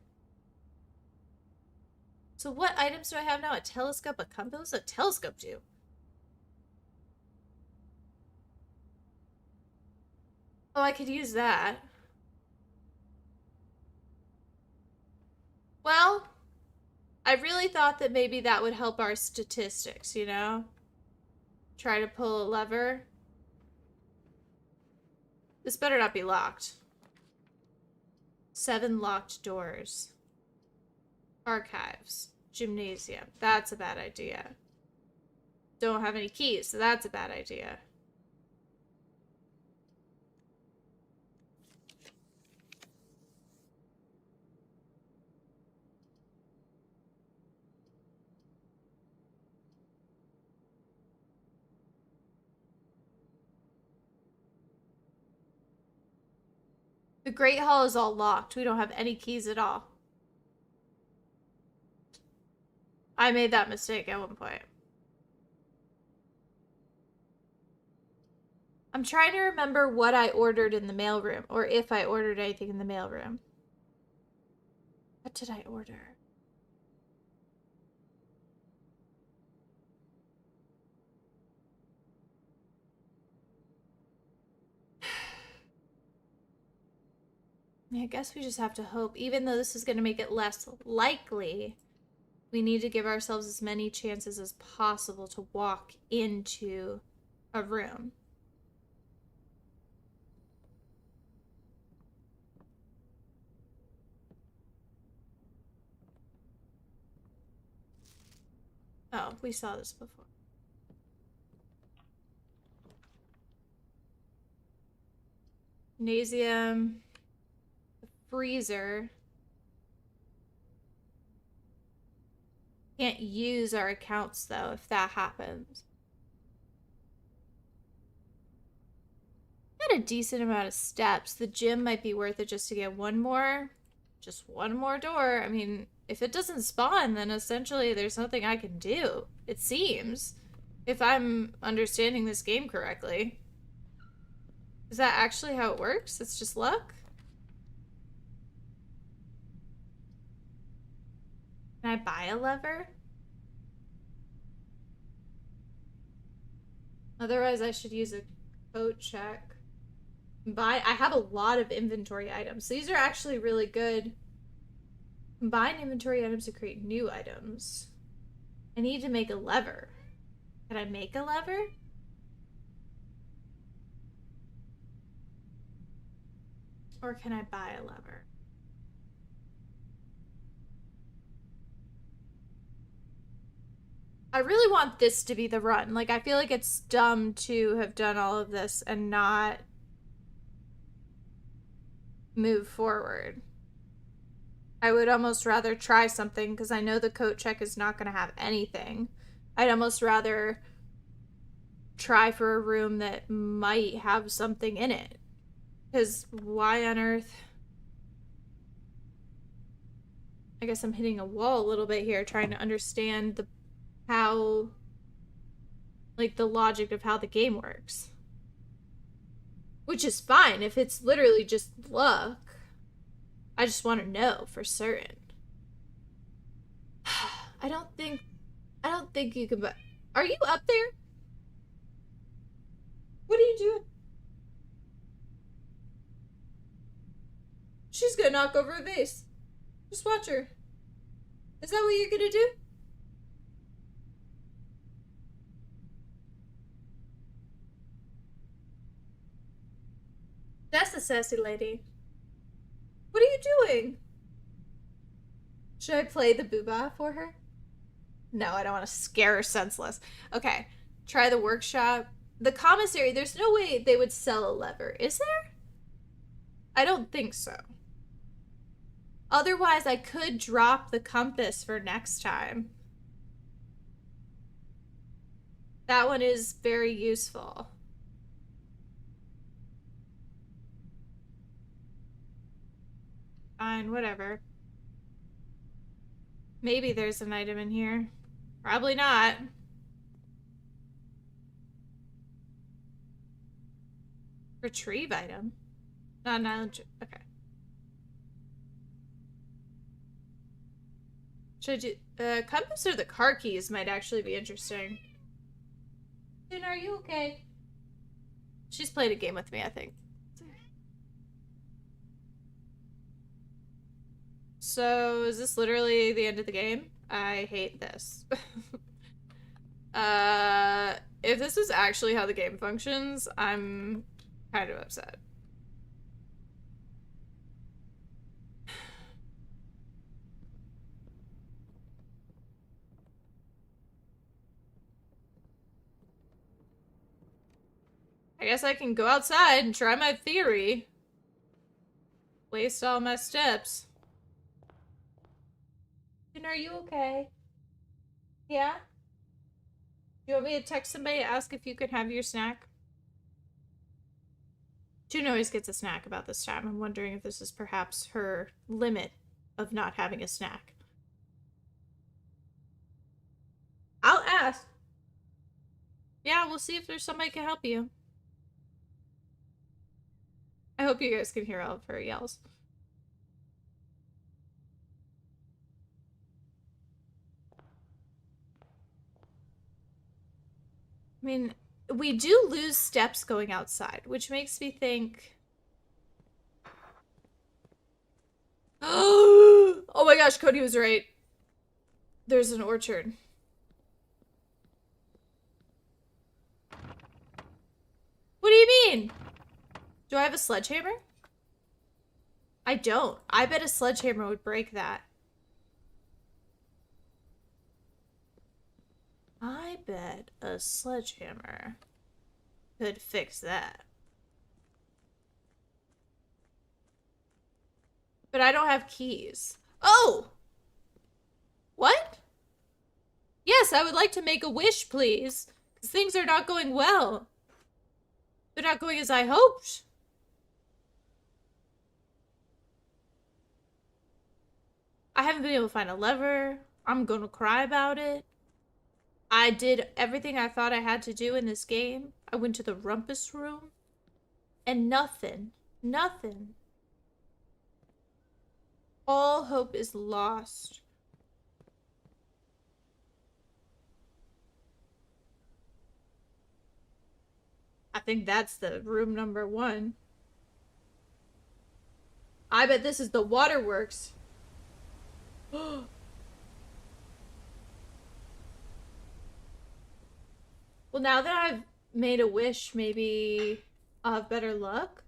So what items do I have now? A telescope, a compass? What does a telescope do? Oh, I could use that. Well, I really thought that maybe that would help our statistics, you know? Try to pull a lever. This better not be locked. 7 locked doors. Archives. Gymnasium. That's a bad idea. Don't have any keys, so that's a bad idea. The Great Hall is all locked. We don't have any keys at all. I made that mistake at one point. I'm trying to remember what I ordered in the mailroom, or if I ordered anything in the mailroom. What did I order? I guess we just have to hope. Even though this is going to make it less likely, we need to give ourselves as many chances as possible to walk into a room. Oh, we saw this before. Gymnasium. The freezer. Can't use our accounts, though, if that happens. Got a decent amount of steps. The gym might be worth it just to get just one more door. I mean, if it doesn't spawn, then essentially there's nothing I can do. It seems. If I'm understanding this game correctly. Is that actually how it works? It's just luck? Can I buy a lever? Otherwise, I should use a code check. I have a lot of inventory items. These are actually really good. Combine inventory items to create new items. I need to make a lever. Can I make a lever? Or can I buy a lever? I really want this to be the run. Like, I feel like it's dumb to have done all of this and not move forward. I would almost rather try something because I know the coat check is not going to have anything. I'd almost rather try for a room that might have something in it. Because why on earth? I guess I'm hitting a wall a little bit here trying to understand how, like, the logic of how the game works. Which is fine if it's literally just luck. I just want to know for certain. I don't think you can, but are you up there? What are you doing? She's gonna knock over a vase. Just watch her. Is that what you're gonna do? That's a sassy lady. What are you doing? Should I play the booba for her? No, I don't want to scare her senseless. Okay, try the workshop. The commissary, there's no way they would sell a lever, is there? I don't think so. Otherwise, I could drop the compass for next time. That one is very useful. Fine, whatever. Maybe there's an item in here. Probably not. Retrieve item? Not an island. Okay. Should I do compass or the car keys might actually be interesting. June, are you okay? She's played a game with me, I think. So, is this literally the end of the game? I hate this. If this is actually how the game functions, I'm kind of upset. I guess I can go outside and try my theory. Waste all my steps. Are you okay? Yeah? Do you want me to text somebody, ask if you could have your snack? June always gets a snack about this time. I'm wondering if this is perhaps her limit of not having a snack. I'll ask. Yeah, we'll see if there's somebody can help you. I hope you guys can hear all of her yells. I mean, we do lose steps going outside, which makes me think... Oh my gosh, Cody was right. There's an orchard. What do you mean? Do I have a sledgehammer? I don't. I bet a sledgehammer would break that. I bet a sledgehammer could fix that. But I don't have keys. Oh! What? Yes, I would like to make a wish, please. Because things are not going well. They're not going as I hoped. I haven't been able to find a lever. I'm gonna cry about it. I did everything I thought I had to do in this game. I went to the rumpus room. And nothing. Nothing. All hope is lost. I think that's the room number 1. I bet this is the waterworks. Well, now that I've made a wish, maybe I'll have better luck.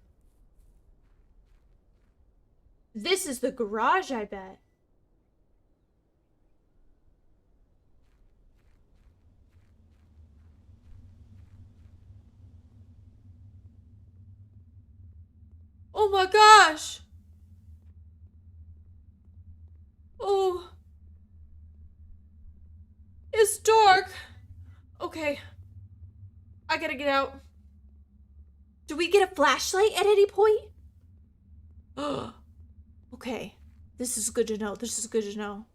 This is the garage, I bet. Oh my gosh! Oh. It's dark. Okay. I gotta get out. Do we get a flashlight at any point? Okay. This is good to know. This is good to know.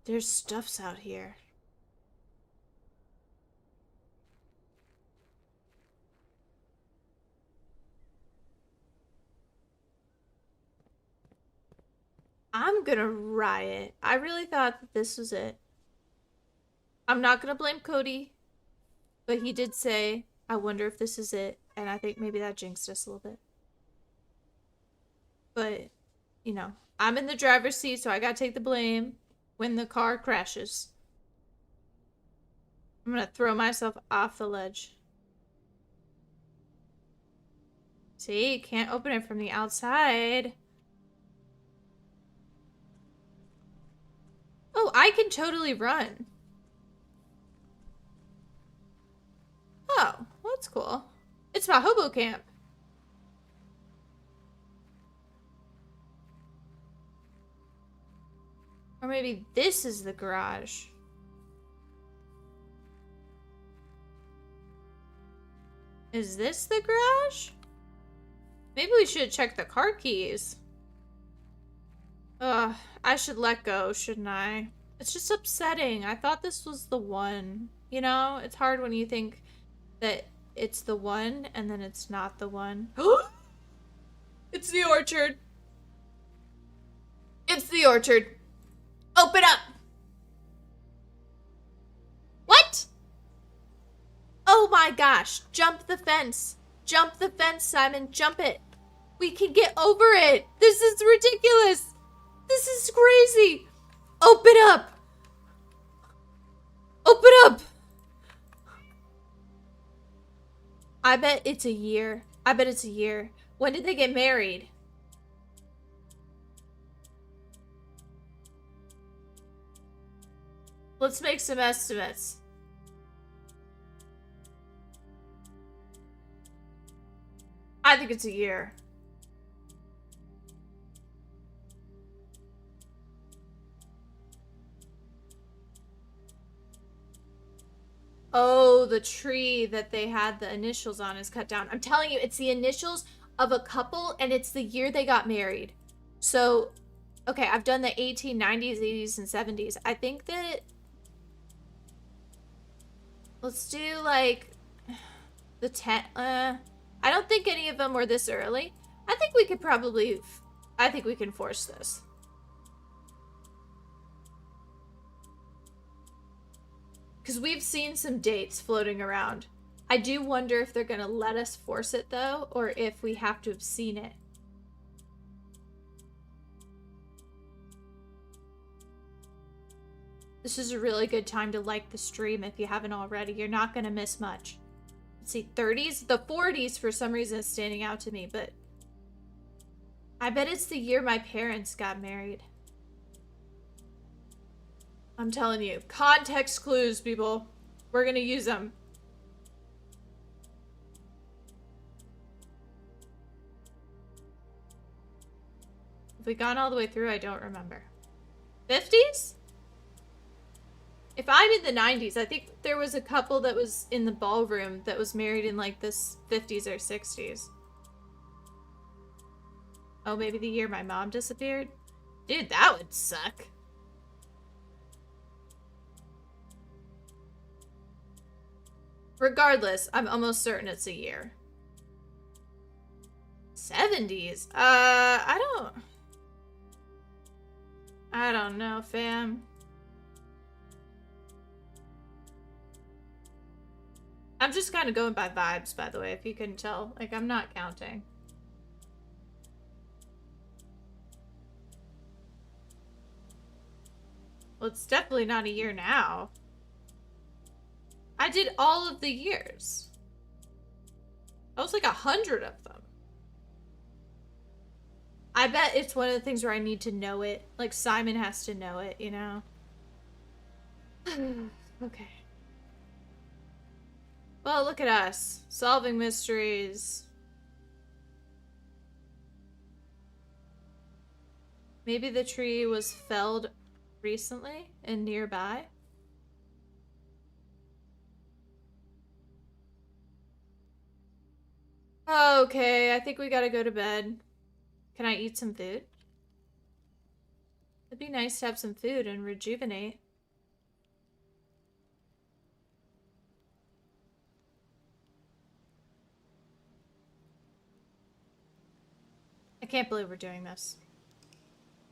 There's stuffs out here. I'm gonna riot. I really thought that this was it. I'm not gonna blame Cody, but he did say, I wonder if this is it. And I think maybe that jinxed us a little bit. But, you know, I'm in the driver's seat, so I gotta take the blame when the car crashes. I'm gonna throw myself off the ledge. See, can't open it from the outside. Oh, I can totally run. Oh, well, that's cool. It's my hobo camp. Or maybe this is the garage. Is this the garage? Maybe we should check the car keys. Ugh, I should let go, shouldn't I? It's just upsetting. I thought this was the one. You know, it's hard when you think that it's the one and then it's not the one. It's the orchard. It's the orchard. Open up! What? Oh my gosh. Jump the fence. Jump the fence, Simon. Jump it. We can get over it. This is ridiculous. This is crazy. Open up. Open up. I bet it's a year. I bet it's a year. When did they get married? Let's make some estimates. I think it's a year. Oh, the tree that they had the initials on is cut down. I'm telling you, it's the initials of a couple, and it's the year they got married. So, okay, I've done the 1890s, 80s, and 70s. I think that... Let's do, like, the 10... I don't think any of them were this early. I think we could probably... I think we can force this. Because we've seen some dates floating around. I do wonder if they're going to let us force it, though, or if we have to have seen it. This is a really good time to like the stream if you haven't already. You're not going to miss much. Let's see, 30s? The 40s, for some reason, is standing out to me, but... I bet it's the year my parents got married. I'm telling you, context clues, people. We're gonna use them. Have we gone all the way through? I don't remember. 50s? If I'm in the 90s, I think there was a couple that was in the ballroom that was married in like the 50s or 60s. Oh, maybe the year my mom disappeared? Dude, that would suck. Regardless, I'm almost certain it's a year. 70s? I don't know, fam. I'm just kind of going by vibes, by the way, if you couldn't tell. Like, I'm not counting. Well, it's definitely not a year now. I did all of the years. I was like 100 of them. I bet it's one of the things where I need to know it. Like, Simon has to know it, you know? Okay. Well, look at us. Solving mysteries. Maybe the tree was felled recently and nearby? Okay, I think we gotta go to bed. Can I eat some food? It'd be nice to have some food and rejuvenate. I can't believe we're doing this.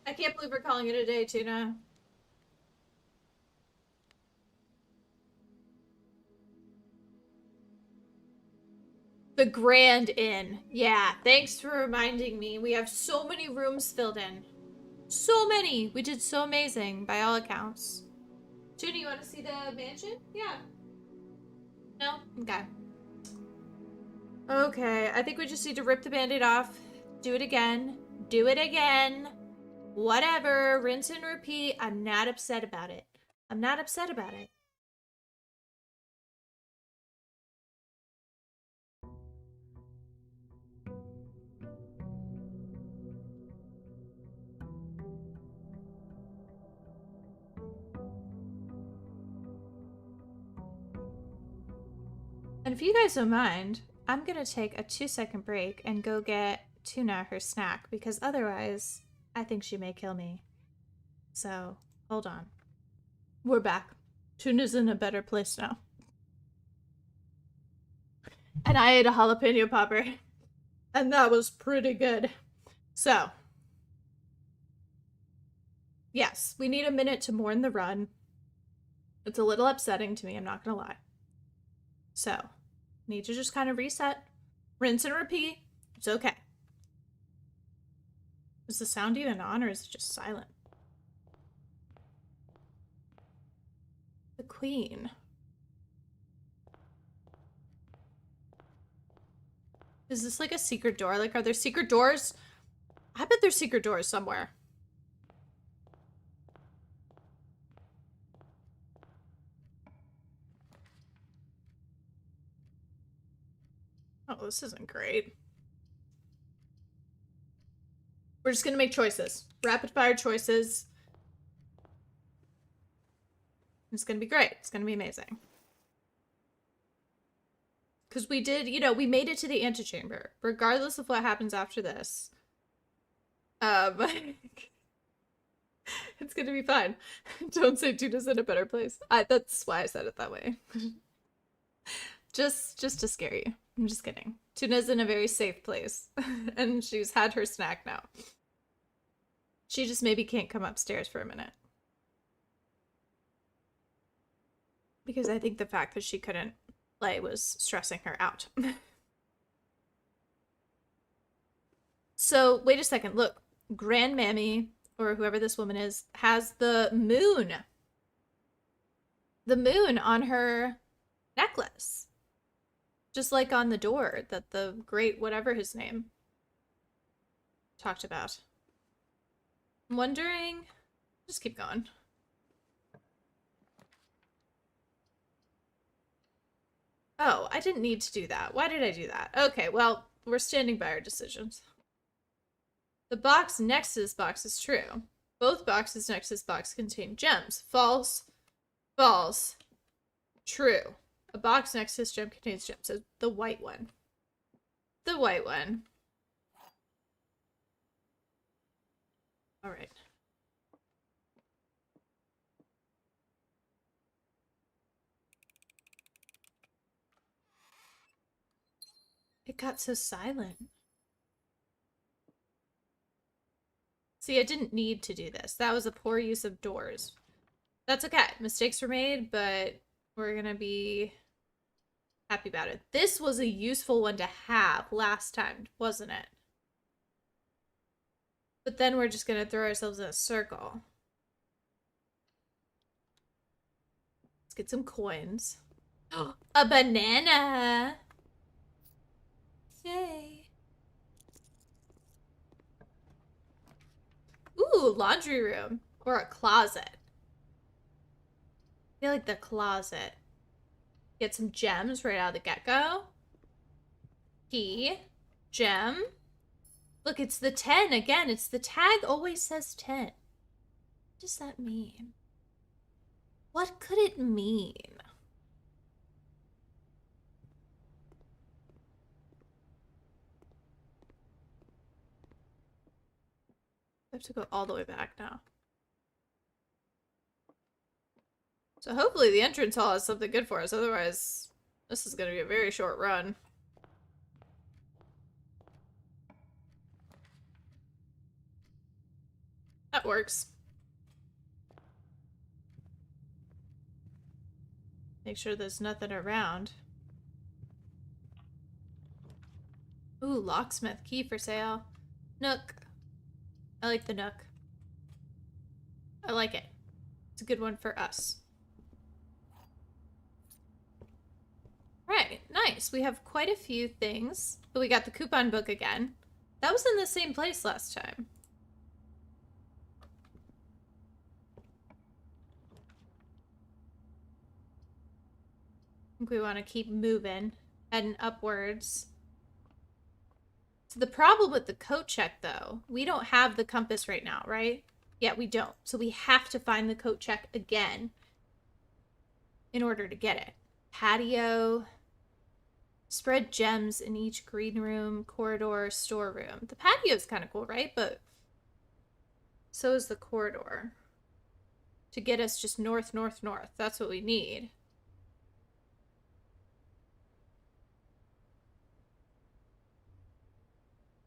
I can't believe we're calling it a day, Tuna. The Grand Inn. Yeah, thanks for reminding me. We have so many rooms filled in. So many! We did so amazing, by all accounts. Tuna, you want to see the mansion? Yeah. No? Okay. Okay, I think we just need to rip the band-aid off. Do it again. Do it again. Whatever. Rinse and repeat. I'm not upset about it. I'm not upset about it. And if you guys don't mind, I'm gonna take a 2-second break and go get Tuna her snack, because otherwise, I think she may kill me. So, hold on. We're back. Tuna's in a better place now. And I ate a jalapeno popper. And that was pretty good. So, yes, we need a minute to mourn the run. It's a little upsetting to me, I'm not gonna lie. So, need to just kind of reset, rinse and repeat. It's okay. Is the sound even on, or is it just silent? The Queen. Is this like a secret door? Like, are there secret doors? I bet there's secret doors somewhere. Oh, this isn't great. We're just gonna make choices. Rapid fire choices. It's gonna be great. It's gonna be amazing. Because we did, you know, we made it to the antechamber. Regardless of what happens after this. It's gonna be fine. Don't say Tuna's in a better place. That's why I said it that way. just to scare you. I'm just kidding. Tuna's in a very safe place. And she's had her snack now. She just maybe can't come upstairs for a minute. Because I think the fact that she couldn't play was stressing her out. So, wait a second. Look. Grandmammy, or whoever this woman is, has the moon. The moon on her necklace. Just like on the door that the great whatever his name talked about. I'm wondering... Just keep going. Oh, I didn't need to do that. Why did I do that? Okay, well, we're standing by our decisions. The box next to this box is true. Both boxes next to this box contain gems. False. False. True. A box next to this gem contains gems. So the white one. The white one. Alright. It got so silent. See, I didn't need to do this. That was a poor use of doors. That's okay. Mistakes were made, but we're gonna be happy about it. This was a useful one to have last time, wasn't it? But then we're just gonna throw ourselves in a circle. Let's get some coins. A banana! Yay. Ooh, laundry room. Or a closet. I feel like the closet. Get some gems right out of the get-go. Key. Gem. Look, it's the 10 again. It's the tag always says 10. What does that mean? What could it mean? I have to go all the way back now. So hopefully the entrance hall has something good for us. Otherwise, this is going to be a very short run. That works. Make sure there's nothing around. Ooh, locksmith key for sale. Nook. I like the nook. I like it. It's a good one for us. Right, nice. We have quite a few things. But we got the coupon book again. That was in the same place last time. I think we want to keep moving, heading upwards. So the problem with the coat check, though, we don't have the compass right now, right? Yeah, we don't. So we have to find the coat check again in order to get it. Patio. Spread gems in each green room, corridor, storeroom. The patio is kind of cool, right? But so is the corridor. To get us just north, north, north. That's what we need.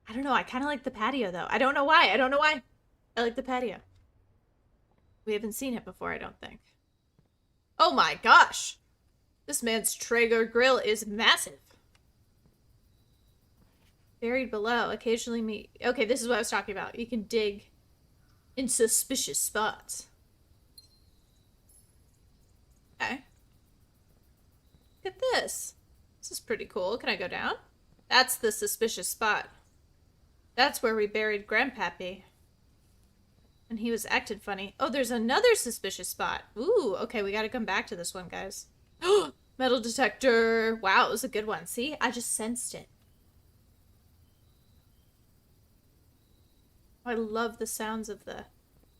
I don't know. I kind of like the patio, though. I don't know why. I don't know why. I like the patio. We haven't seen it before, I don't think. Oh my gosh. This man's Traeger grill is massive. Buried below. Occasionally me. Okay, this is what I was talking about. You can dig in suspicious spots. Okay. Look at this. This is pretty cool. Can I go down? That's the suspicious spot. That's where we buried Grandpappy. And he was acting funny. Oh, there's another suspicious spot. Ooh, okay, we gotta come back to this one, guys. Metal detector. Wow, it was a good one. See? I just sensed it. Oh, I love the sounds of the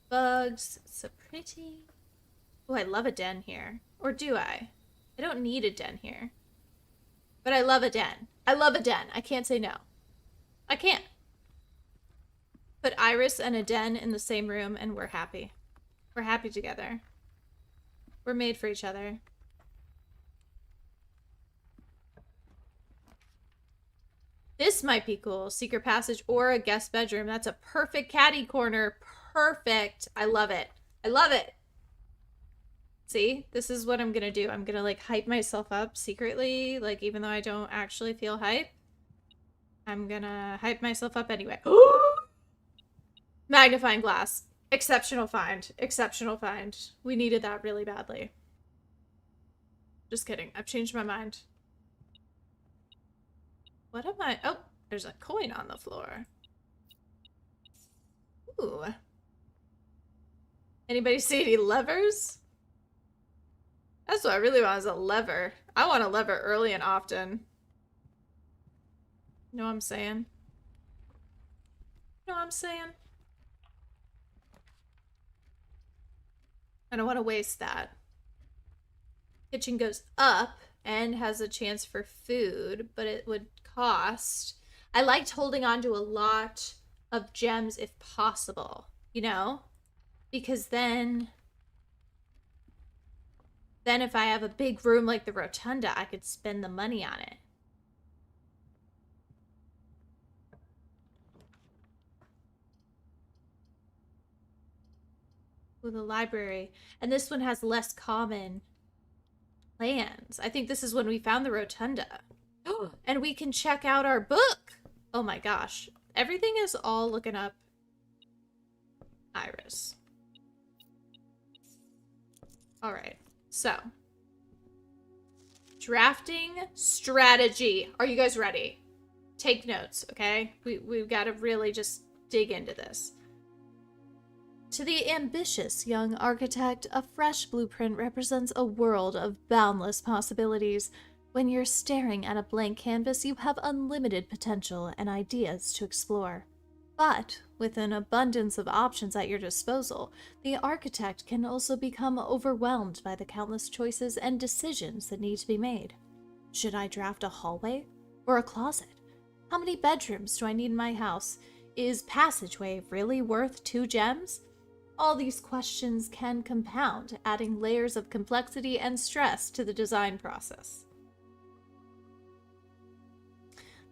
bugs. It's so pretty. Oh, I love a den here. Or do I? I don't need a den here. But I love a den. I love a den. I can't say no. I can't. Put Iris and a den in the same room and we're happy. We're happy together. We're made for each other. This might be cool. Secret passage or a guest bedroom. That's a perfect caddy corner. Perfect. I love it. I love it. See, this is what I'm gonna do. I'm gonna like hype myself up secretly. Like even though I don't actually feel hype. I'm gonna hype myself up anyway. Magnifying glass. Exceptional find. Exceptional find. We needed that really badly. Just kidding. I've changed my mind. What am I? Oh, there's a coin on the floor. Ooh. Anybody see any levers? That's what I really want is a lever. I want a lever early and often. You know what I'm saying? You know what I'm saying? I don't want to waste that. Kitchen goes up and has a chance for food, but it would cost. I liked holding on to a lot of gems if possible, you know? Because then if I have a big room like the rotunda, I could spend the money on it. With a library. And this one has less common lands. I think this is when we found the rotunda. And we can check out our book. Oh my gosh. Everything is all looking up Iris. All right. So, drafting strategy. Are you guys ready? Take notes, okay? We've got to really just dig into this. To the ambitious young architect, a fresh blueprint represents a world of boundless possibilities. When you're staring at a blank canvas, you have unlimited potential and ideas to explore. But with an abundance of options at your disposal, the architect can also become overwhelmed by the countless choices and decisions that need to be made. Should I draft a hallway or a closet? How many bedrooms do I need in my house? Is passageway really worth 2 gems? All these questions can compound, adding layers of complexity and stress to the design process.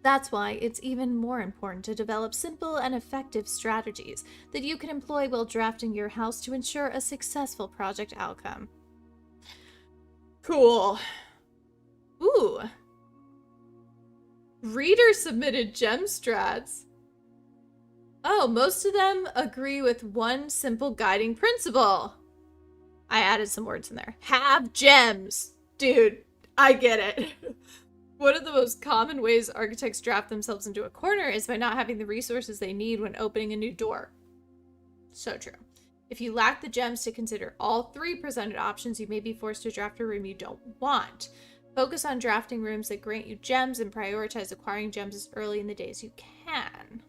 That's why it's even more important to develop simple and effective strategies that you can employ while drafting your house to ensure a successful project outcome. Cool. Ooh. Reader submitted gem strats. Oh, most of them agree with one simple guiding principle. I added some words in there. Have gems. Dude, I get it. One of the most common ways architects draft themselves into a corner is by not having the resources they need when opening a new door. So true. If you lack the gems to consider all 3 presented options, you may be forced to draft a room you don't want. Focus on drafting rooms that grant you gems and prioritize acquiring gems as early in the day as you can.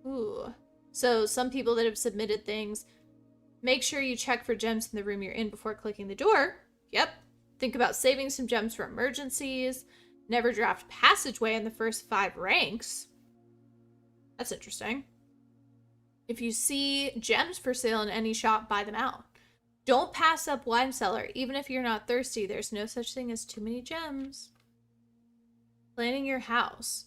Ooh. So some people that have submitted things, make sure you check for gems in the room you're in before clicking the door. Yep. Think about saving some gems for emergencies. Never draft passageway in the first 5 ranks. That's interesting. If you see gems for sale in any shop, buy them out. Don't pass up wine cellar. Even if you're not thirsty, there's no such thing as too many gems. Planning your house.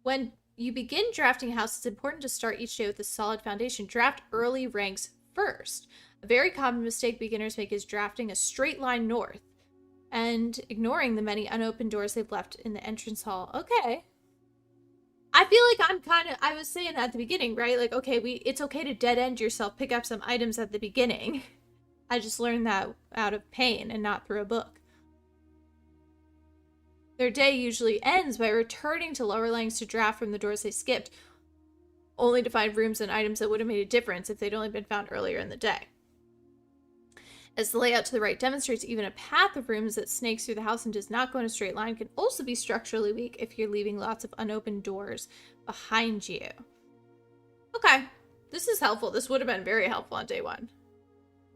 When you begin drafting a house, it's important to start each day with a solid foundation. Draft early ranks first. A very common mistake beginners make is drafting a straight line north and ignoring the many unopened doors they've left in the entrance hall. Okay. I feel like I was saying that at the beginning, right? Like, okay, it's okay to dead end yourself, pick up some items at the beginning. I just learned that out of pain and not through a book. Their day usually ends by returning to lower lanes to draft from the doors they skipped, only to find rooms and items that would have made a difference if they'd only been found earlier in the day. As the layout to the right demonstrates, even a path of rooms that snakes through the house and does not go in a straight line can also be structurally weak if you're leaving lots of unopened doors behind you. Okay, this is helpful. This would have been very helpful on day 1.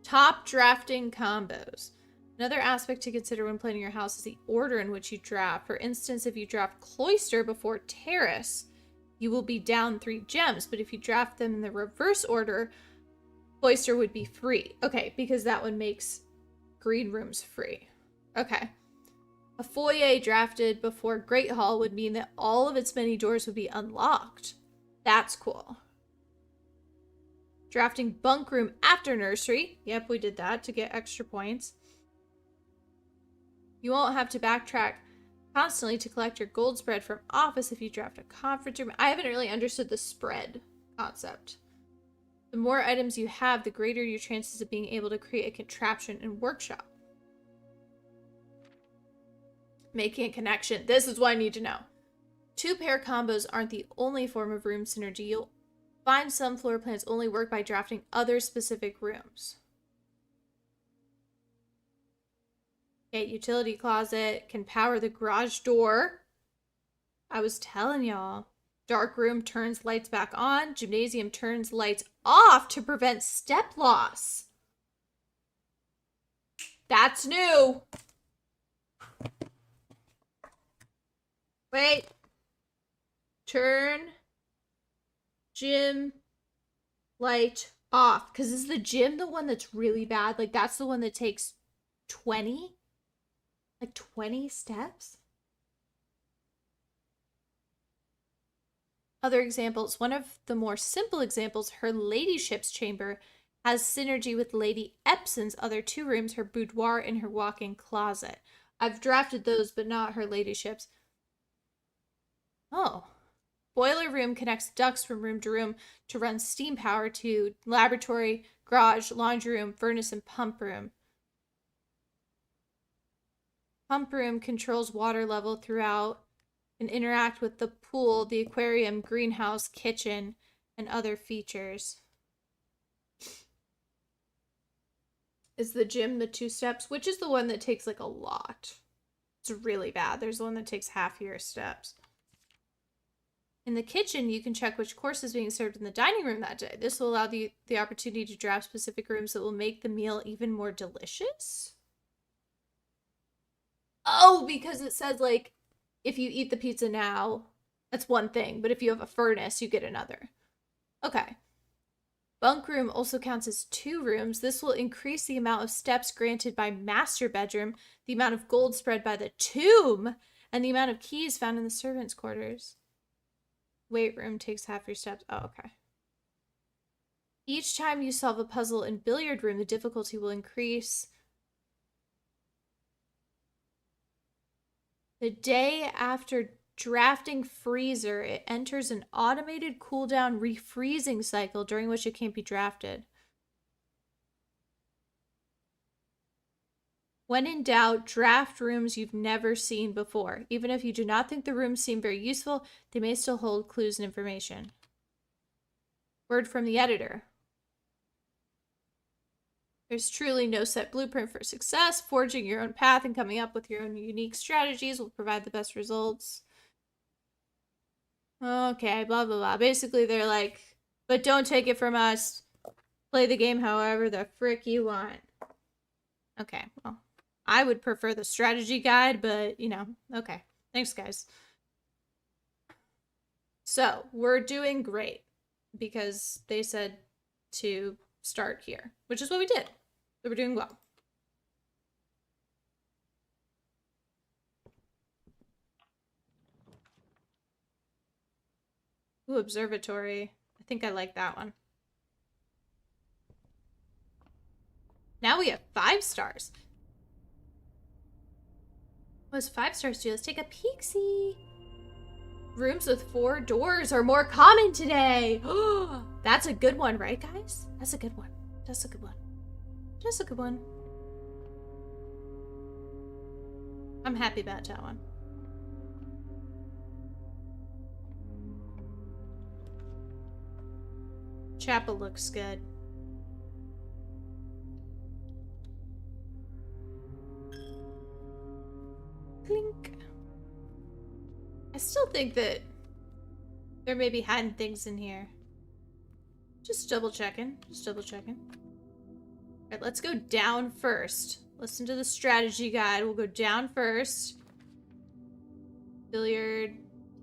Top drafting combos. Another aspect to consider when planning your house is the order in which you draft. For instance, if you draft Cloister before Terrace, you will be down 3 gems, but if you draft them in the reverse order, Cloister would be free. Okay, because that one makes green rooms free. Okay. A foyer drafted before Great Hall would mean that all of its many doors would be unlocked. That's cool. Drafting bunk room after nursery. Yep, we did that to get extra points. You won't have to backtrack constantly to collect your gold spread from office if you draft a conference room. I haven't really understood the spread concept. The more items you have, the greater your chances of being able to create a contraption and workshop. Making a connection. This is what I need to know. 2-pair combos aren't the only form of room synergy. You'll find some floor plans only work by drafting other specific rooms. Okay, utility closet can power the garage door. I was telling y'all. Dark room turns lights back on. Gymnasium turns lights off to prevent step loss. That's new. Wait. Turn gym light off. Because is the gym the one that's really bad? Like, that's the one that takes 20? Like 20 steps? Other examples. One of the more simple examples, her ladyship's chamber has synergy with Lady Epson's other 2 rooms, her boudoir and her walk-in closet. I've drafted those, but not her ladyship's. Oh. Boiler room connects ducts from room to room to run steam power to laboratory, garage, laundry room, furnace, and pump room. Pump room controls water level throughout and interact with the pool, the aquarium, greenhouse, kitchen, and other features. Is the gym the 2 steps? Which is the one that takes like a lot? It's really bad. There's one that takes half your steps. In the kitchen, you can check which course is being served in the dining room that day. This will allow the opportunity to draft specific rooms that will make the meal even more delicious. Oh, because it says, like, if you eat the pizza now, that's one thing. But if you have a furnace, you get another. Okay. Bunk room also counts as 2 rooms. This will increase the amount of steps granted by master bedroom, the amount of gold spread by the tomb, and the amount of keys found in the servants' quarters. Weight room takes half your steps. Oh, okay. Each time you solve a puzzle in billiard room, the difficulty will increase. The day after drafting freezer, it enters an automated cooldown refreezing cycle during which it can't be drafted. When in doubt, draft rooms you've never seen before. Even if you do not think the rooms seem very useful, they may still hold clues and information. Word from the editor. There's truly no set blueprint for success. Forging your own path and coming up with your own unique strategies will provide the best results. Okay, blah, blah, blah. Basically, they're like, but don't take it from us. Play the game however the frick you want. Okay, well, I would prefer the strategy guide, but, you know, okay. Thanks, guys. So, we're doing great because they said to start here, which is what we did. So we're doing well. Ooh, observatory. I think I like that one. Now we have 5 stars. What does 5 stars do? Let's take a peek-see. Rooms with 4 doors are more common today. Oh, that's a good one, right, guys? That's a good one. That's a good one. That's a good one. I'm happy about that one. Chapel looks good. Clink. I still think that there may be hidden things in here. Just double checking. Just double checking. Alright, let's go down first. Listen to the strategy guide. We'll go down first. Billiard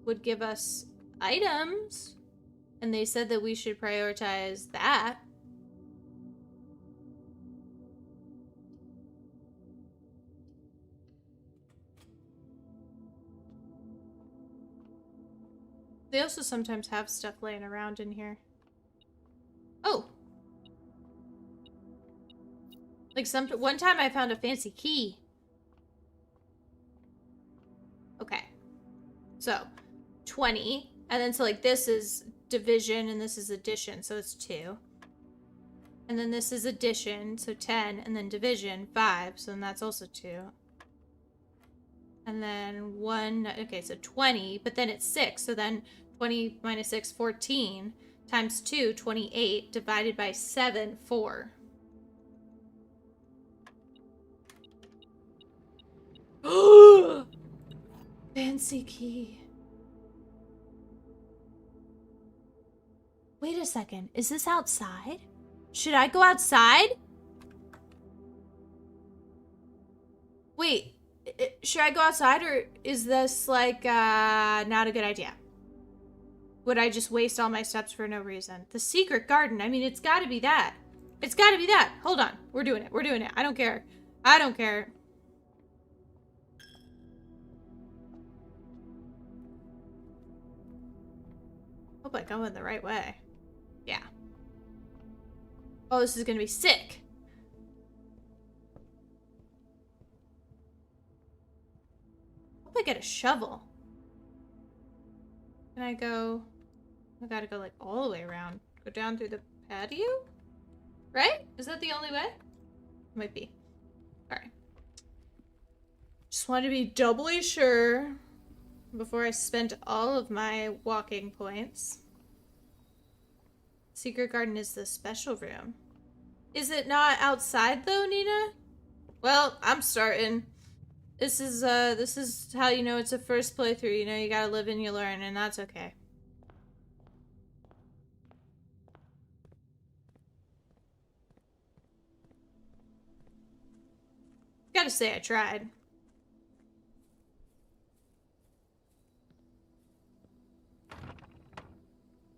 would give us items. And they said that we should prioritize that. They also sometimes have stuff laying around in here. Oh! Like one time I found a fancy key. Okay. So, 20. And then so like this is division and this is addition, so it's 2. And then this is addition, so 10, and then division, 5, so then that's also 2. And then 1, okay, so 20, but then it's 6, so then 20 minus 6, 14, times 2, 28, divided by 7, 4. Fancy key. second. Is this outside? Should I go outside? Wait, should I go outside or is this like not a good idea? Would I just waste all my steps for no reason? The secret garden. I mean, it's got to be that. It's got to be that. Hold on. We're doing it. We're doing it. I don't care. I don't care. Hope I go in the right way. Yeah. Oh, this is going to be sick. Hope I get a shovel. Can I go... I gotta go like all the way around. Go down through the patio? Right? Is that the only way? Might be. Alright. Just wanted to be doubly sure before I spent all of my walking points. Secret garden is the special room. Is it not outside though, Nina? Well, I'm starting. This is how you know it's a first playthrough. You know, you gotta live and you learn, and that's okay. Gotta say I tried.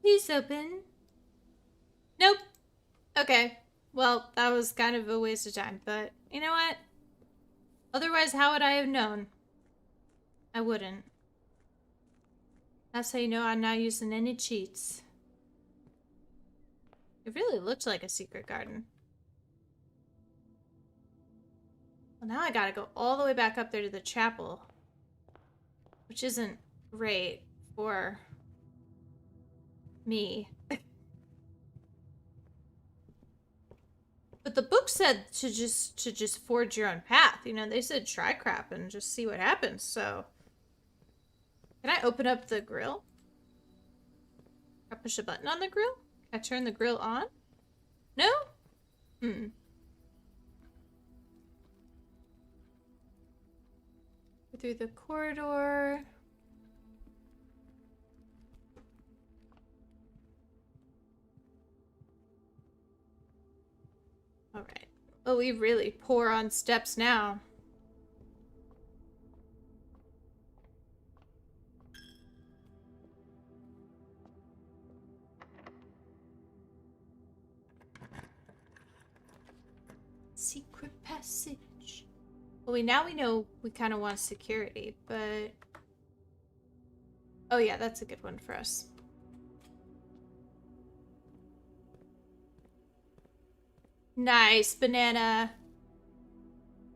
Please open. Nope. Okay. Well, that was kind of a waste of time, but you know what? Otherwise, how would I have known? I wouldn't. That's how you know I'm not using any cheats. It really looked like a secret garden. Well, now I gotta go all the way back up there to the chapel. Which isn't great for me. But the book said to just forge your own path. You know, they said try crap and just see what happens, so. Can I open up the grill? Can I push a button on the grill? Can I turn the grill on? No? Hmm. Go through the corridor. Alright. Oh, we really pour on steps now. Secret passage. Well, now we know we kind of want security, but... Oh yeah, that's a good one for us. Nice, banana.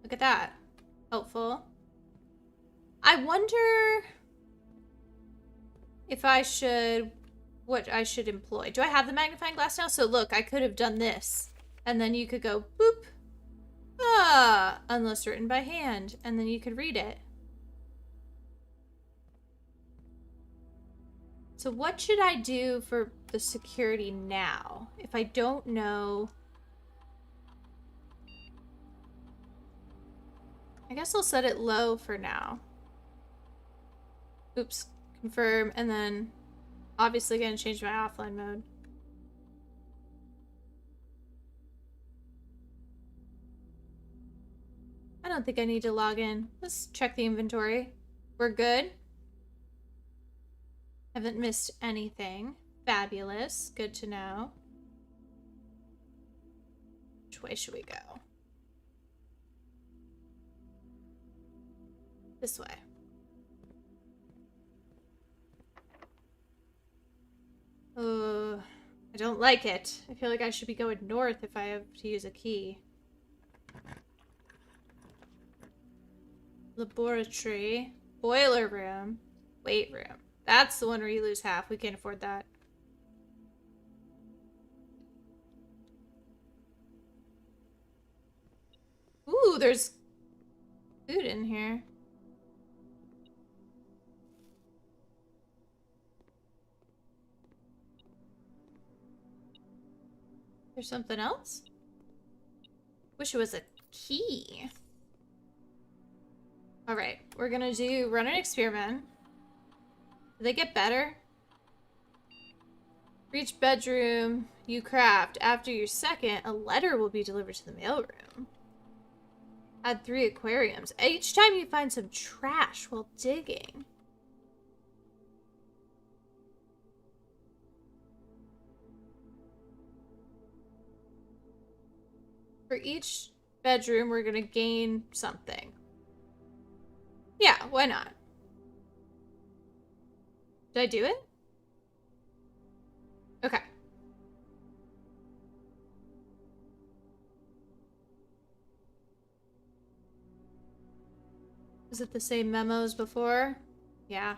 Look at that. Helpful. I wonder if I should... what I should employ. Do I have the magnifying glass now? So look, I could have done this. And then you could go, boop. Ah, unless written by hand. And then you could read it. So what should I do for the security now? If I don't know... I guess I'll set it low for now. Oops. Confirm, and then obviously gonna change my offline mode. I don't think I need to log in. Let's check the inventory. We're good. Haven't missed anything. Fabulous. Good to know. Which way should we go? This way. I don't like it. I feel like I should be going north if I have to use a key. Laboratory. Boiler room. Weight room. That's the one where you lose half. We can't afford that. Ooh, there's food in here. There's something else? Wish it was a key. Alright, we're gonna run an experiment. Do they get better? For each bedroom you craft, after your second, a letter will be delivered to the mailroom. Add 3 aquariums. Each time you find some trash while digging. For each bedroom, we're gonna gain something. Yeah, why not? Did I do it? Okay. Is it the same memo as before? Yeah.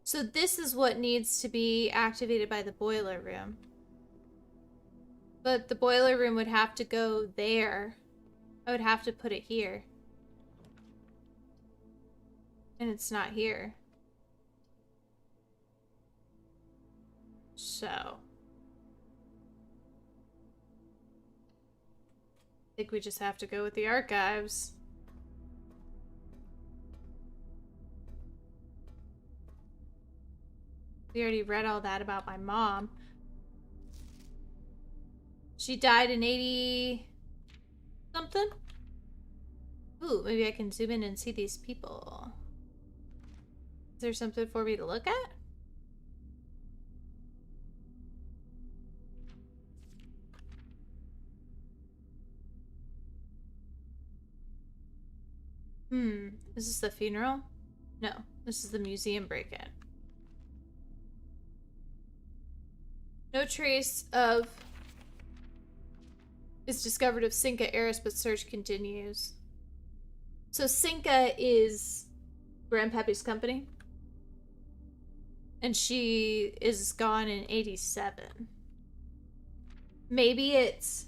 So this is what needs to be activated by the boiler room. But the boiler room would have to go there. I would have to put it here. And it's not here. So. I think we just have to go with the archives. We already read all that about my mom. She died in 80 something? Ooh, maybe I can zoom in and see these people. Is there something for me to look at? Is this the funeral? No, this is the museum break-in. No trace of is discovered of Cinca Eris, but search continues. So Cinca is Grandpappy's company. And she is gone in 87. Maybe it's...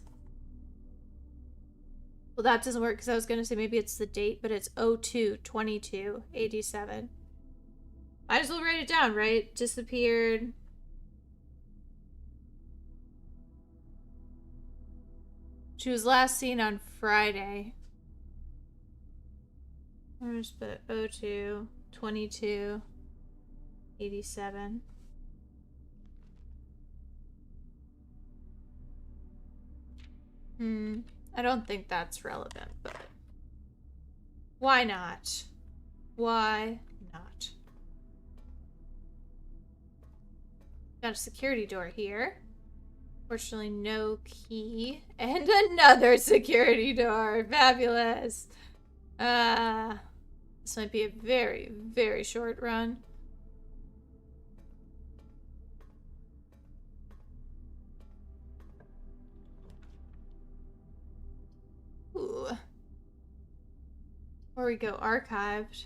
Well, that doesn't work because I was going to say maybe it's the date, but it's 02/22/87. Might as well write it down, right? Disappeared. She was last seen on Friday. I'm just put 02/22/87. I don't think that's relevant, but why not? Why not? Got a security door here. Fortunately, no key. And another security door. Fabulous. This might be a very, very short run. Ooh. Or we go archived.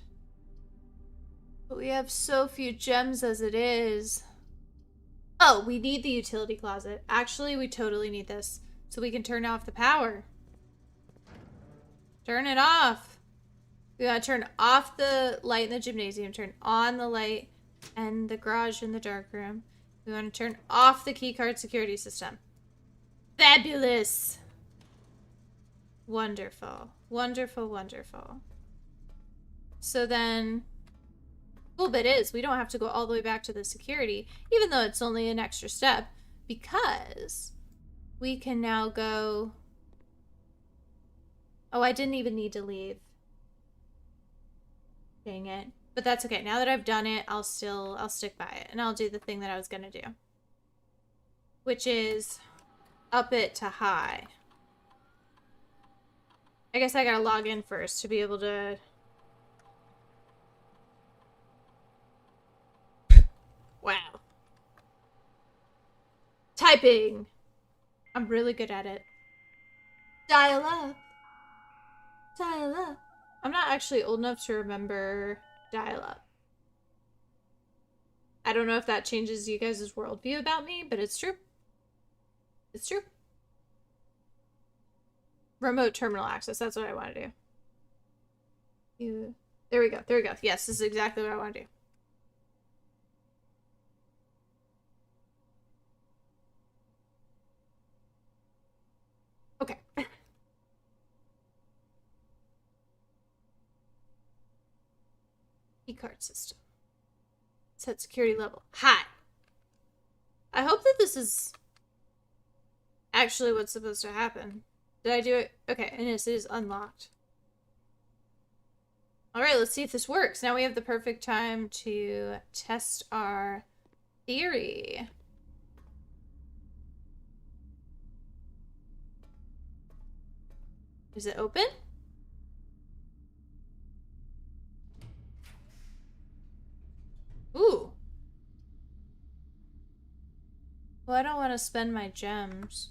But we have so few gems as it is. Oh, we need the utility closet. Actually, we totally need this. So we can turn off the power. Turn it off. We gotta turn off the light in the gymnasium. Turn on the light and the garage in the dark room. We want to turn off the keycard security system. Fabulous. Wonderful. Wonderful, wonderful. So then... cool bit is we don't have to go all the way back to the security, even though it's only an extra step, because we can now go... Oh, I didn't even need to leave. Dang it. But that's okay. Now that I've done it, I'll stick by it, and I'll do the thing that I was gonna do, which is up it to high. I guess I gotta log in first to be able to... Wow. Typing. I'm really good at it. Dial up. Dial up. I'm not actually old enough to remember dial up. I don't know if that changes you guys' worldview about me, but it's true. It's true. Remote terminal access. That's what I want to do. There we go. There we go. Yes, this is exactly what I want to do. Okay. Keycard system. Set security level high. I hope that this is actually what's supposed to happen. Did I do it? Okay, and this is unlocked. Alright, let's see if this works. Now we have the perfect time to test our theory. Is it open? Ooh. Well, I don't want to spend my gems.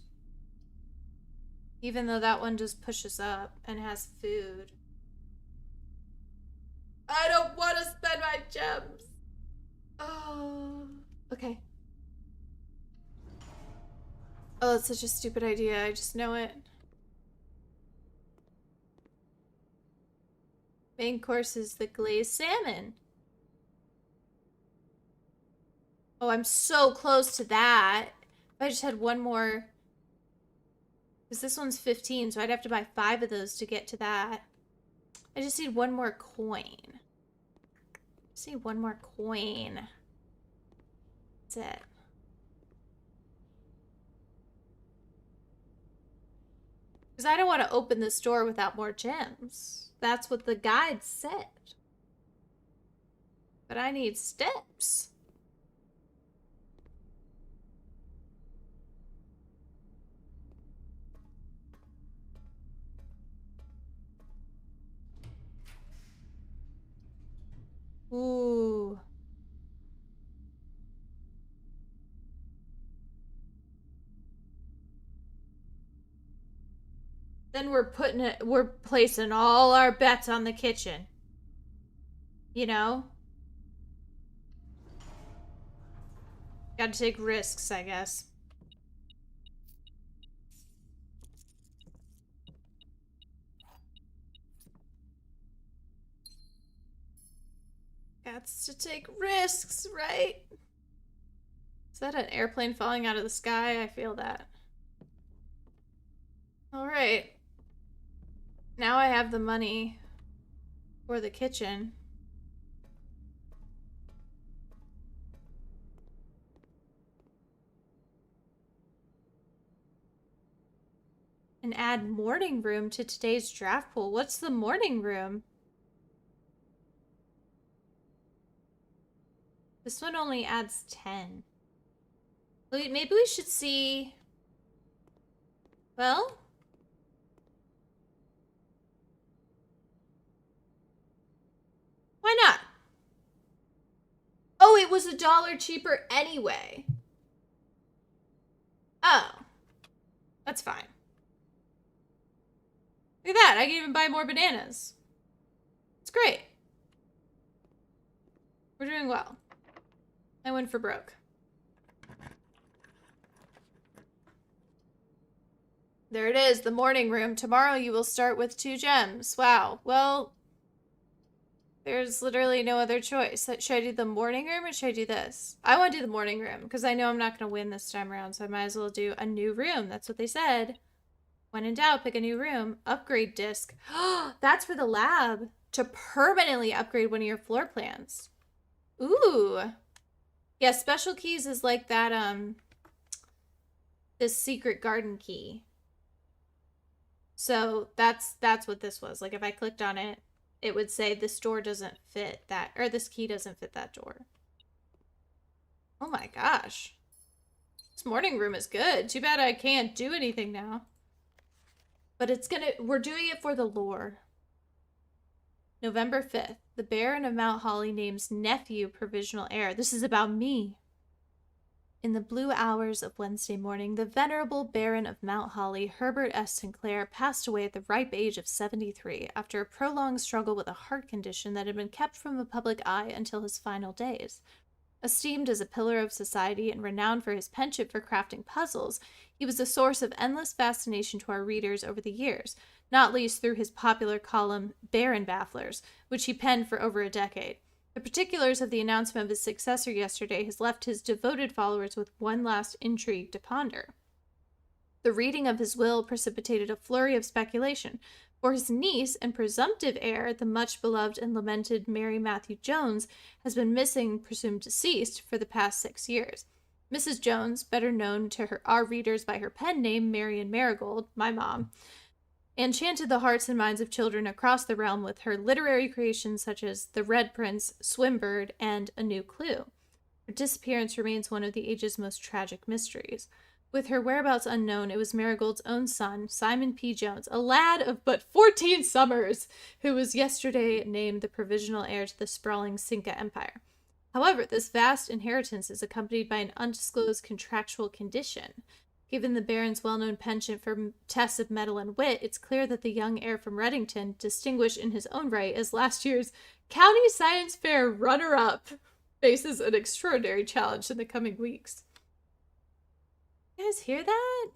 Even though that one just pushes up and has food. I don't want to spend my gems. Oh. Okay. Oh, that's such a stupid idea. I just know it. Main course is the glazed salmon. Oh, I'm so close to that. If I just had one more. Because this one's 15, so I'd have to buy 5 of those to get to that. I just need one more coin. Just need one more coin. That's it. Because I don't want to open this door without more gems. That's what the guide said. But I need steps. Ooh. Then we're placing all our bets on the kitchen. You know? Gotta take risks, I guess. Gots to take risks, right? Is that an airplane falling out of the sky? I feel that. Alright. Now I have the money for the kitchen. And add morning room to today's draft pool. What's the morning room? This one only adds 10. Maybe we should see... Well... Why not? Oh, it was $1 cheaper anyway. Oh. That's fine. Look at that. I can even buy more bananas. It's great. We're doing well. I went for broke. There it is, the morning room. Tomorrow you will start with 2 gems. Wow. Well, there's literally no other choice. Should I do the morning room or should I do this? I want to do the morning room because I know I'm not going to win this time around, so I might as well do a new room. That's what they said. When in doubt, pick a new room. Upgrade disc. That's for the lab. To permanently upgrade one of your floor plans. Ooh. Yeah, special keys is like that, this secret garden key. So that's what this was. Like if I clicked on it, it would say this door doesn't fit that, or this key doesn't fit that door. Oh my gosh. This morning room is good. Too bad I can't do anything now. But we're doing it for the lore. November 5th, the Baron of Mount Holly names nephew provisional heir. This is about me. In the blue hours of Wednesday morning, the venerable Baron of Mount Holly, Herbert S. Sinclair, passed away at the ripe age of 73 after a prolonged struggle with a heart condition that had been kept from the public eye until his final days. Esteemed as a pillar of society and renowned for his penchant for crafting puzzles, he was a source of endless fascination to our readers over the years, not least through his popular column, Baron Bafflers, which he penned for over a decade. The particulars of the announcement of his successor yesterday has left his devoted followers with one last intrigue to ponder. The reading of his will precipitated a flurry of speculation, for his niece and presumptive heir, the much-beloved and lamented Mary Matthew Jones, has been missing, presumed deceased, for the past 6 years. Mrs. Jones, better known to our readers by her pen name Marion Marigold, my mom, enchanted the hearts and minds of children across the realm with her literary creations such as The Red Prince, Swinburne, and A New Clue. Her disappearance remains one of the age's most tragic mysteries. With her whereabouts unknown, it was Marigold's own son, Simon P. Jones, a lad of but 14 summers, who was yesterday named the provisional heir to the sprawling Cinca Empire. However, this vast inheritance is accompanied by an undisclosed contractual condition. Given the Baron's well-known penchant for tests of mettle and wit, it's clear that the young heir from Reddington, distinguished in his own right as last year's County Science Fair runner-up, faces an extraordinary challenge in the coming weeks. You guys hear that?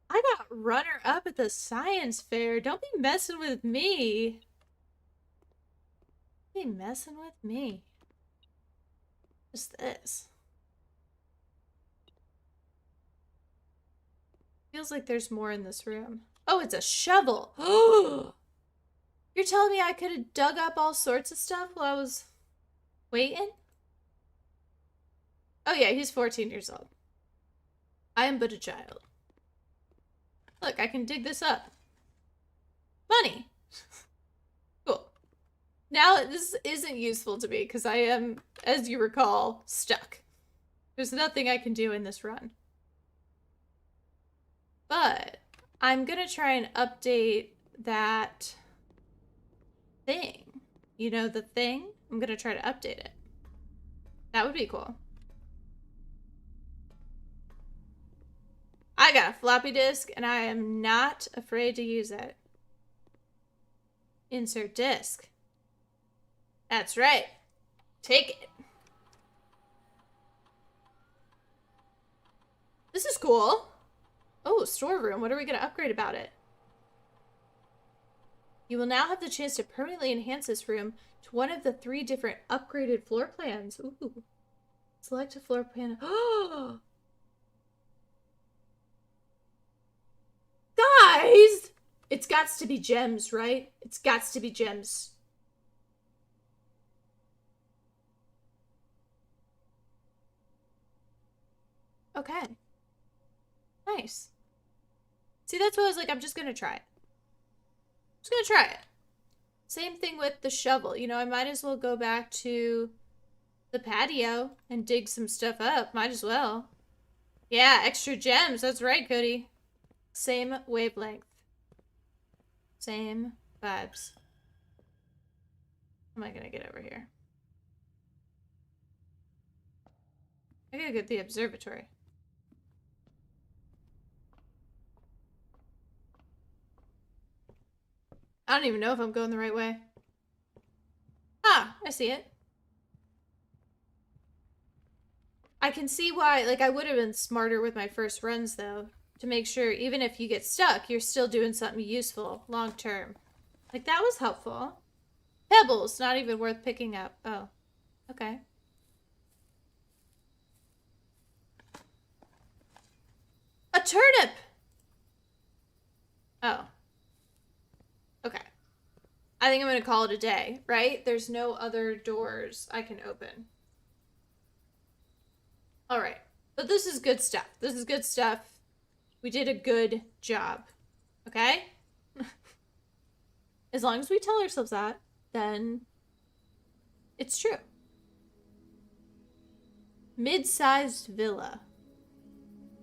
I got runner-up at the science fair. Don't be messing with me. Don't be messing with me. What's this? Feels like there's more in this room. Oh, it's a shovel. You're telling me I could have dug up all sorts of stuff while I was waiting? Oh yeah, he's 14 years old. I am but a child. Look, I can dig this up. Money. Cool. Now, this isn't useful to me because I am, as you recall, stuck. There's nothing I can do in this run. But I'm going to try and update that thing. You know, the thing? I'm going to try to update it. That would be cool. I got a floppy disk and I am not afraid to use it. Insert disk. That's right. Take it. This is cool. Oh, storeroom. What are we going to upgrade about it? You will now have the chance to permanently enhance this room to one of the 3 different upgraded floor plans. Ooh. Select a floor plan. Oh! Guys! It's gots to be gems, right? It's gots to be gems. Okay. Nice. See, that's what I was like, I'm just gonna try it. Just gonna try it. Same thing with the shovel. You know, I might as well go back to the patio and dig some stuff up. Might as well. Yeah, extra gems. That's right, Cody. Same wavelength. Same vibes. How am I gonna get over here? I gotta get the observatory. I don't even know if I'm going the right way. Ah, I see it. I can see why, like, I would have been smarter with my first runs, though, to make sure even if you get stuck, you're still doing something useful long term. Like, that was helpful. Pebbles, not even worth picking up. Oh, okay. A turnip! Oh. Okay. I think I'm going to call it a day, right? There's no other doors I can open. All right. But this is good stuff. This is good stuff. We did a good job. Okay? As long as we tell ourselves that, then it's true. Mid-sized villa.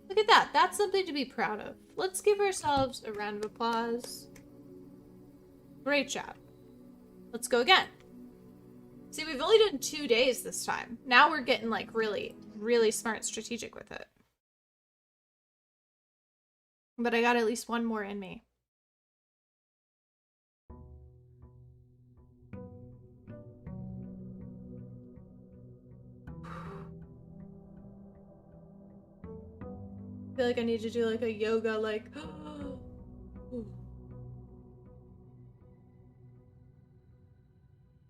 Look at that. That's something to be proud of. Let's give ourselves a round of applause. Great job. Let's go again. See, we've only done 2 days this time. Now we're getting, like, really, really smart and strategic with it. But I got at least one more in me. I feel like I need to do, like, a yoga, like...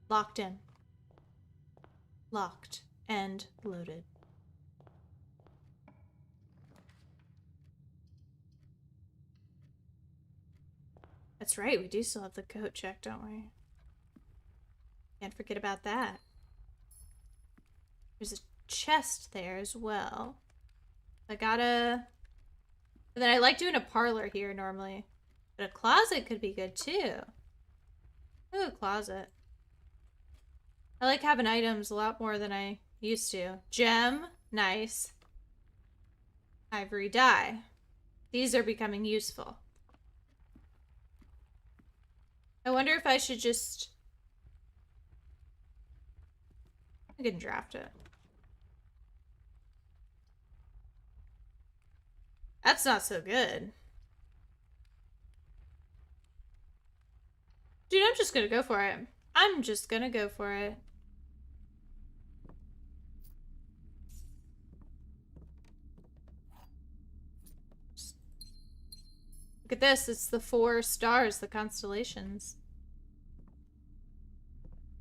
Locked in. Locked and loaded. That's right, we do still have the coat check, don't we? Can't forget about that. There's a chest there as well. I gotta... And then I like doing a parlor here normally. But a closet could be good too. Ooh, closet. I like having items a lot more than I used to. Gem, nice. Ivory dye. These are becoming useful. I wonder if I should just... I can draft it. That's not so good. Dude, I'm just gonna go for it. I'm just gonna go for it. Look at this. It's the 4 stars, the constellations.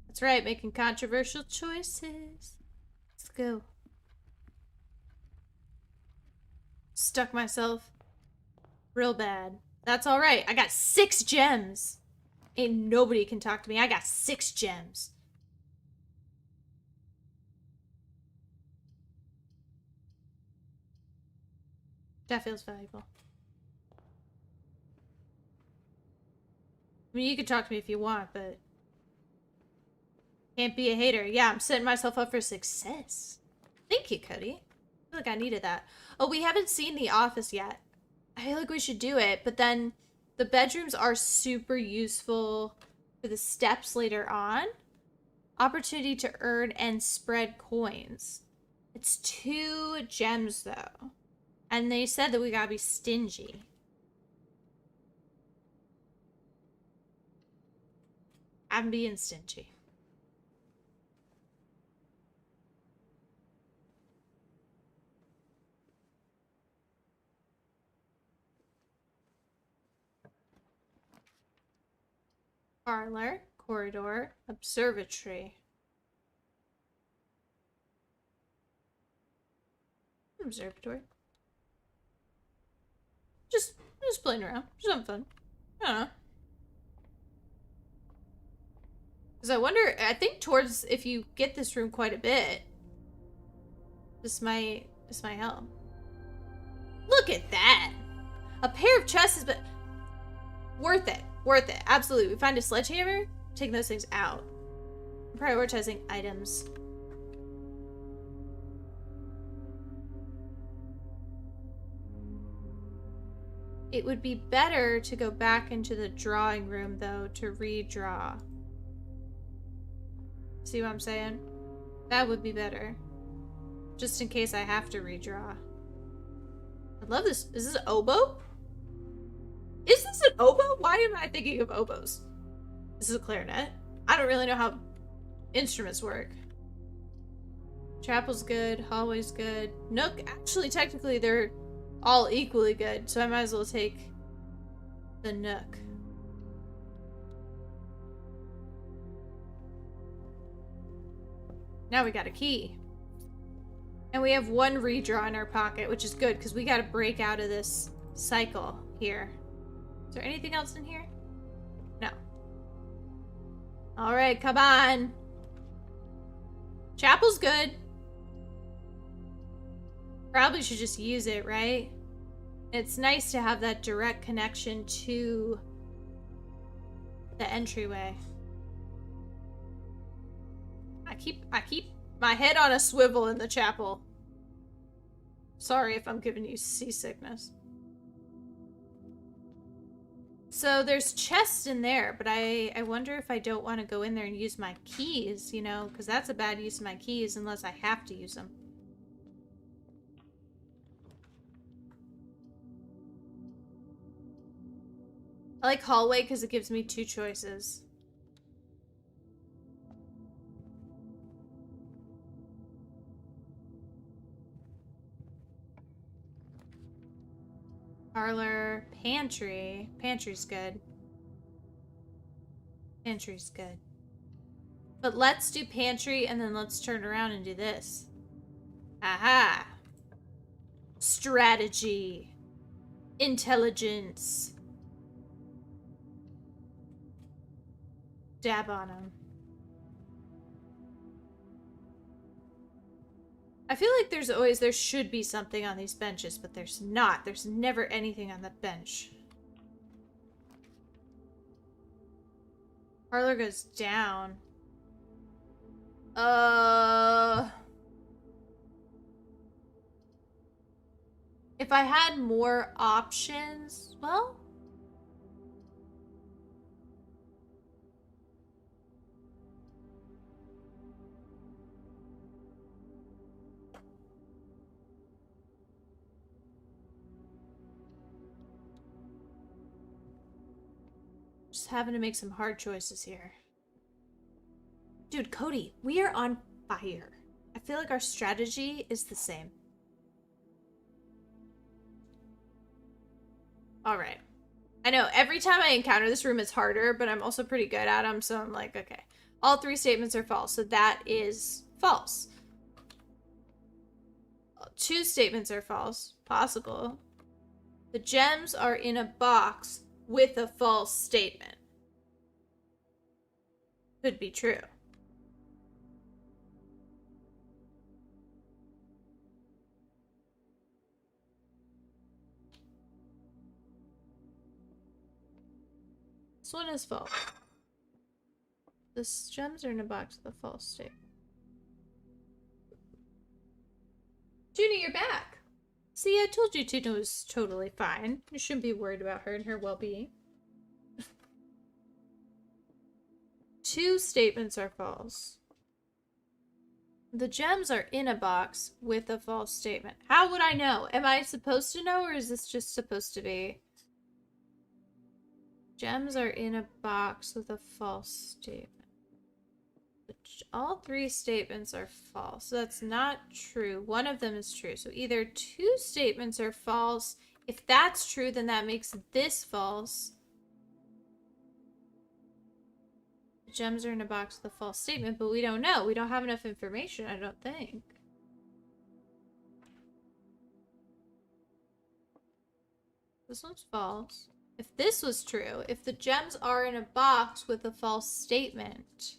That's right, making controversial choices. Let's go. Stuck myself real bad. That's alright. I got 6 gems. Ain't nobody can talk to me. I got 6 gems. That feels valuable. I mean, you can talk to me if you want, but... Can't be a hater. Yeah, I'm setting myself up for success. Thank you, Cody. I feel like I needed that. Oh, we haven't seen The Office yet. I feel like we should do it, but then the bedrooms are super useful for the steps later on. Opportunity to earn and spread coins. It's 2 gems, though. And they said that we gotta be stingy. I'm being stingy. Parlor, corridor, observatory. Observatory. Just playing around. Just having fun. I don't know. Because I wonder, I think towards, if you get this room quite a bit, this might help. Look at that! A pair of chests, but worth it. Worth it. Absolutely. We find a sledgehammer, taking those things out. Prioritizing items. It would be better to go back into the drawing room, though, to redraw. See what I'm saying? That would be better. Just in case I have to redraw. I love this. Is this an oboe? Is this an oboe? Why am I thinking of oboes? This is a clarinet. I don't really know how instruments work. Chapel's good. Hallway's good. Nook, actually, technically, they're all equally good, so I might as well take the Nook. Now we got a key. And we have 1 redraw in our pocket, which is good, because we got to break out of this cycle here. Is there anything else in here? No. Alright, come on. Chapel's good. Probably should just use it, right? It's nice to have that direct connection to the entryway. I keep my head on a swivel in the chapel. Sorry if I'm giving you seasickness. So there's chests in there, but I wonder if I don't want to go in there and use my keys, you know, because that's a bad use of my keys unless I have to use them. I like hallway because it gives me 2 choices. Parlor, pantry. Pantry's good. Pantry's good. But let's do pantry and then let's turn around and do this. Aha! Strategy. Intelligence. Dab on him. I feel like there should be something on these benches, but there's not. There's never anything on that bench. Parlor goes down. If I had more options, well... Just having to make some hard choices here. Dude, Cody, we are on fire. I feel like our strategy is the same. Alright. I know, every time I encounter this room it's harder, but I'm also pretty good at them, so I'm like, okay. All 3 statements are false, so that is false. 2 statements are false. Possible. The gems are in a box with a false statement. Could be true. This one is false. The gems are in a box with a false statement. Junie, you're back. See, I told you Tuna was totally fine. You shouldn't be worried about her and her well-being. 2 statements are false. The gems are in a box with a false statement. How would I know? Am I supposed to know, or is this just supposed to be? Gems are in a box with a false statement. All 3 statements are false. So that's not true. One of them is true. So either 2 statements are false. If that's true, then that makes this false. The gems are in a box with a false statement, but we don't know. We don't have enough information, I don't think. This one's false. If this was true, if the gems are in a box with a false statement...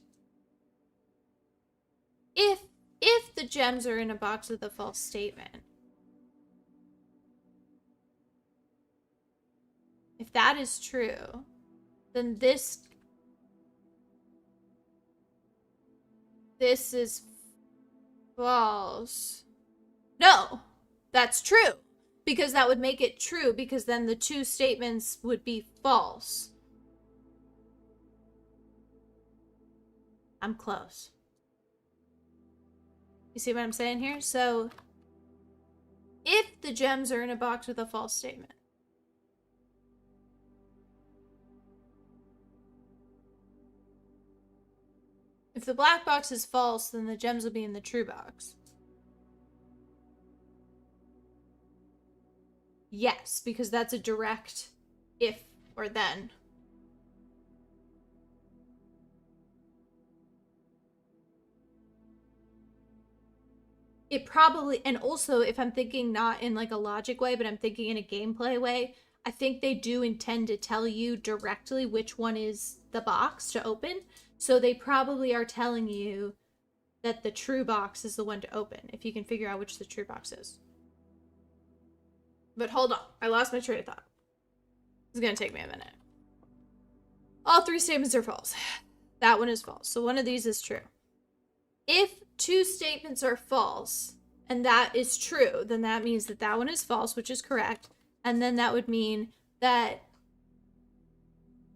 If the gems are in a box with a false statement, if that is true, then this is false. No, that's true, because that would make it true, because then the 2 statements would be false. I'm close. You see what I'm saying here? So, if the gems are in a box with a false statement, if the black box is false, then the gems will be in the true box. Yes, because that's a direct if or then. It probably, and also if I'm thinking not in like a logic way, but I'm thinking in a gameplay way, I think they do intend to tell you directly which one is the box to open. So they probably are telling you that the true box is the one to open, if you can figure out which the true box is. But hold on, I lost my train of thought. It's gonna take me a minute. All 3 statements are false. That one is false. So one of these is true. If 2 statements are false, and that is true, then that means that that one is false, which is correct. And then that would mean that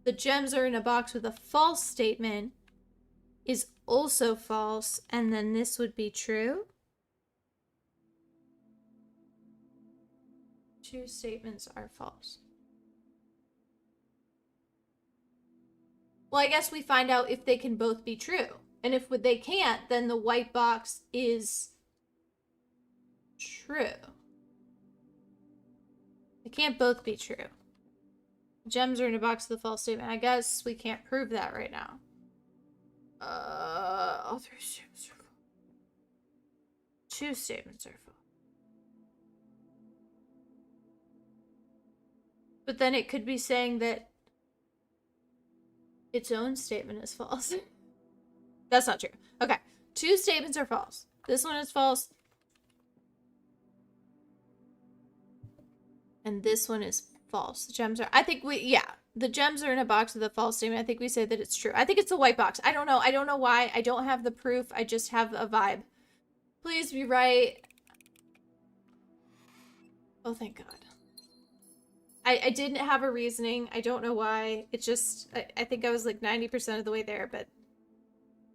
the gems are in a box with a false statement is also false, and then this would be true. 2 statements are false. Well, I guess we find out if they can both be true. And if they can't, then the white box is true. They can't both be true. Gems are in a box with a false statement. I guess we can't prove that right now. All 3 statements are false. 2 statements are false. But then it could be saying that its own statement is false. That's not true. Okay. 2 statements are false. This one is false. And this one is false. The gems are, I think yeah. The gems are in a box with a false statement. I think we say that it's true. I think it's a white box. I don't know. I don't know why. I don't have the proof. I just have a vibe. Please be right. Oh, thank God. I didn't have a reasoning. I don't know why. It just, I think I was like 90% of the way there, but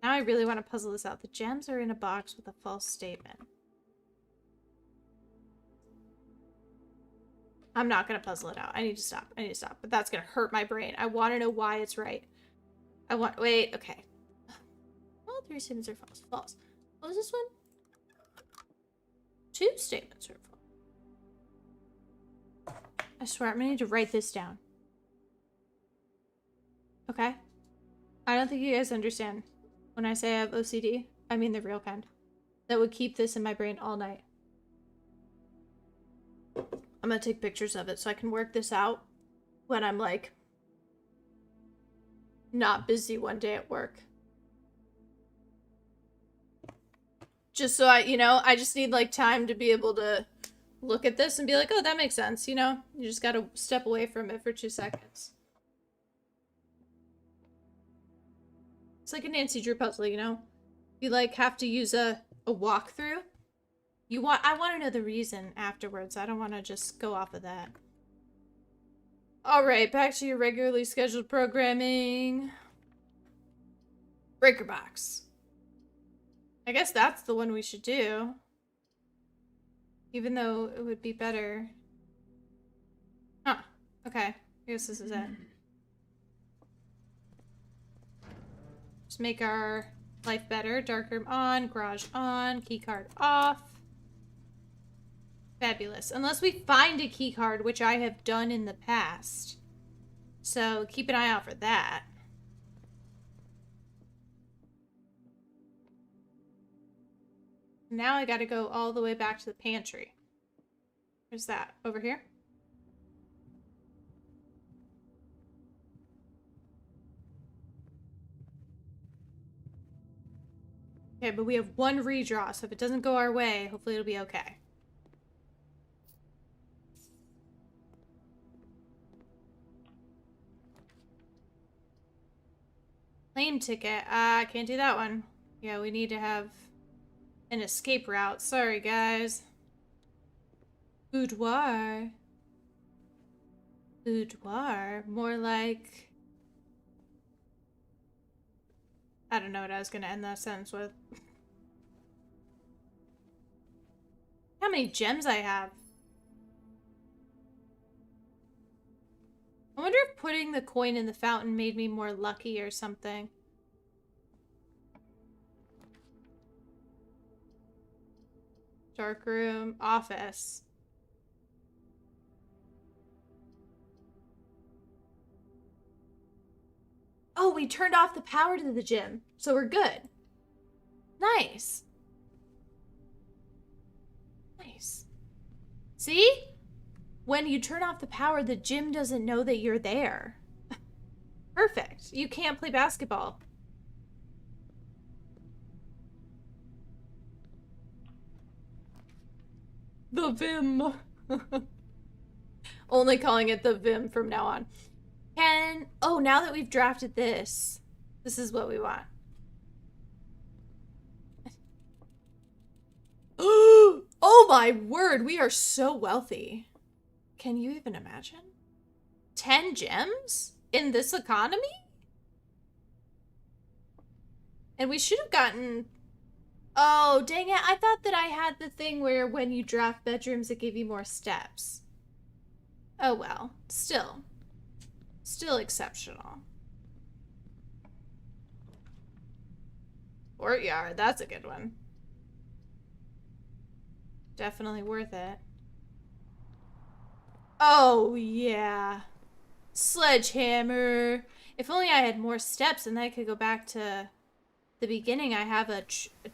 now I really want to puzzle this out. The gems are in a box with a false statement. I'm not going to puzzle it out. I need to stop. I need to stop. But that's going to hurt my brain. I want to know why it's right. Wait, okay. All three statements are false. False. What was this one? Two statements are false. I swear, I'm going to need to write this down. Okay? I don't think you guys understand. When I say I have OCD, I mean the real kind. That would keep this in my brain all night. I'm gonna take pictures of it so I can work this out when I'm like not busy one day at work. Just so I just need like time to be able to look at this and be like, oh, that makes sense, you know? You just gotta step away from it for 2 seconds. It's like a Nancy Drew puzzle, you know? You like have to use a walkthrough. I want to know the reason afterwards. I don't want to just go off of that. All right, back to your regularly scheduled programming. Breaker box. I guess that's the one we should do. Even though it would be better. Huh. Okay. I guess this is it. Just make our life better. Dark room on, garage on, key card off. Fabulous. Unless we find a key card, which I have done in the past. So keep an eye out for that. Now I gotta go all the way back to the pantry. Where's that? Over here? Okay, but we have one redraw, so if it doesn't go our way, hopefully it'll be okay. Plane ticket. I can't do that one. Yeah, we need to have an escape route. Sorry, guys. Boudoir. Boudoir. More like... I don't know what I was going to end that sentence with. How many gems I have. I wonder if putting the coin in the fountain made me more lucky or something. Dark room, office. Oh, we turned off the power to the gym, so we're good. Nice. Nice. See? When you turn off the power, the gym doesn't know that you're there. Perfect. You can't play basketball. The Vim. Only calling it the Vim from now on. Oh, now that we've drafted this is what we want. Oh my word, we are so wealthy. Can you even imagine? 10 gems in this economy? And we should have gotten... Oh, dang it. I thought that I had the thing where when you draft bedrooms, it gave you more steps. Oh well. Still exceptional. Courtyard, that's a good one. Definitely worth it. Oh, yeah. Sledgehammer. If only I had more steps and then I could go back to the beginning. I have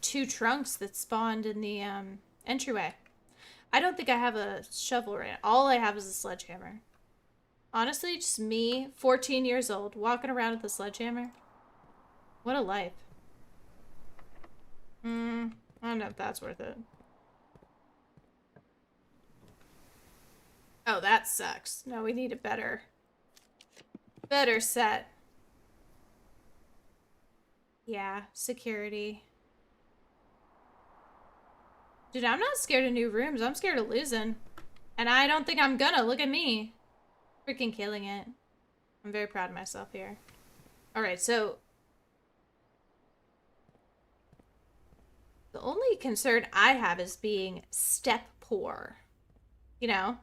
two trunks that spawned in the entryway. I don't think I have a shovel right now. All I have is a sledgehammer. Honestly, just me, 14 years old, walking around with a sledgehammer. What a life. I don't know if that's worth it. Oh, that sucks. No, we need a better set. Yeah, security. Dude, I'm not scared of new rooms. I'm scared of losing. And I don't think I'm gonna. Look at me. Freaking killing it. I'm very proud of myself here. Alright, so the only concern I have is being step poor. You know?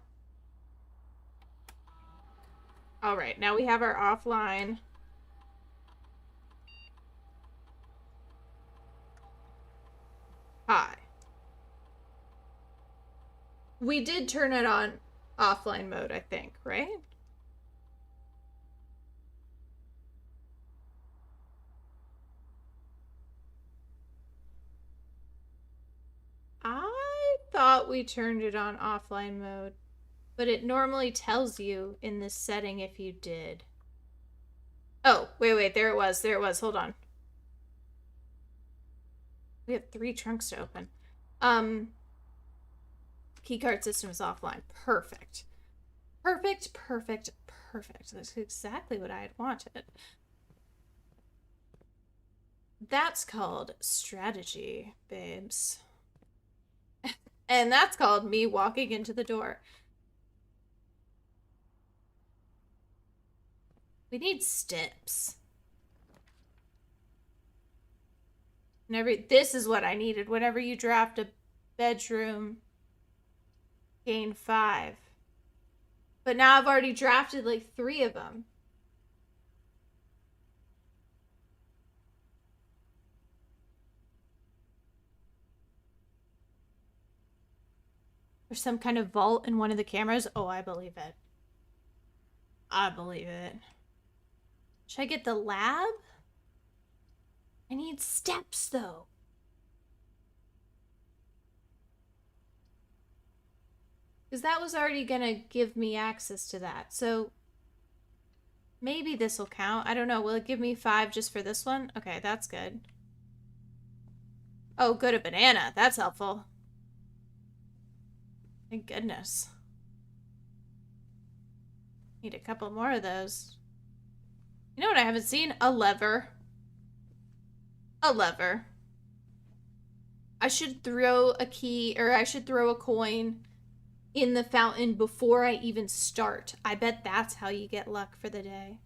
Alright, now we have our offline. Hi. We did turn it on offline mode, I think, right? I thought we turned it on offline mode, but it normally tells you in this setting if you did. Oh, wait, there it was. Hold on. We have 3 trunks to open. Keycard system is offline. Perfect. Perfect. That's exactly what I had wanted. That's called strategy, babes. And that's called me walking into the door. We need steps. This is what I needed. Whenever you draft a bedroom, gain 5. But now I've already drafted like 3 of them. There's some kind of vault in one of the cameras. Oh, I believe it. Should I get the lab? I need steps, though. Because that was already gonna give me access to that. So maybe this will count. I don't know. Will it give me 5 just for this one? Okay, that's good. Oh, good, a banana. That's helpful. Thank goodness. Need a couple more of those. You know what I haven't seen? A lever. A lever. I should throw a key, or I should throw a coin in the fountain before I even start. I bet that's how you get luck for the day.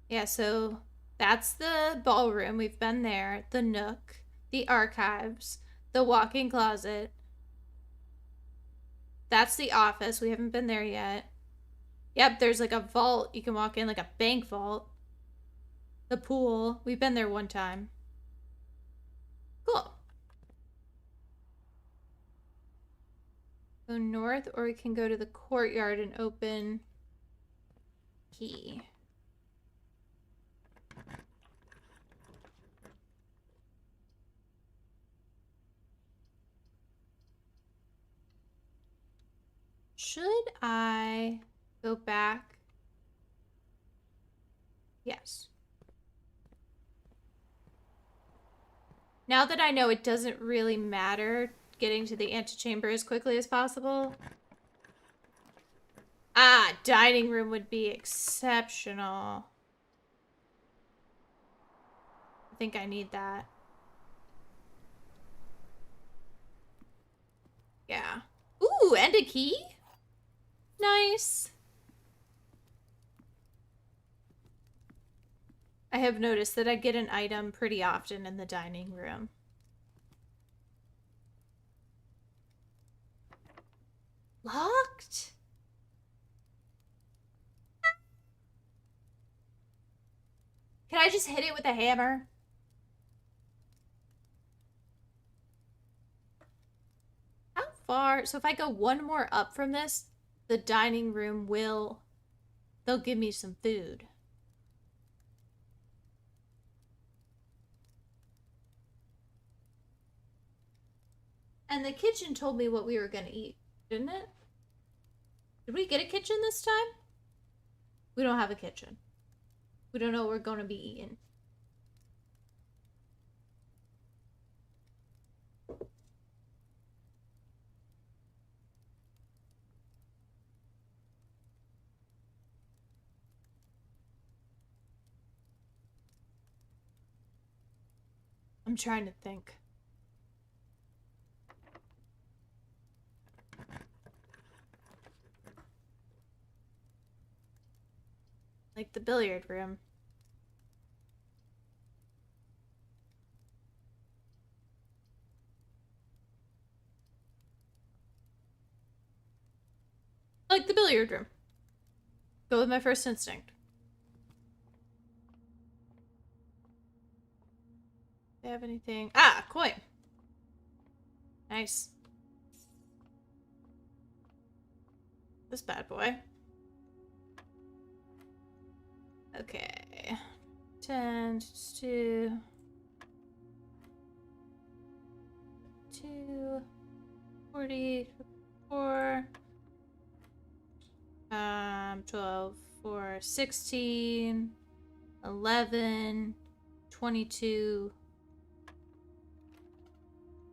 Yeah, so that's the ballroom. We've been there. The Nook. The archives. The walk-in closet. That's the office. We haven't been there yet. Yep, there's like a vault. You can walk in, like a bank vault. The pool. We've been there one time. Cool. Go north, or we can go to the courtyard and open key. Should I go back? Yes. Now that I know it doesn't really matter getting to the antechamber as quickly as possible. Ah, dining room would be exceptional. I think I need that. Yeah. Ooh, and a key? Nice. I have noticed that I get an item pretty often in the dining room. Locked? Can I just hit it with a hammer? How far? So if I go one more up from this, the dining room they'll give me some food. And the kitchen told me what we were gonna eat, didn't it? Did we get a kitchen this time? We don't have a kitchen. We don't know what we're gonna be eating. I'm trying to think. Like the billiard room. Like the billiard room. Go with my first instinct. Do they have anything? Ah, coin. Nice. This bad boy. Okay. 10, 2, 40, 4, 12, 4, 16, 11, 22.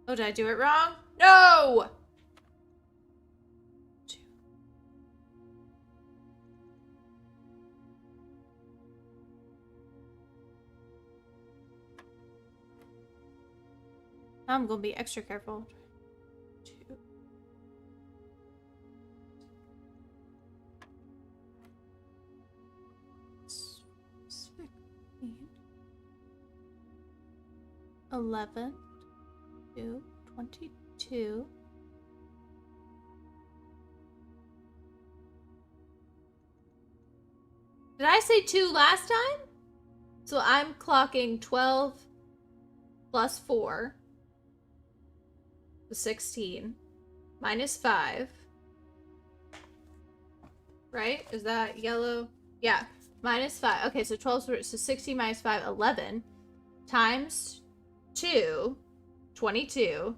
Oh, did I do it wrong? No! I'm gonna be extra careful. 2. 16. 11. 2. 22. Did I say 2 last time? So I'm clocking 12 plus 4. 16 minus 5. Right? Is that yellow? Yeah. Minus 5. Okay, so 12, so 16 minus 5, 11. Times 2, 22.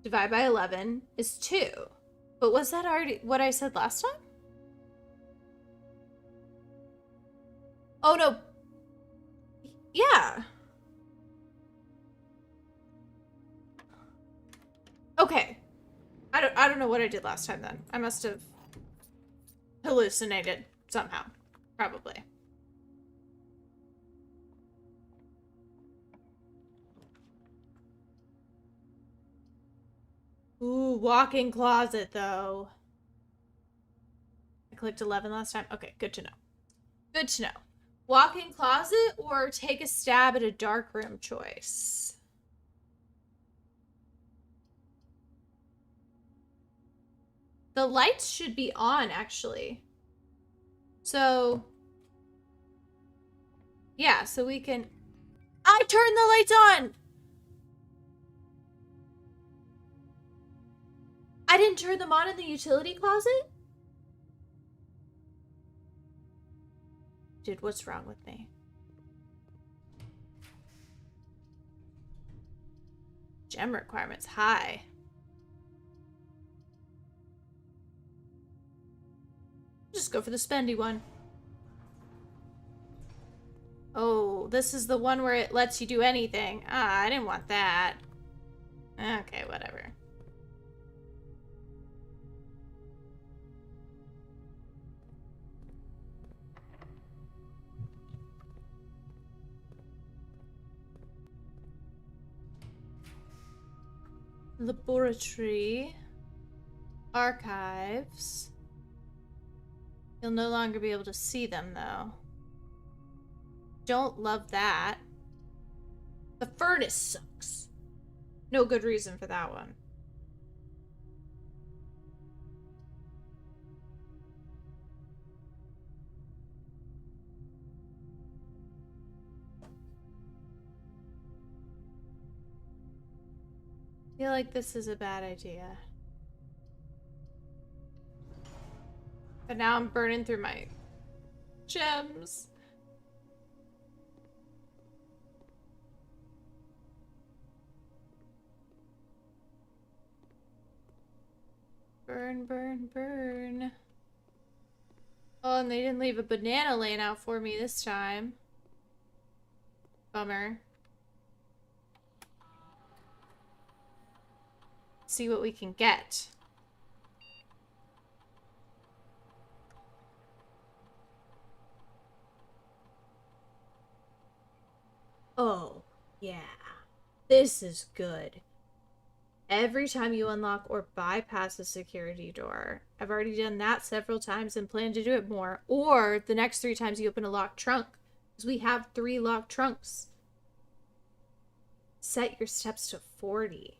Divide by 11 is 2. But was that already what I said last time? Oh, no. Yeah. Okay. I don't know what I did last time then. I must have hallucinated somehow. Probably. Ooh, walk-in closet though. I clicked 11 last time. Okay, good to know. Good to know. Walk-in closet or take a stab at a dark room choice? The lights should be on, actually. So, yeah, so we can... I turned the lights on! I didn't turn them on in the utility closet? Dude, what's wrong with me? Gem requirements high. Just go for the spendy one. Oh, this is the one where it lets you do anything. Ah, I didn't want that. Okay, whatever. Laboratory. Archives. You'll no longer be able to see them, though. Don't love that. The furnace sucks. No good reason for that one. I feel like this is a bad idea. But now I'm burning through my gems. Burn, burn, burn. Oh, and they didn't leave a banana laying out for me this time. Bummer. See what we can get. Oh, yeah. This is good. Every time you unlock or bypass a security door. I've already done that several times and plan to do it more. Or the next 3 times you open a locked trunk. Because we have 3 locked trunks. Set your steps to 40.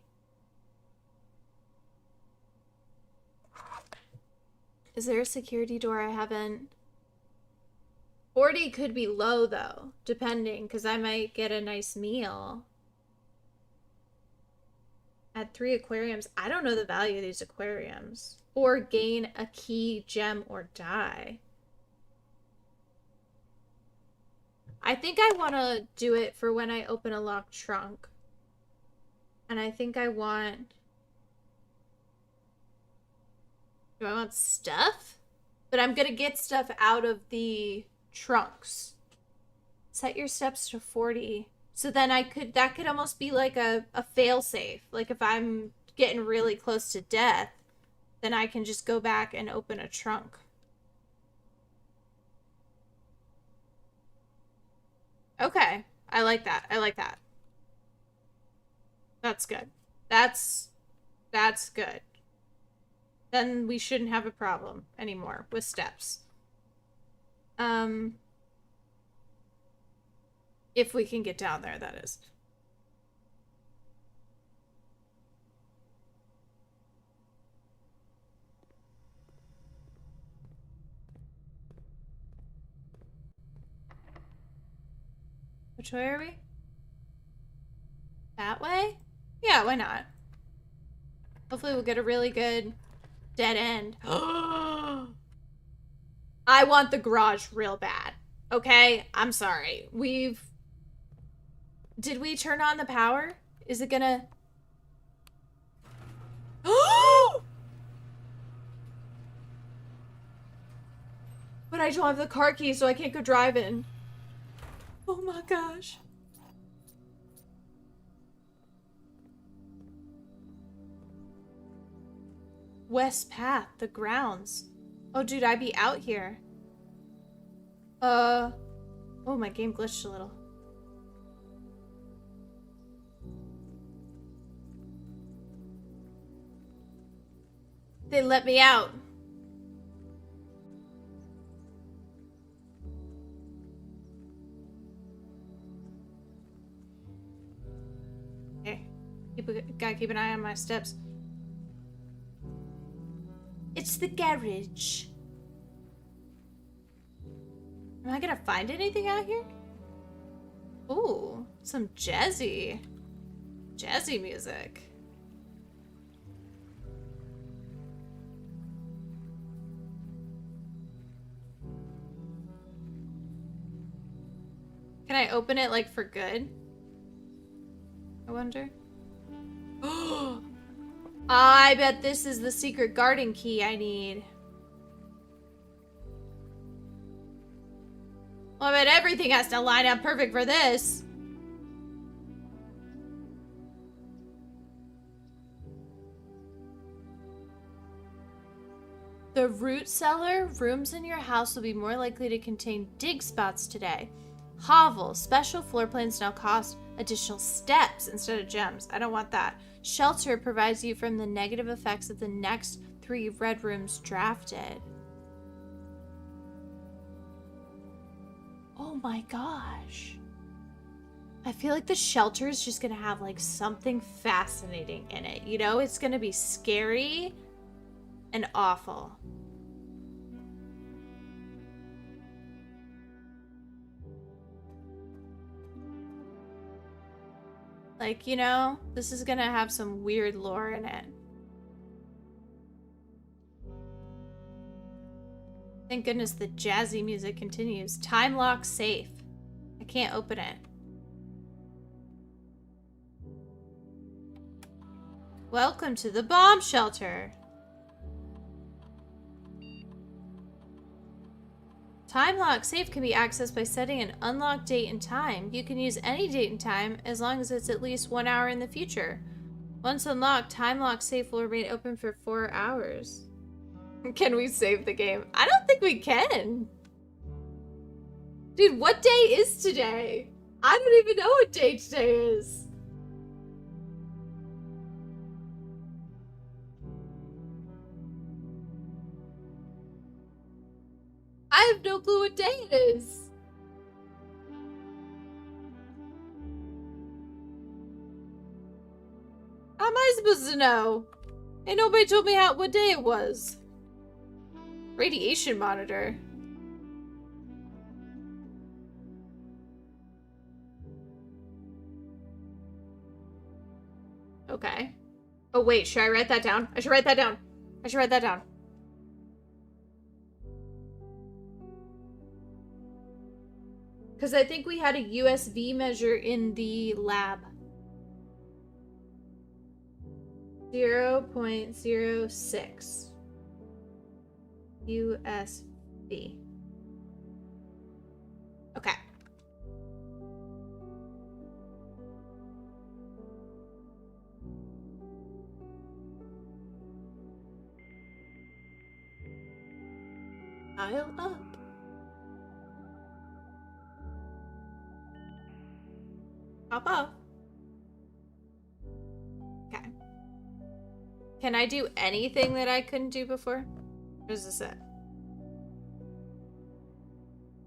Is there a security door I haven't? 40 could be low though, depending, because I might get a nice meal. Add 3 aquariums. I don't know the value of these aquariums. Or gain a key, gem, or die. I think I want to do it for when I open a locked trunk. And I think I want... Do I want stuff? But I'm going to get stuff out of the trunks. Set your steps to 40. So then that could almost be like a fail-safe. Like if I'm getting really close to death, then I can just go back and open a trunk. Okay. I like that. I like that. That's good. That's good. Then we shouldn't have a problem anymore with steps. If we can get down there, that is. Which way are we? That way? Yeah, why not? Hopefully we'll get a really good dead end. I want the garage real bad. Okay? I'm sorry. Did we turn on the power? Is it gonna... But I don't have the car key, so I can't go driving. Oh my gosh. West Path, the grounds. Oh, dude, I be out here. Oh, my game glitched a little. They let me out. Okay. Gotta keep an eye on my steps. It's the garage. Am I gonna find anything out here? Ooh, some jazzy music. Can I open it like for good? I wonder. I bet this is the secret garden key I need. Well, I bet everything has to line up perfect for this. The root cellar. Rooms in your house will be more likely to contain dig spots today. Hovel. Special floor plans now cost additional steps instead of gems. I don't want that. Shelter provides you from the negative effects of the next 3 red rooms drafted. Oh my gosh. I feel like the shelter is just gonna have like something fascinating in it. You know, it's gonna be scary and awful. Like, you know, this is gonna have some weird lore in it. Thank goodness the jazzy music continues. Time lock safe. I can't open it. Welcome to the bomb shelter. Time lock safe can be accessed by setting an unlocked date and time. You can use any date and time as long as it's at least 1 hour in the future. Once unlocked, time lock safe will remain open for 4 hours. Can we save the game? I don't think we can. Dude, what day is today? I don't even know what day today is. I have no clue what day it is. How am I supposed to know? Ain't nobody told me what day it was. Radiation monitor. Okay. Oh wait, should I write that down? I should write that down. I should write that down. Because I think we had a USV measure in the lab. 0.06 USV. Okay. Dial up. Pop off. Okay. Can I do anything that I couldn't do before? What does this say?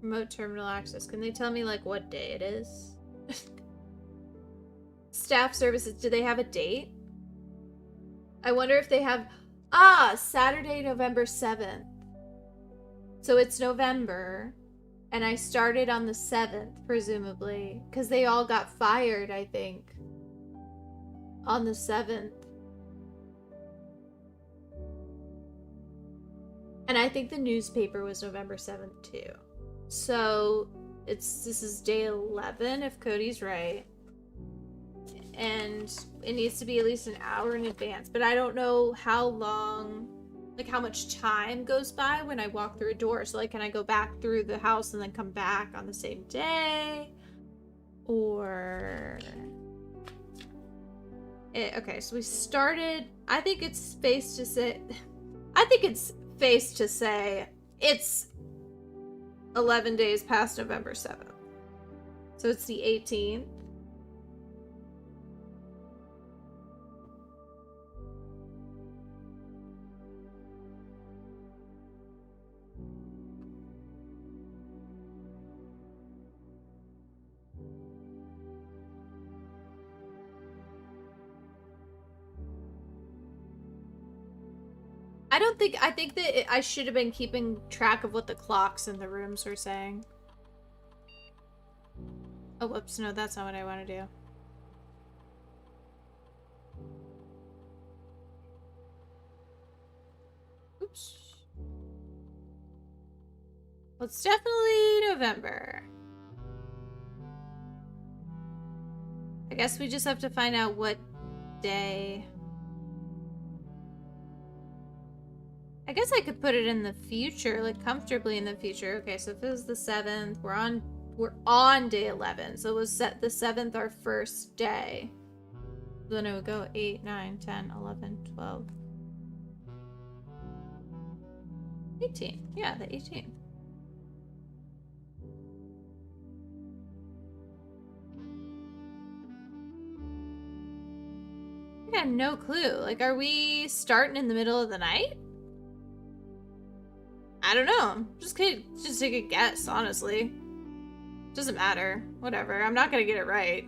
Remote terminal access. Can they tell me, like, what day it is? Staff services. Do they have a date? I wonder if they have... Ah! Saturday, November 7th. So it's November. And I started on the 7th, presumably. Because they all got fired, I think. On the 7th. And I think the newspaper was November 7th, too. So, this is day 11, if Cody's right. And it needs to be at least an hour in advance. But I don't know how long... Like, how much time goes by when I walk through a door. So, like, can I go back through the house and then come back on the same day? Or... okay, so we started... I think it's safe to say... I think it's safe to say it's 11 days past November 7th. So it's the 18th. I think that I should have been keeping track of what the clocks in the rooms were saying. Oh, whoops, no, that's not what I want to do. Oops. Well, it's definitely November. I guess we just have to find out what day... I guess I could put it in the future, like comfortably in the future. Okay, so if it was the 7th, we're on day 11. So it was set the 7th our first day. Then it would go 8, 9, 10, 11, 12. 18. Yeah, the 18th. I got no clue. Like, are we starting in the middle of the night? I don't know. Just take a guess, honestly. Doesn't matter. Whatever. I'm not gonna get it right.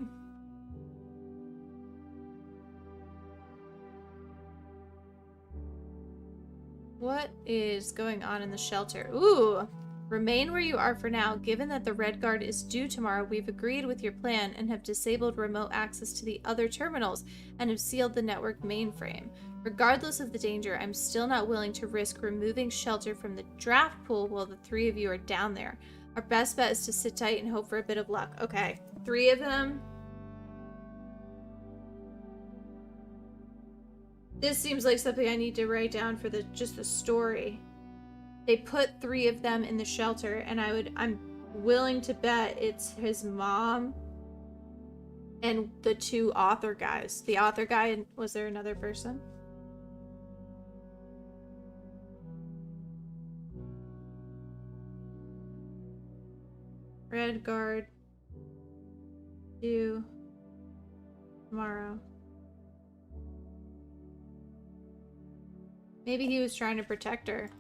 What is going on in the shelter? Ooh! Remain where you are for now. Given that the Red Guard is due tomorrow, we've agreed with your plan and have disabled remote access to the other terminals and have sealed the network mainframe. Regardless of the danger, I'm still not willing to risk removing shelter from the draft pool while the 3 of you are down there. Our best bet is to sit tight and hope for a bit of luck. Okay, 3 of them. This seems like something I need to write down for just the story. They put 3 of them in the shelter, and I'm willing to bet it's his mom and the 2 author guys. The author guy, was there another person? Red Guard due tomorrow. Maybe he was trying to protect her.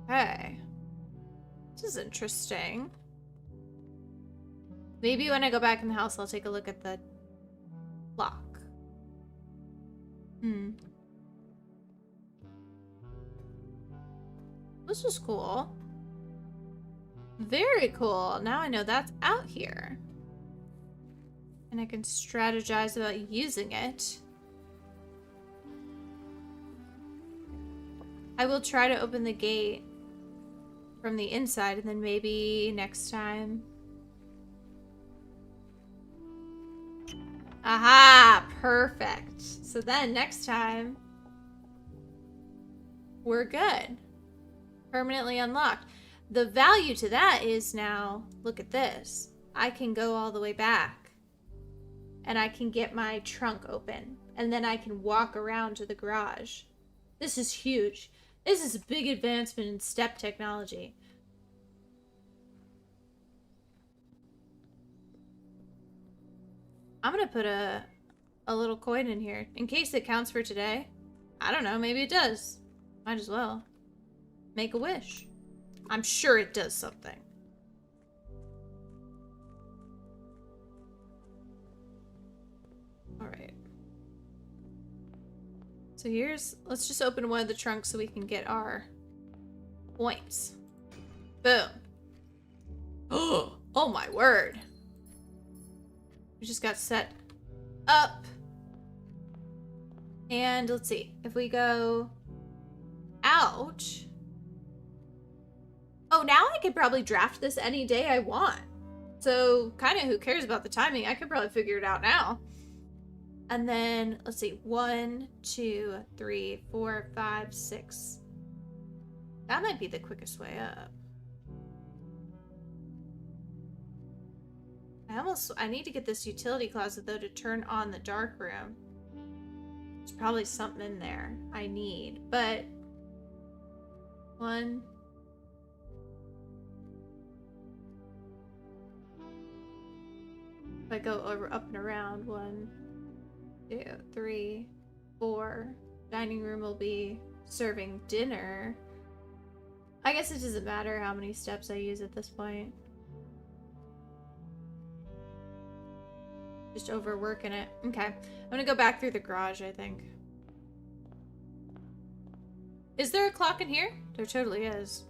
Okay. This is interesting. Maybe when I go back in the house, I'll take a look at the clock. This is cool. Very cool. Now I know that's out here. And I can strategize about using it. I will try to open the gate from the inside, and then maybe next time. Aha! Perfect. So then next time, we're good. Permanently unlocked. The value to that is now, look at this. I can go all the way back. And I can get my trunk open. And then I can walk around to the garage. This is huge. This is a big advancement in step technology. I'm gonna put a little coin in here in case it counts for today. I don't know, maybe it does. Might as well. Make a wish. I'm sure it does something. Alright. So let's just open one of the trunks so we can get our points. Boom. Oh my word. We just got set up. And let's see. If we go out. Oh, now I could probably draft this any day I want. So kind of who cares about the timing? I could probably figure it out now. And then, let's see, 1, 2, 3, 4, 5, 6. That might be the quickest way up. I need to get this utility closet, though, to turn on the dark room. There's probably something in there I need, but... 1... If I go over, up and around, 1, 2, 3, 4. Dining room will be serving dinner. I guess it doesn't matter how many steps I use at this point. Just overworking it. Okay. I'm gonna go back through the garage, I think. Is there a clock in here? There totally is.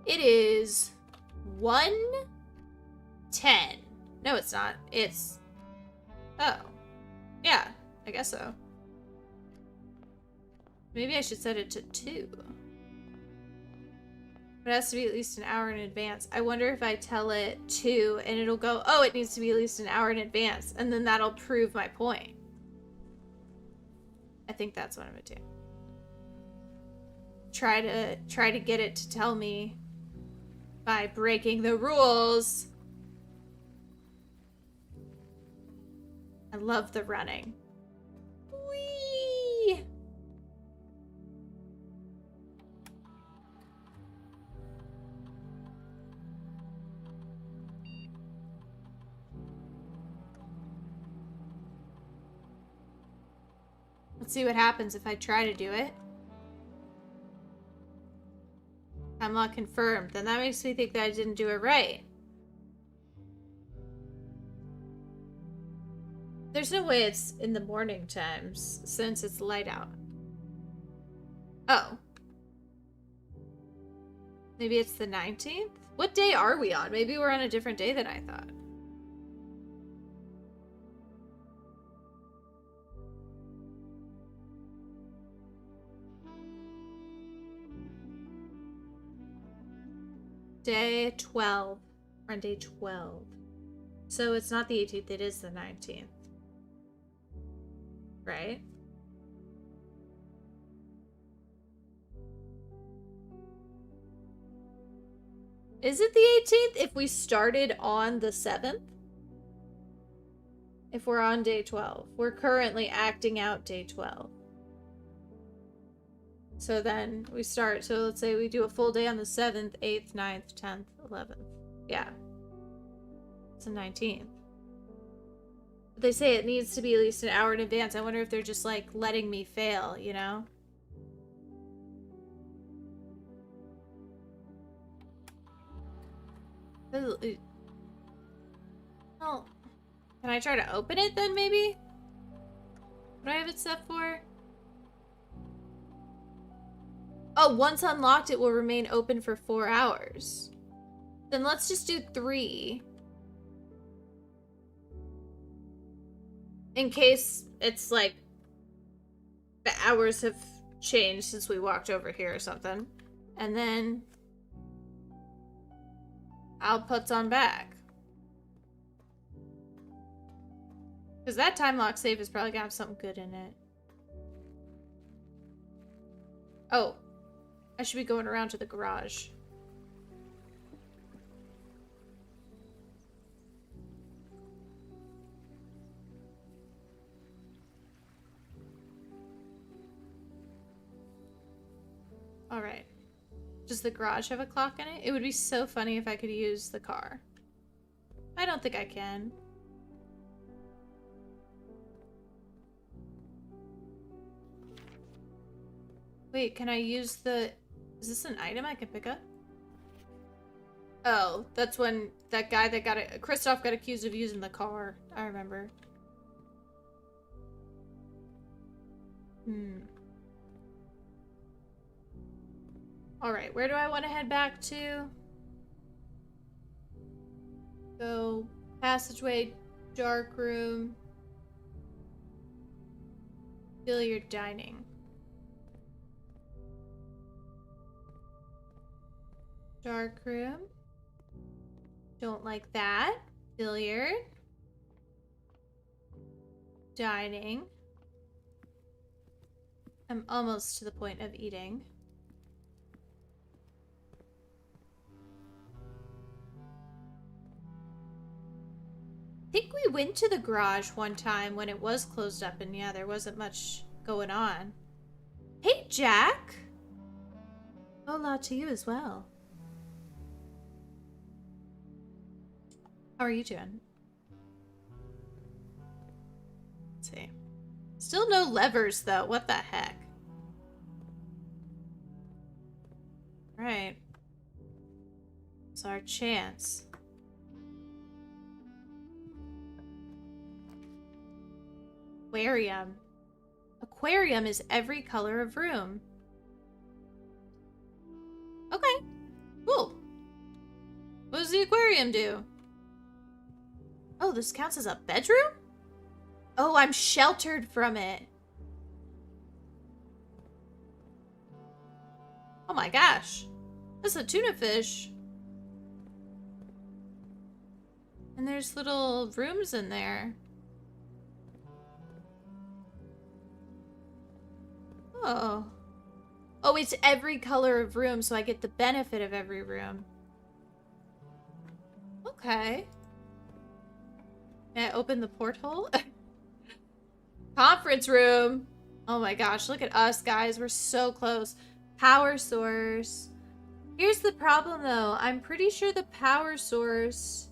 It is 1:10. No, it's not. It's... Oh. Yeah, I guess so. Maybe I should set it to 2. But it has to be at least an hour in advance. I wonder if I tell it 2 and it'll go, oh, it needs to be at least an hour in advance. And then that'll prove my point. I think that's what I'm gonna do. Try to get it to tell me by breaking the rules. I love the running. Whee! Let's see what happens if I try to do it. I'm not confirmed. Then that makes me think that I didn't do it right. There's no way it's in the morning times since it's light out. Oh. Maybe it's the 19th? What day are we on? Maybe we're on a different day than I thought. Day 12. We're on day 12. So it's not the 18th, it is the 19th. Right? Is it the 18th if we started on the 7th? If we're on day 12. We're currently acting out day 12. So then we start, so let's say we do a full day on the 7th, 8th, 9th, 10th, 11th. Yeah. It's the 19th. But they say it needs to be at least an hour in advance. I wonder if they're just like letting me fail, you know? Oh, can I try to open it then, maybe? What do I have it set for? Oh, once unlocked, it will remain open for 4 hours. Then let's just do 3. In case it's like the hours have changed since we walked over here or something. And then I'll put on back. Because that time lock safe is probably gonna have something good in it. Oh, I should be going around to the garage. Alright. Does the garage have a clock in it? It would be so funny if I could use the car. I don't think I can. Wait, can I use the... Is this an item I can pick up? Oh, that's when that guy that got it... Kristoff got accused of using the car. I remember. Alright, where do I want to head back to? Go passageway, dark room, billiard dining. Dark room. Don't like that. Billiard. Dining. I'm almost to the point of eating. I think we went to the garage one time when it was closed up and yeah, there wasn't much going on. Hey, Jack! Hola to you as well. How are you doing? Let's see. Still no levers though, what the heck? Right. It's our chance. Aquarium. Aquarium is every color of room. Okay. Cool. What does the aquarium do? Oh, this counts as a bedroom? Oh, I'm sheltered from it. Oh my gosh. That's a tuna fish. And there's little rooms in there. Oh. Oh, it's every color of room, so I get the benefit of every room. Okay. May I open the porthole? Conference room. Oh my gosh, look at us, guys. We're so close. Power source. Here's the problem, though. I'm pretty sure the power source...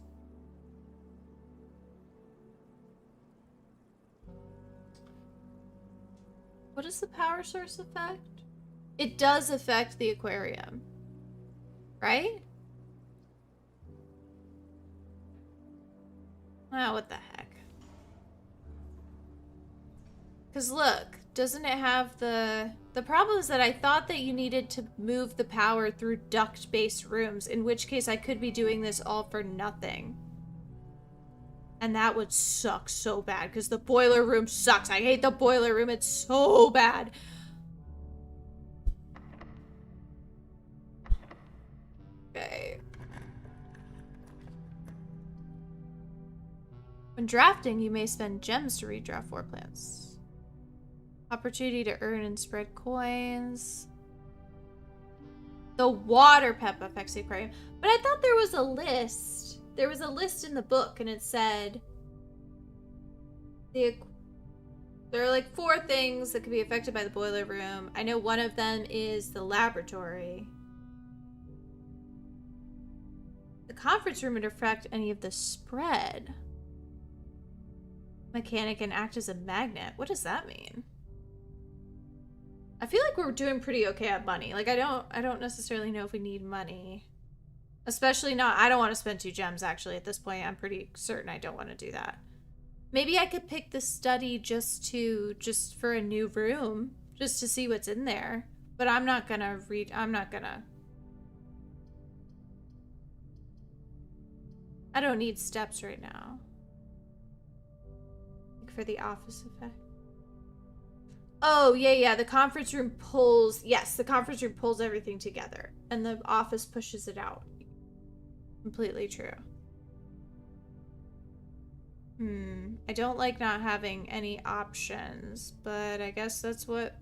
What does the power source affect? It does affect the aquarium. Right? Oh, what the heck? Because look, doesn't it have the... The problem is that I thought that you needed to move the power through duct-based rooms, in which case I could be doing this all for nothing. And that would suck so bad, because the boiler room sucks. I hate the boiler room. It's so bad. Okay. When drafting, you may spend gems to redraft floor plans. Opportunity to earn and spread coins. The water pep affects the aquarium. But I thought there was a list. There was a list in the book, and it said there are like 4 things that could be affected by the boiler room. I know one of them is the laboratory. The conference room would affect any of the spread. Mechanic can act as a magnet. What does that mean? I feel like we're doing pretty okay on money. Like I don't necessarily know if we need money. Especially not, I don't want to spend 2 gems actually at this point. I'm pretty certain I don't want to do that. Maybe I could pick the study just for a new room, just to see what's in there. But I'm not gonna I don't need steps right now. Like for the office effect. Oh, yeah, the conference room pulls, yes, the conference room pulls everything together. And the office pushes it out. Completely true. I don't like not having any options, but I guess that's what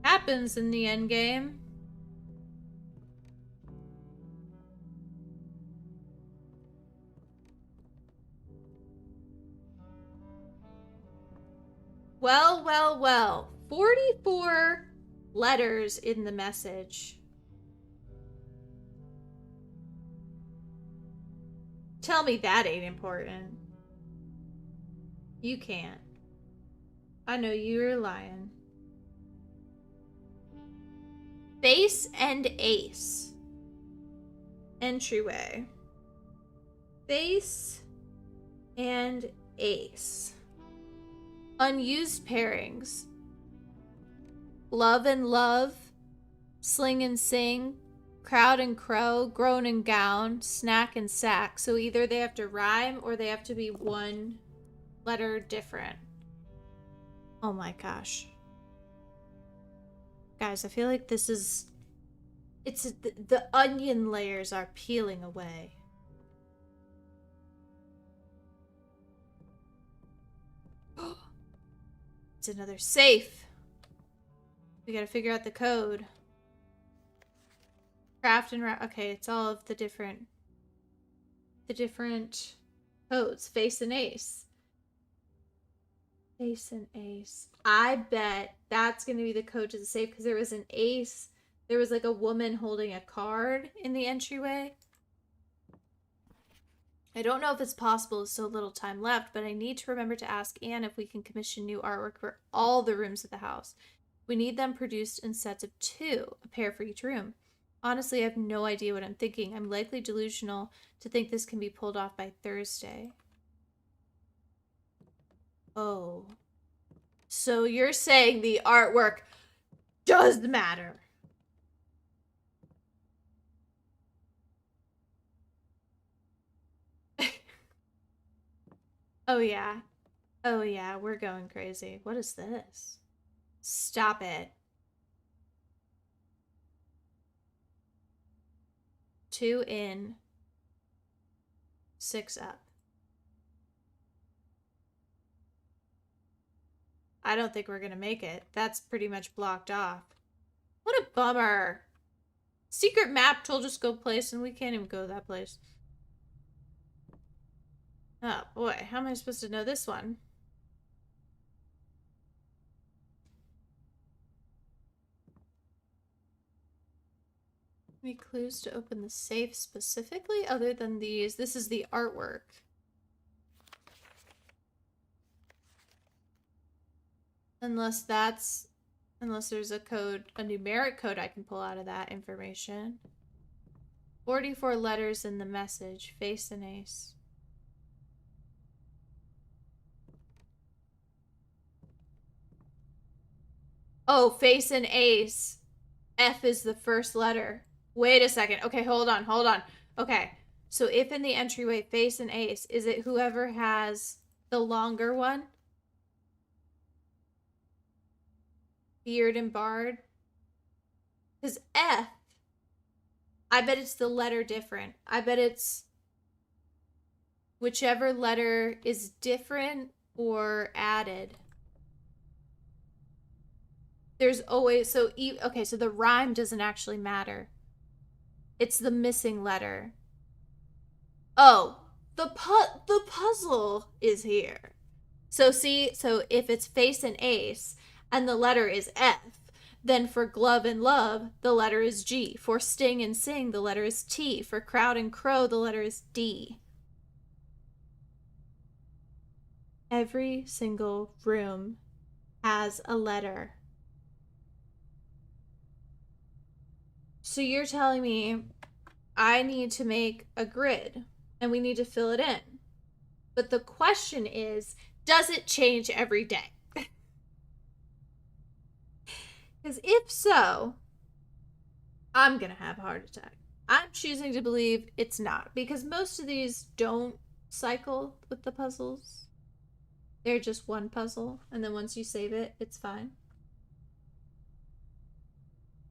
happens in the end game. Well. 44 letters in the message. Tell me that ain't important. You can't. I know you're lying. Face and ace. Entryway. Face and ace. Unused pairings. Love and love. Sling and sing. Crowd and crow. Groan and gown. Snack and sack. So either they have to rhyme or they have to be one letter different. Oh my gosh. Guys, I feel like this is... the onion layers are peeling away. It's another safe. We gotta figure out the code. Craft and wrap. Okay, it's all of the different codes. Face and ace. Face and ace. I bet that's gonna be the code to the safe because there was an ace. There was like a woman holding a card in the entryway. I don't know if it's possible with so little time left, but I need to remember to ask Anne if we can commission new artwork for all the rooms of the house. We need them produced in sets of 2, a pair for each room. Honestly, I have no idea what I'm thinking. I'm likely delusional to think this can be pulled off by Thursday. Oh. So you're saying the artwork does matter. Oh yeah. Oh yeah, we're going crazy. What is this? Stop it. 2 in, 6 up. I don't think we're gonna make it. That's pretty much blocked off. What a bummer. Secret map told us go place and we can't even go to that place. Oh boy, how am I supposed to know this one? Any clues to open the safe specifically other than these? This is the artwork. Unless there's a code, a numeric code I can pull out of that information. 44 letters in the message. Face and ace. Oh, face and ace. F is the first letter. Wait a second. Okay, hold on. Okay, so if in the entryway, face and ace, is it whoever has the longer one? Beard and Bard? Because F, I bet it's the letter different. I bet it's whichever letter is different or added. There's always, so the rhyme doesn't actually matter. It's the missing letter. Oh, the puzzle is here. So see, so if it's face and ace and the letter is F, then for glove and love, the letter is G. For sting and sing, the letter is T. For crowd and crow, the letter is D. Every single room has a letter. So you're telling me I need to make a grid and we need to fill it in. But the question is, does it change every day? Because if so, I'm gonna have a heart attack. I'm choosing to believe it's not, because most of these don't cycle with the puzzles. They're just one puzzle, and then once you save it, it's fine.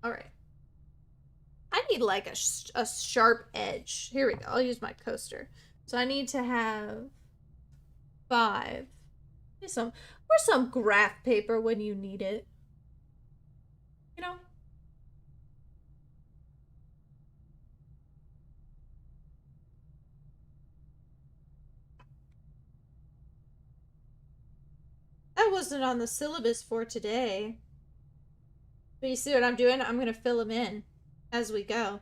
Alright. I need like a sharp edge. Here we go. I'll use my coaster. So I need to have 5. Or some graph paper when you need it. You know? That wasn't on the syllabus for today. But you see what I'm doing? I'm going to fill them in as we go.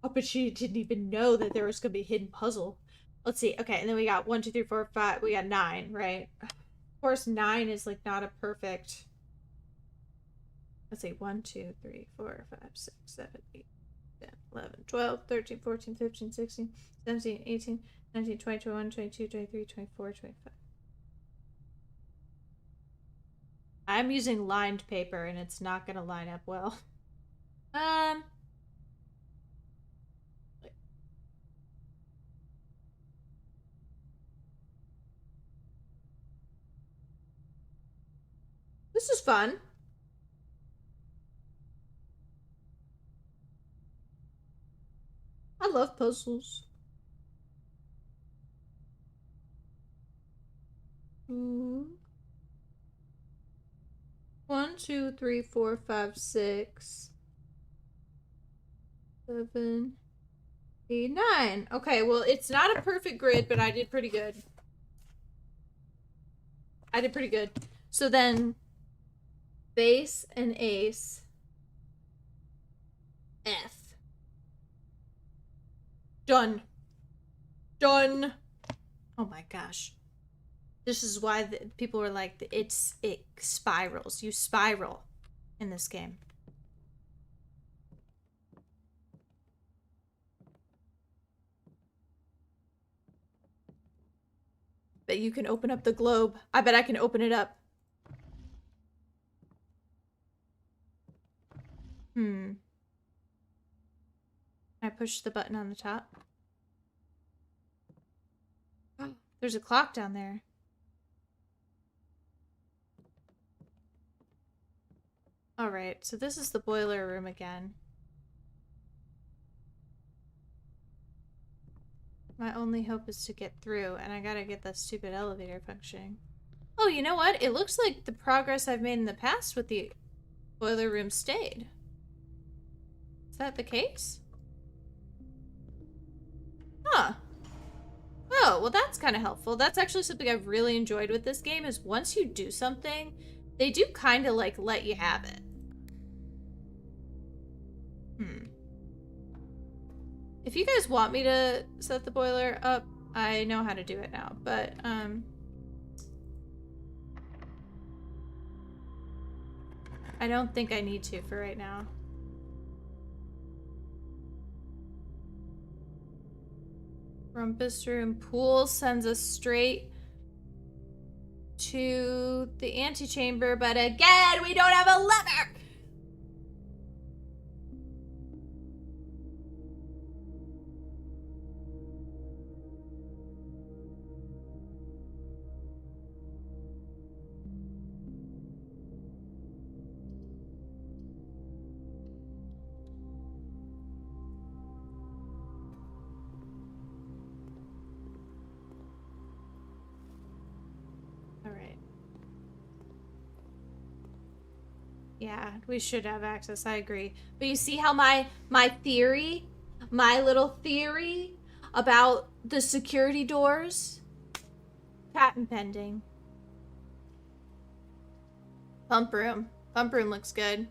Oh, but she didn't even know that there was going to be a hidden puzzle. Let's see. Okay, and then we got 1, 2, 3, 4, 5. We got 9, right? Of course, 9 is like not a perfect... Let's see. 1, 2, 3, 4, 5, 6, 7, 8, 10, 11, 12, 13, 14, 15, 16, 17, 18, 19, 20, 21, 22, 23, 24, 25. I'm using lined paper and it's not gonna line up well. This is fun. I love puzzles. Ooh. 1, 2, 3, 4, 5, 6, 7, 8, 9. Okay, well, it's not a perfect grid, but I did pretty good. I did pretty good. So then, base and ace, F. Done. Done. Oh my gosh. This is why people were like, it spirals. You spiral in this game. But you can open up the globe. I bet I can open it up. I push the button on the top. Oh, there's a clock down there. Alright, so this is the boiler room again. My only hope is to get through, and I gotta get that stupid elevator functioning. Oh, you know what? It looks like the progress I've made in the past with the boiler room stayed. Is that the case? Huh. Oh, well that's kind of helpful. That's actually something I've really enjoyed with this game, is once you do something, they do kind of like let you have it. If you guys want me to set the boiler up, I know how to do it now, but, I don't think I need to for right now. Rumpus Room pool sends us straight to the antechamber, but again, we don't have a lever! Yeah, we should have access, I agree. But you see how my theory, my little theory about the security doors? Patent pending. Pump room. Pump room looks good.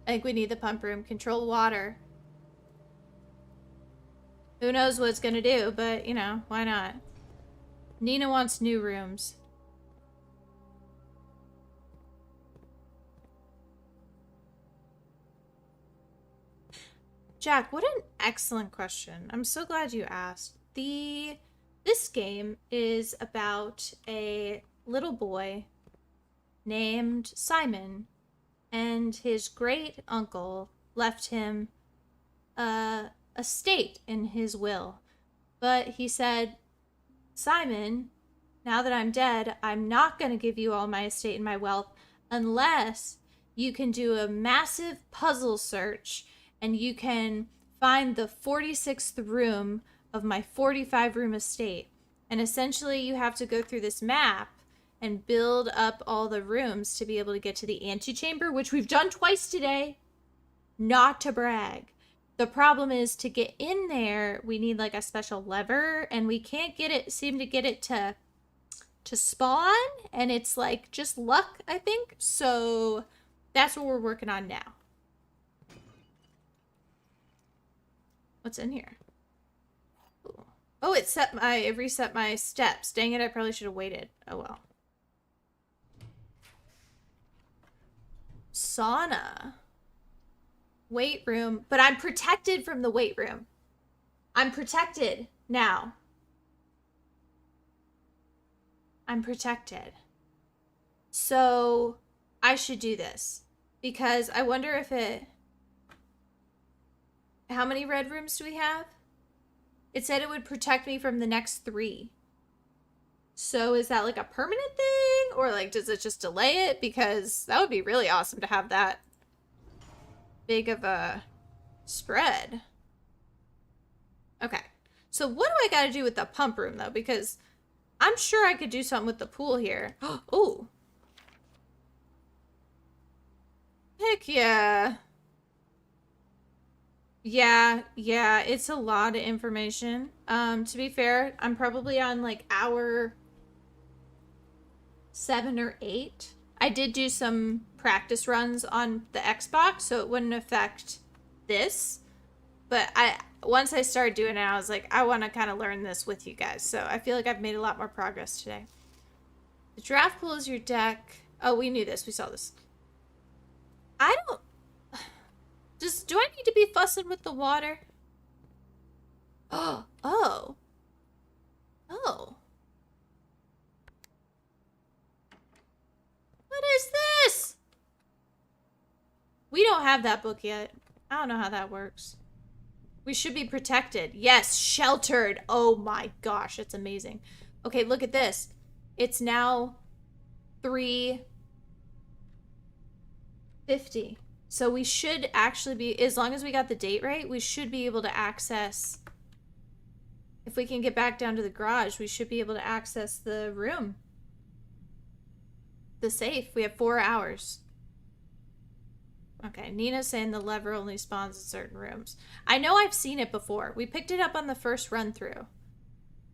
I think we need the pump room. Control water. Who knows what it's gonna do, but, you know, why not? Nina wants new rooms. Jack, what an excellent question. I'm so glad you asked. This game is about a little boy named Simon, and his great uncle left him a estate in his will. But he said, Simon, now that I'm dead, I'm not going to give you all my estate and my wealth unless you can do a massive puzzle search and you can find the 46th room of my 45 room estate. And essentially you have to go through this map and build up all the rooms to be able to get to the antechamber, which we've done twice today. Not to brag. The problem is to get in there, we need like a special lever, and we can't seem to get it to spawn, and it's like just luck, I think. So that's what we're working on now. What's in here? Ooh. Oh, it reset my steps. Dang it, I probably should have waited. Oh well. Sauna. Weight room. But I'm protected from the weight room. I'm protected now. I'm protected. So I should do this. Because I wonder if it... How many red rooms do we have? It said it would protect me from the next 3. So is that like a permanent thing? Or like does it just delay it? Because that would be really awesome to have that big of a spread. Okay. So what do I got to do with the pump room though? Because I'm sure I could do something with the pool here. Oh. Heck yeah. Yeah, it's a lot of information. To be fair, I'm probably on like hour 7 or 8. I did do some practice runs on the Xbox, so it wouldn't affect this. But once I started doing it, I was like, I want to kind of learn this with you guys. So I feel like I've made a lot more progress today. The draft pool is your deck. Oh, we knew this. We saw this. I don't... Do I need to be fussing with the water? Oh. What is this? We don't have that book yet. I don't know how that works. We should be protected. Yes, sheltered. Oh my gosh, it's amazing. Okay, look at this. It's now 3:50. So we should actually be, as long as we got the date right, we should be able to access, if we can get back down to the garage, we should be able to access the room. The safe. We have 4 hours. Okay, Nina's saying the lever only spawns in certain rooms. I know I've seen it before. We picked it up on the first run through.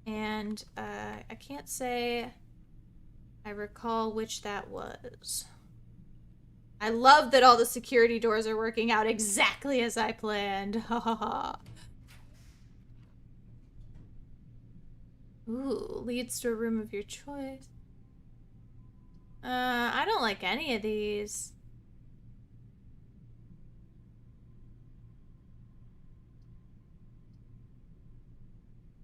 And I can't say I recall which that was. I love that all the security doors are working out exactly as I planned. Ha ha ha. Ooh, leads to a room of your choice. I don't like any of these.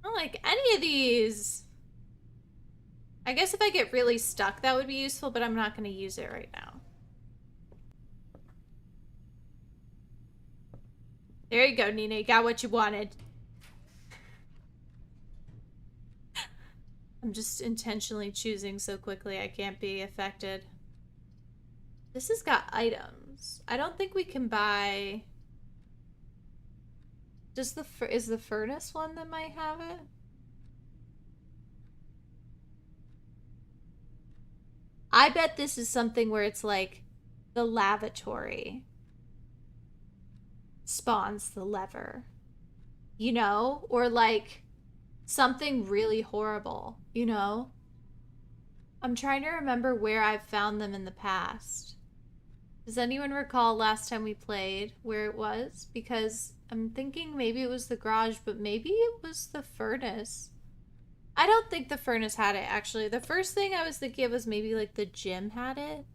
I don't like any of these. I guess if I get really stuck, that would be useful, but I'm not going to use it right now. There you go, Nina. You got what you wanted. I'm just intentionally choosing so quickly I can't be affected. This has got items. I don't think we can buy... is the furnace one that might have it? I bet this is something where it's like the lavatory spawns the lever, you know, or like something really horrible, you know. I'm trying to remember where I've found them in the past. Does anyone recall last time we played where it was? Because I'm thinking maybe it was the garage, but maybe it was the furnace. I don't think the furnace had it, actually. The first thing I was thinking of was maybe like the gym had it.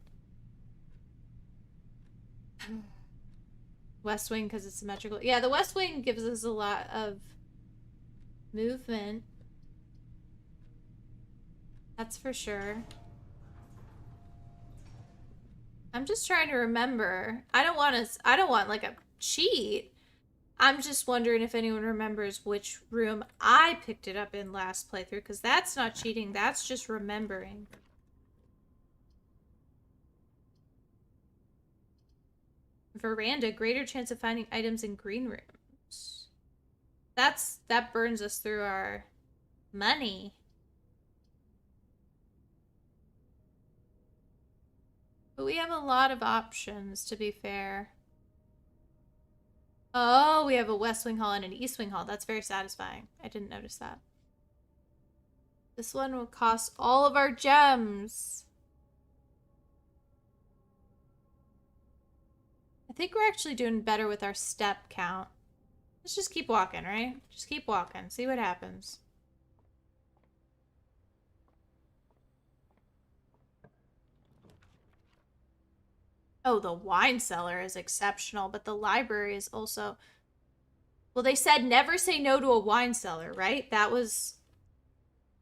West Wing because it's symmetrical. Yeah, the West Wing gives us a lot of movement. That's for sure. I'm just trying to remember. I don't want like a cheat. I'm just wondering if anyone remembers which room I picked it up in last playthrough, because that's not cheating, that's just remembering. Veranda, greater chance of finding items in green rooms. That burns us through our money. But we have a lot of options, to be fair. Oh, we have a West Wing Hall and an East Wing Hall. That's very satisfying. I didn't notice that. This one will cost all of our gems. I think we're actually doing better with our step count. Let's just keep walking, right? Just keep walking. See what happens. Oh, the wine cellar is exceptional, but the library is also... Well, they said never say no to a wine cellar, right? That was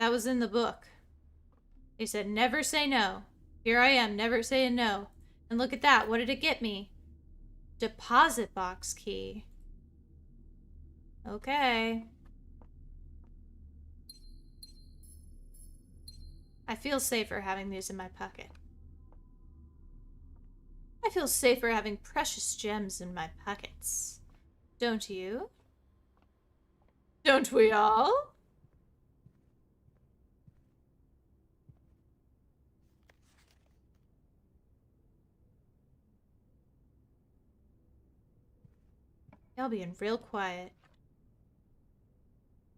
in the book. They said never say no. Here I am, never saying no. And look at that. What did it get me? Deposit box key. Okay. I feel safer having these in my pocket. I feel safer having precious gems in my pockets. Don't you? Don't we all? Y'all being real quiet.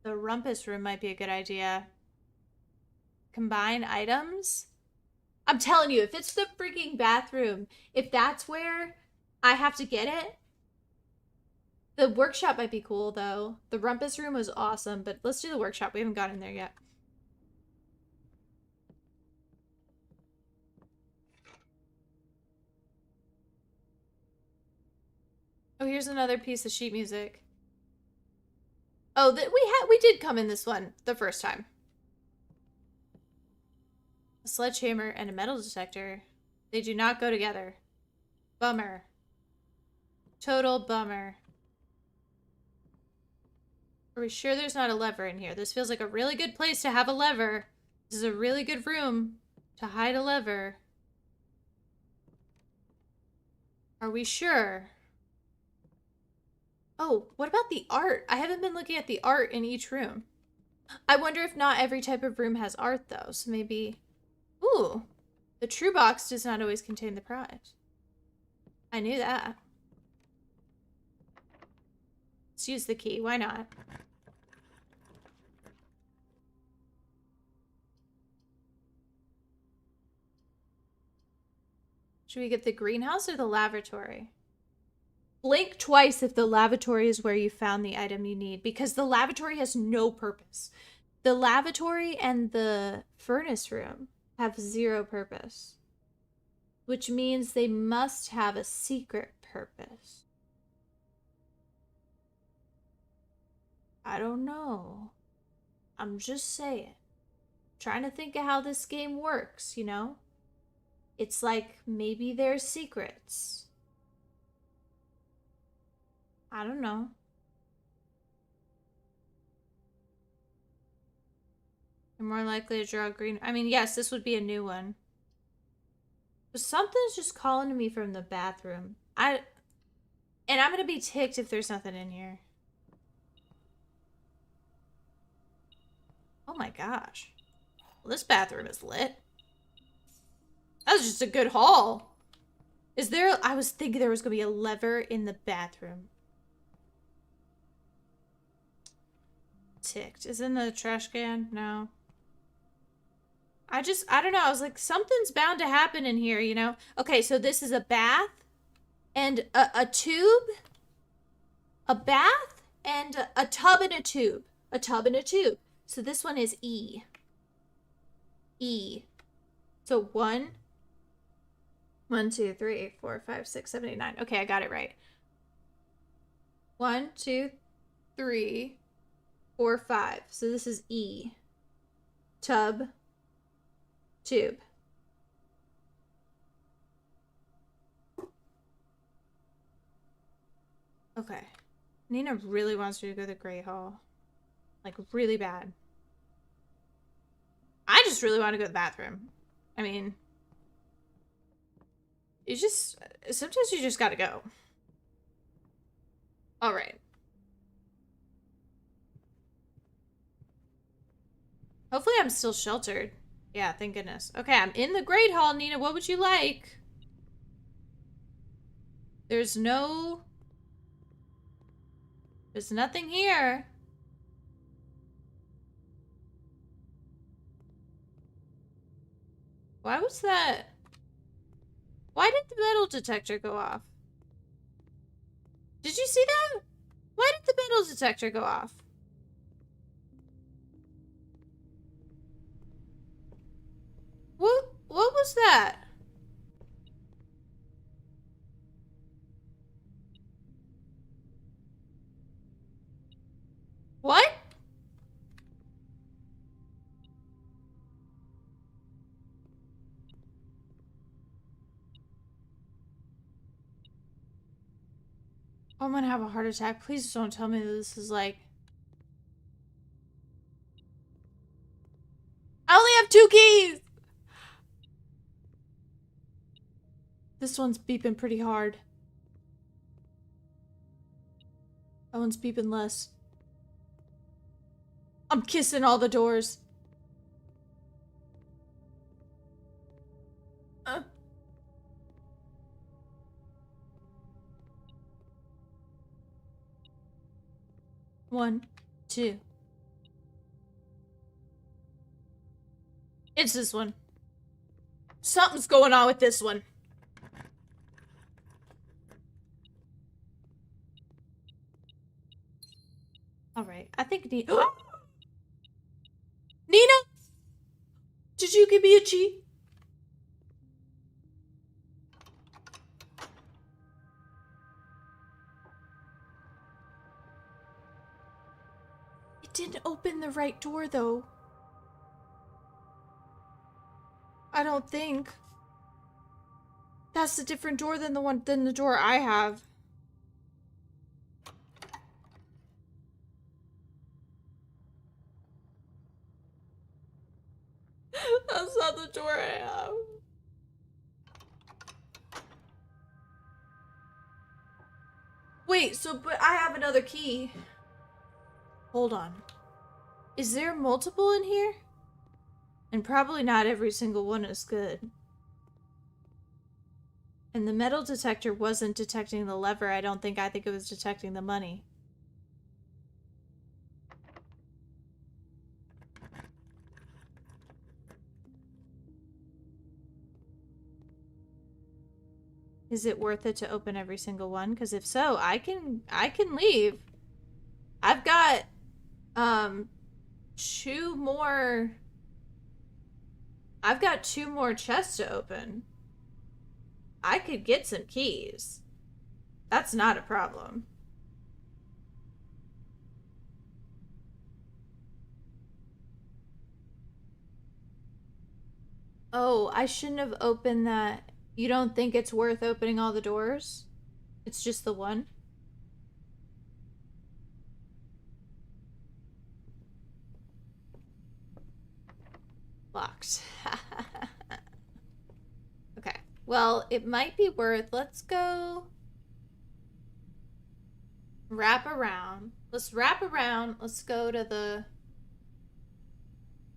The rumpus room might be a good idea. Combine items? I'm telling you, if it's the freaking bathroom, if that's where I have to get it, the workshop might be cool, though. The rumpus room was awesome, but let's do the workshop. We haven't gotten there yet. Oh, here's another piece of sheet music. Oh, we did come in this one the first time. A sledgehammer and a metal detector. They do not go together. Bummer. Total bummer. Are we sure there's not a lever in here? This feels like a really good place to have a lever. This is a really good room to hide a lever. Are we sure? Oh, what about the art? I haven't been looking at the art in each room. I wonder if not every type of room has art, though. So maybe... Ooh. The true box does not always contain the prize. I knew that. Let's use the key. Why not? Should we get the greenhouse or the lavatory? Blink twice if the lavatory is where you found the item you need, because the lavatory has no purpose. The lavatory and the furnace room have zero purpose, which means they must have a secret purpose. I don't know. I'm just saying. Trying to think of how this game works, you know? It's like maybe there's secrets. I don't know. You're more likely to draw green. I mean, yes, this would be a new one. But something's just calling to me from the bathroom. And I'm gonna be ticked if there's nothing in here. Oh my gosh. Well, this bathroom is lit. That was just a good haul. Is there... I was thinking there was gonna be a lever in the bathroom. Ticked. Is it in the trash can? No. I don't know. I was like, something's bound to happen in here, you know? Okay, so this is a bath and a tube. A bath and a tub and a tube. A tub and a tube. So this one is E. E. So 1, 2, 3, 4, 5, 6, 7, 8, 9. Okay, I got it right. 1, 2, 3, 4, 5. So this is E. Tub. Tube. Okay. Nina really wants you to go to the Great Hall. Like, really bad. I just really want to go to the bathroom. I mean, sometimes you just gotta go. Alright. Hopefully I'm still sheltered. Yeah, thank goodness. Okay, I'm in the Great Hall, Nina. What would you like? There's nothing here. Why was that? Why did the metal detector go off? Did you see that? Why did the metal detector go off? What was that? What? I'm gonna have a heart attack. Please don't tell me that this is like... I only have 2 keys! This one's beeping pretty hard. That one's beeping less. I'm kissing all the doors. One, 2. It's this one. Something's going on with this one. Alright, I think Nina... Nina! Did you give me a G? It didn't open the right door, though. I don't think. That's a different door than the door I have. That's not the door I have. Wait, but I have another key. Hold on. Is there multiple in here? And probably not every single one is good. And the metal detector wasn't detecting the lever, I don't think. I think it was detecting the money. Is it worth it to open every single one? Because if so, I can leave. I've got 2 more. I've got 2 more chests to open. I could get some keys. That's not a problem. Oh, I shouldn't have opened that. You don't think it's worth opening all the doors? It's just the one? Locked. Okay. Well, it might be worth... Let's go... wrap around. Let's wrap around. Let's go to the...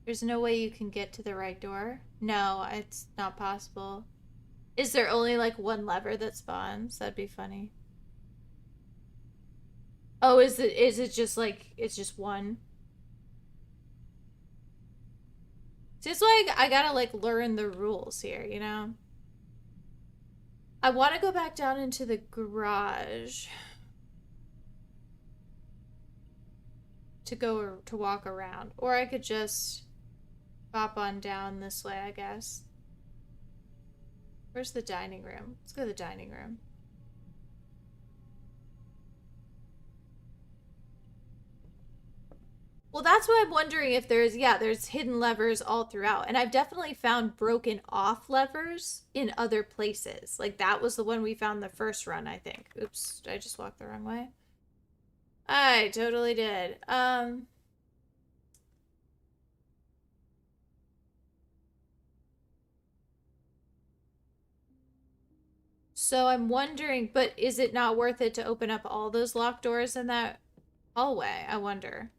There's no way you can get to the right door? No, it's not possible. Is there only like 1 lever that spawns? That'd be funny. Oh, is it just like, it's just 1? It's like, I gotta like learn the rules here, you know? I want to go back down into the garage. To walk around. Or I could just pop on down this way, I guess. Where's the dining room? Let's go to the dining room. Well, that's what I'm wondering if there's hidden levers all throughout. And I've definitely found broken off levers in other places. Like that was the one we found the first run, I think. Oops, did I just walk the wrong way? I totally did. So I'm wondering, but is it not worth it to open up all those locked doors in that hallway? I wonder.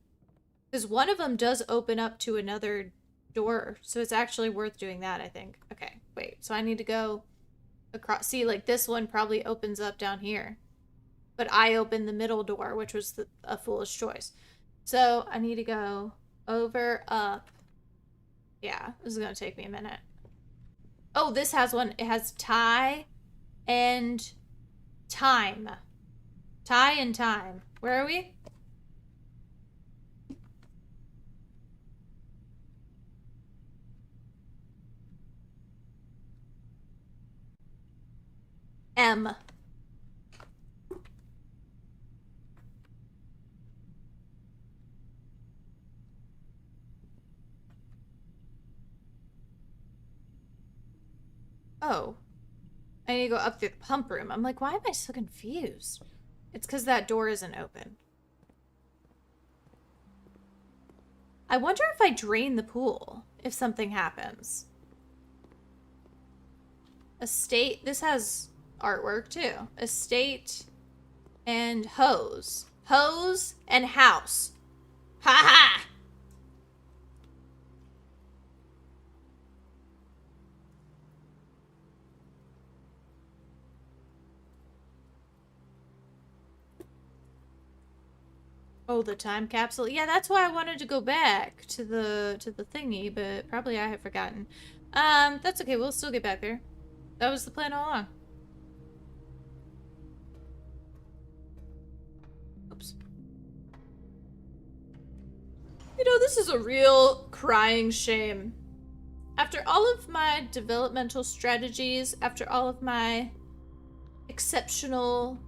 Because one of them does open up to another door, so it's actually worth doing that, I think. Okay, wait, so I need to go across. See, like, this one probably opens up down here. But I opened the middle door, which was a foolish choice. So I need to go over, up. Yeah, this is gonna take me a minute. Oh, this has one. It has tie and time. Tie and time. Where are we? M. Oh. I need to go up through the pump room. I'm like, why am I so confused? It's because that door isn't open. I wonder if I drain the pool, if something happens. Estate. This has artwork too. Estate and hose. Hose and house. Ha ha! Oh, the time capsule. Yeah, that's why I wanted to go back to the thingy, but probably I have forgotten. That's okay. We'll still get back there. That was the plan all along. Oops. You know, this is a real crying shame. After all of my developmental strategies, after all of my exceptional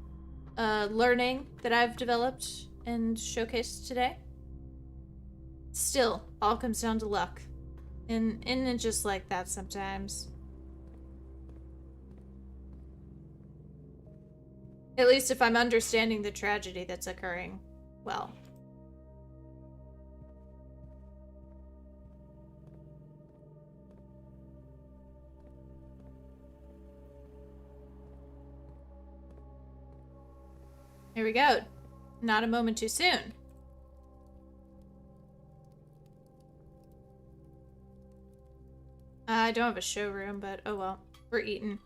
learning that I've developed and showcased today, still all comes down to luck. And it's just like that sometimes. At least if I'm understanding the tragedy that's occurring well. Here we go. Not a moment too soon. I don't have a showroom, but oh well. We're eating.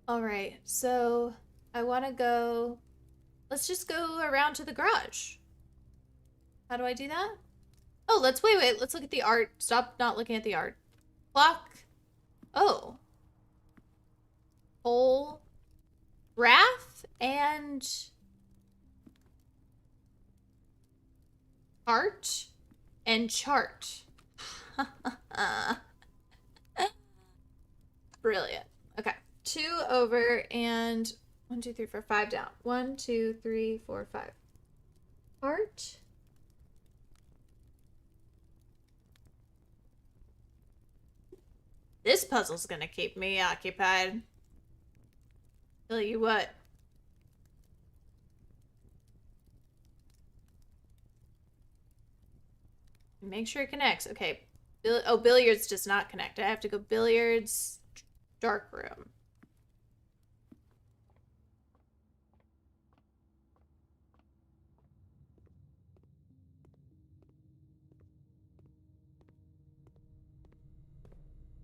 Alright, so I want to go... Let's just go around to the garage. How do I do that? Oh, wait. Let's look at the art. Stop not looking at the art. Clock. Oh. Whole. Wrath and... Art and chart. Brilliant. Okay. 2 over and 1, 2, 3, 4, 5 down. 1, 2, 3, 4, 5. Art. This puzzle's gonna keep me occupied. Tell you what. Make sure it connects. Okay. Oh, billiards does not connect. I have to go billiards, dark room.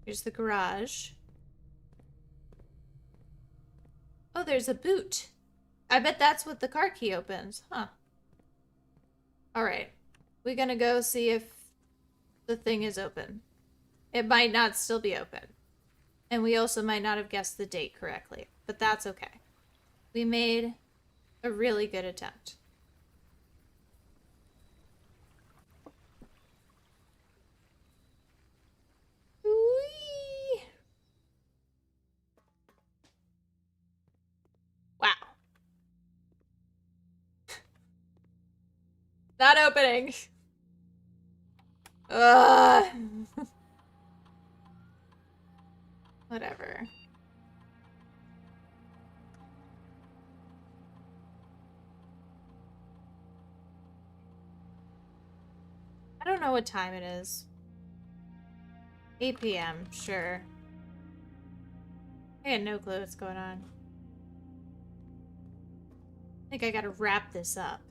Here's the garage. Oh, there's a boot. I bet that's what the car key opens. Huh. Alright. We're gonna go see if the thing is open. It might not still be open. And we also might not have guessed the date correctly. But that's okay. We made a really good attempt. Whee! Not opening. Ugh. Whatever. I don't know what time it is. 8 p.m., sure. I had no clue what's going on. I think I gotta wrap this up.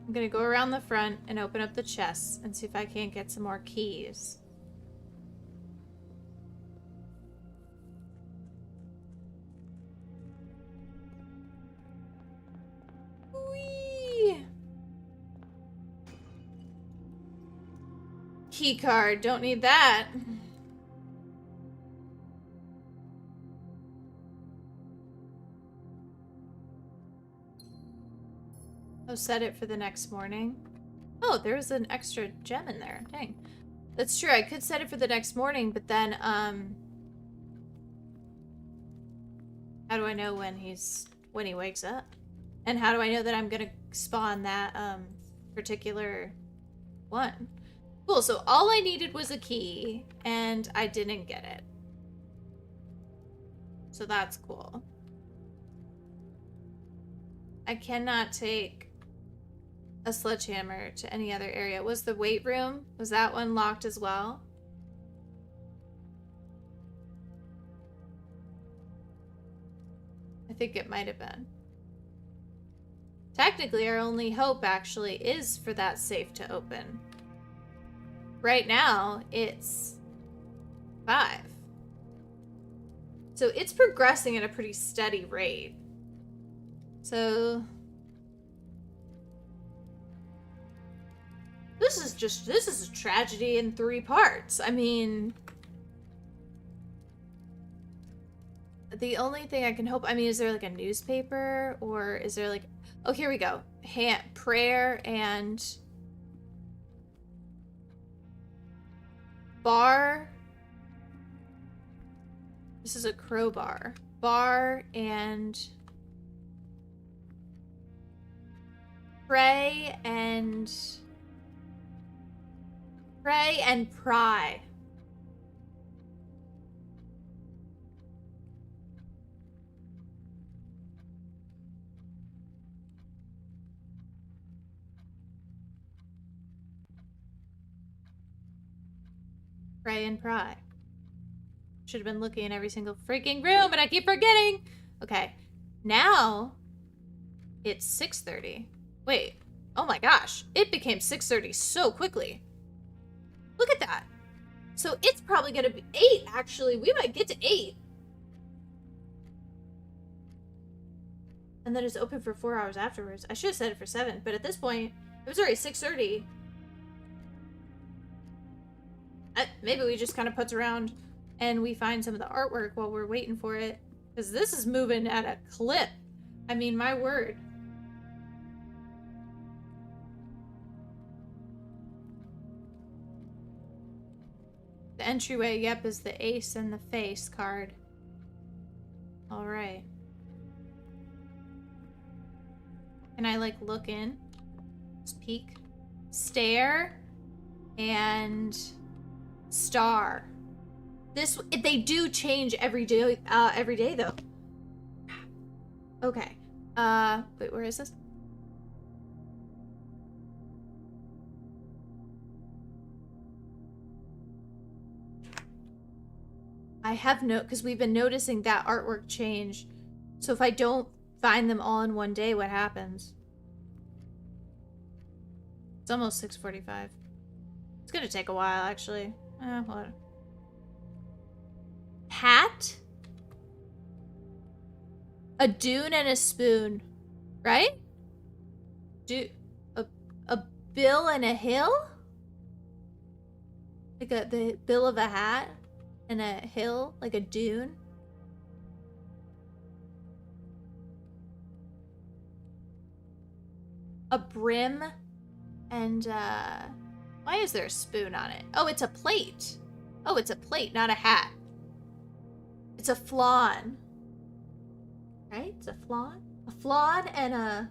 I'm gonna go around the front and open up the chests and see if I can't get some more keys. Whee! Key card, don't need that. Oh, set it for the next morning. Oh, there was an extra gem in there. Dang. That's true. I could set it for the next morning, but then, how do I know when he wakes up? And how do I know that I'm gonna spawn that, particular one? Cool, so all I needed was a key, and I didn't get it. So that's cool. I cannot take a sledgehammer to any other area. Was the weight room? Was that one locked as well? I think it might have been. Technically, our only hope actually is for that safe to open. Right now, it's 5. So it's progressing at a pretty steady rate. So this is a tragedy in 3 parts. I mean, the only thing I can hope, I mean, is there like a newspaper or is there like, oh, here we go. Prayer and bar. This is a crowbar. Bar and pray and pry. Pray and pry. Should have been looking in every single freaking room, but I keep forgetting. Okay, now it's 6:30. Wait, oh my gosh, it became 6:30 so quickly. Look at that. So it's probably gonna be 8, actually. We might get to 8. And then it's open for 4 hours afterwards. I should have set it for 7, but at this point, it was already 6:30. Maybe we just kind of putz around and we find some of the artwork while we're waiting for it. Because this is moving at a clip. I mean, my word. The entryway, yep, is the ace and the face card. Alright. Can I, like, look in? Just peek. Stare. And star. They do change every day though. Okay. Wait, where is this? I have because we've been noticing that artwork change. So if I don't find them all in one day, what happens? It's almost 6:45. It's gonna take a while, actually. What? Hat? A dune and a spoon, right? A bill and a hill? Like the bill of a hat and a hill, like a dune? A brim and why is there a spoon on it? Oh, it's a plate. Oh, it's a plate, not a hat. It's a flan. Right? It's a flan. A flan and a...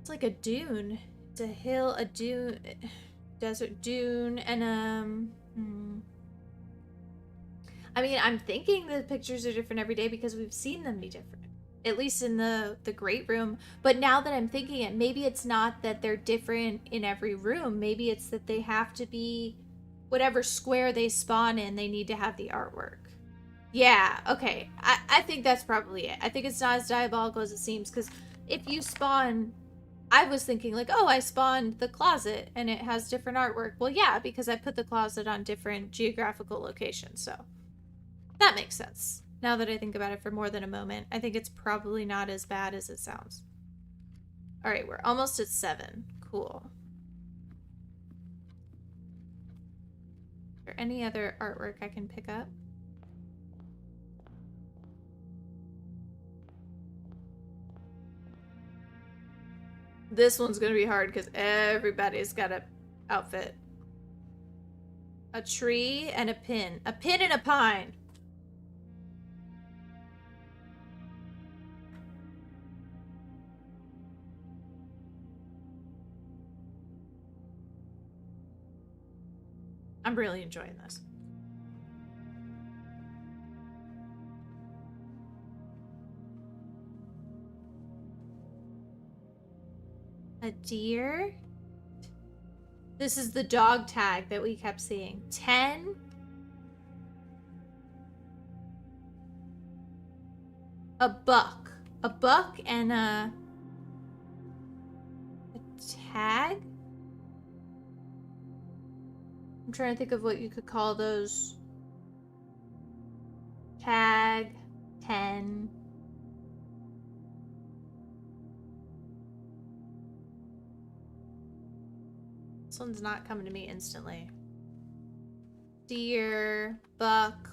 It's like a dune. It's a hill, a dune, desert dune, and I mean, I'm thinking the pictures are different every day because we've seen them be different. At least in the great room. But now that I'm thinking it, maybe it's not that they're different in every room. Maybe it's that they have to be whatever square they spawn in, they need to have the artwork. Yeah, okay. I think that's probably it. I think it's not as diabolical as it seems, because if you spawn... I was thinking like, oh, I spawned the closet and it has different artwork. Well, yeah, because I put the closet on different geographical locations, so that makes sense. Now that I think about it for more than a moment, I think it's probably not as bad as it sounds. All right, we're almost at 7. Cool. Is there any other artwork I can pick up? This one's gonna be hard because everybody's got an outfit. A tree and a pin. A pin and a pine. I'm really enjoying this. A deer? This is the dog tag that we kept seeing. 10? A buck. A buck and a tag? I'm trying to think of what you could call those. Tag. 10. This one's not coming to me instantly. Deer, buck.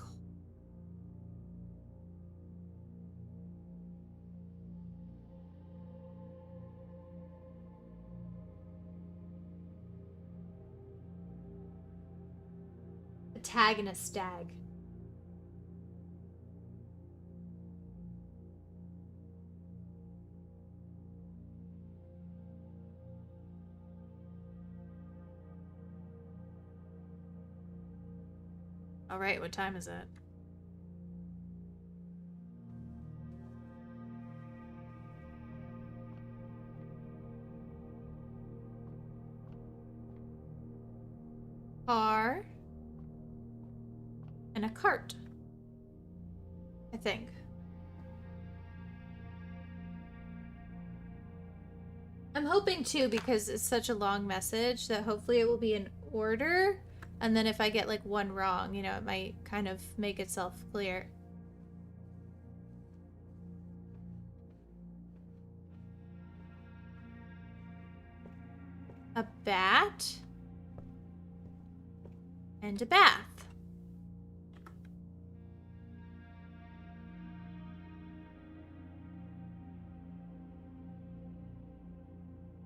A tag and a stag. All right, what time is it? Car and a cart, I think. I'm hoping too, because it's such a long message, that hopefully it will be in order. And then if I get like one wrong, you know, it might kind of make itself clear. A bat. And a bath.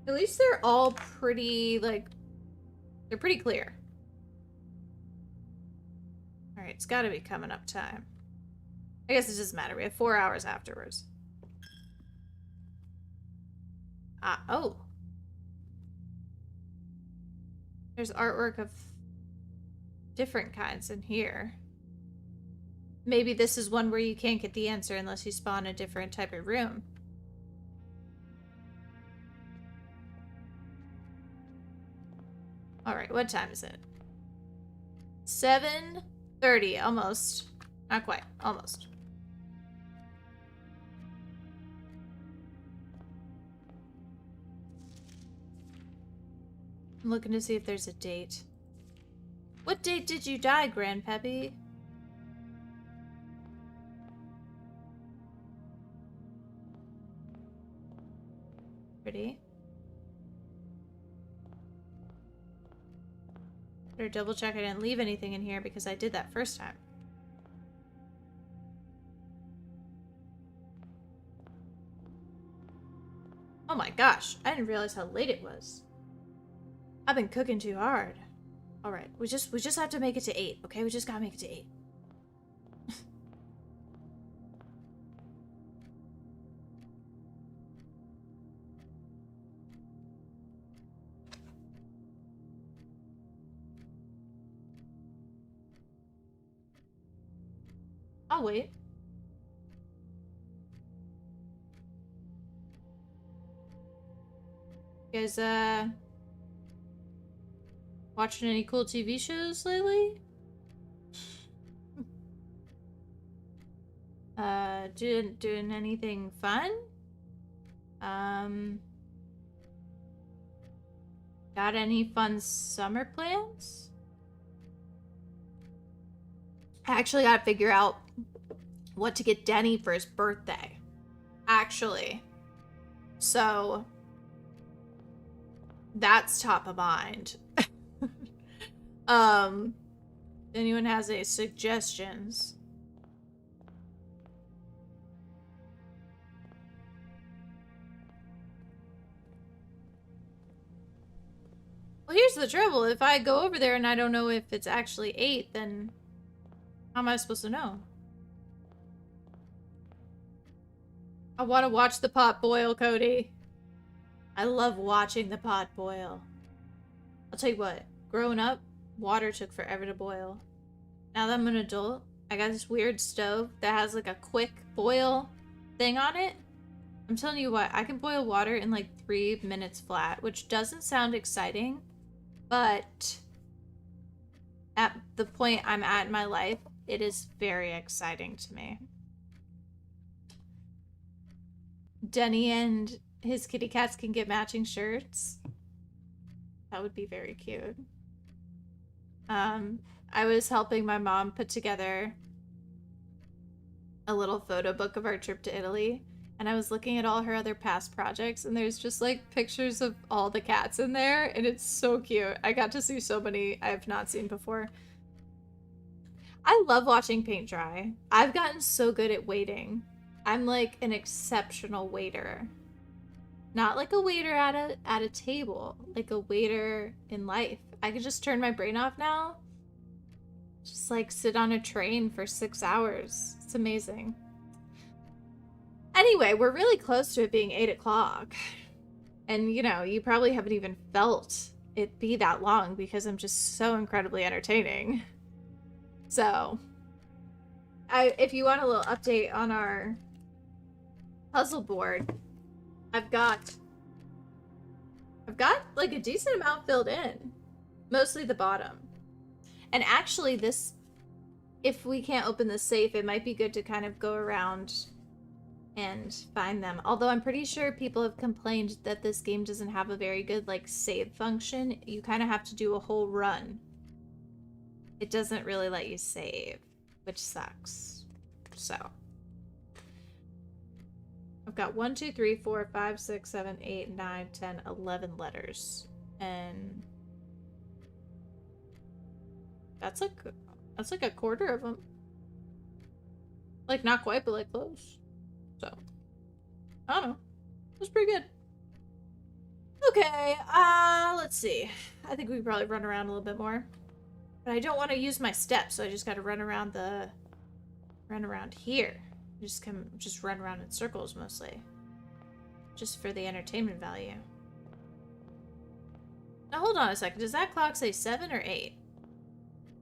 At least they're all pretty, like, they're pretty clear. Alright, it's gotta be coming up time. I guess it doesn't matter. We have 4 hours afterwards. Ah, oh. There's artwork of different kinds in here. Maybe this is one where you can't get the answer unless you spawn a different type of room. Alright, what time is it? 7:30, almost. Not quite, almost. I'm looking to see if there's a date. What date did you die, Grandpappy? Pretty. Better double check I didn't leave anything in here because I did that first time. Oh my gosh, I didn't realize how late it was. I've been cooking too hard. All right, we just have to make it to 8, okay? We just gotta make it to 8. I'll wait. You guys, watching any cool TV shows lately? Doing anything fun? Got any fun summer plans? I actually gotta figure out what to get Denny for his birthday. Actually. So, that's top of mind. Anyone has any suggestions? Well, here's the trouble. If I go over there and I don't know if it's actually 8, then how am I supposed to know? I want to watch the pot boil, Cody. I love watching the pot boil. I'll tell you what, growing up, water took forever to boil. Now that I'm an adult, I got this weird stove that has like a quick boil thing on it. I'm telling you what, I can boil water in like 3 minutes flat, which doesn't sound exciting, but at the point I'm at in my life, it is very exciting to me. Denny and his kitty cats can get matching shirts. That would be very cute. I was helping my mom put together a little photo book of our trip to Italy, and I was looking at all her other past projects, and there's just like pictures of all the cats in there, and it's so cute. I got to see so many I have not seen before. I love watching paint dry. I've gotten so good at waiting. I'm like an exceptional waiter. Not like a waiter at a table, like a waiter in life. I could just turn my brain off now. Just like sit on a train for 6 hours. It's amazing. Anyway, we're really close to it being 8 o'clock. And you know, you probably haven't even felt it be that long because I'm just so incredibly entertaining. So, if you want a little update on our puzzle board, I've got like a decent amount filled in. Mostly the bottom. And actually this, if we can't open the safe, it might be good to kind of go around and find them. Although I'm pretty sure people have complained that this game doesn't have a very good like save function. You kind of have to do a whole run. It doesn't really let you save, which sucks. So I've got 1, 2, 3, 4, 5, 6, 7, 8, 9, 10, 11 letters. And that's like a quarter of them. Like not quite, but like close. So I don't know. That's pretty good. Okay, let's see. I think we can probably run around a little bit more. But I don't want to use my steps, so I just gotta run around here. Just run around in circles mostly. Just for the entertainment value. Now hold on a second. Does that clock say 7 or 8?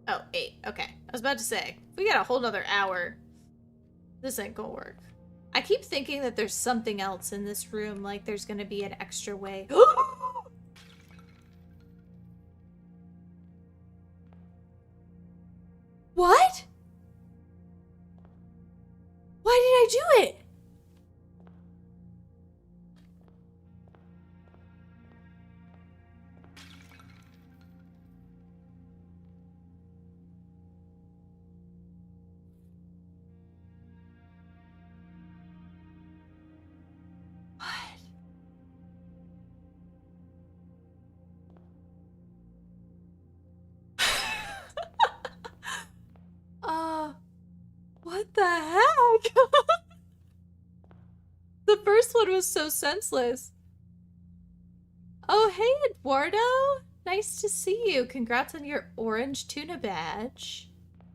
Oh, 8. Okay. I was about to say, if we got a whole nother hour, this ain't gonna work. I keep thinking that there's something else in this room, like there's gonna be an extra way. What? Why did I do it? What the heck? The first one was so senseless. Oh, hey, Eduardo. Nice to see you. Congrats on your orange tuna badge.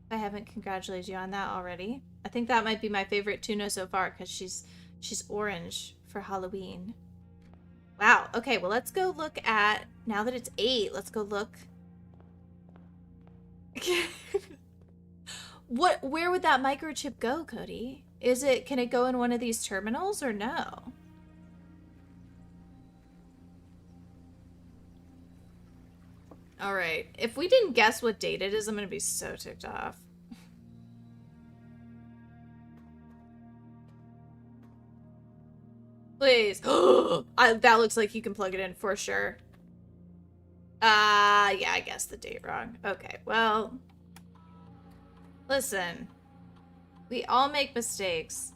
If I haven't congratulated you on that already. I think that might be my favorite tuna so far because she's orange for Halloween. Wow. Okay, well let's go look at, now that it's 8, let's go look. Where would that microchip go, Cody? Can it go in one of these terminals or no? All right. If we didn't guess what date it is, I'm going to be so ticked off. Please. That looks like you can plug it in for sure. Yeah, I guessed the date wrong. Okay, well. Listen. We all make mistakes.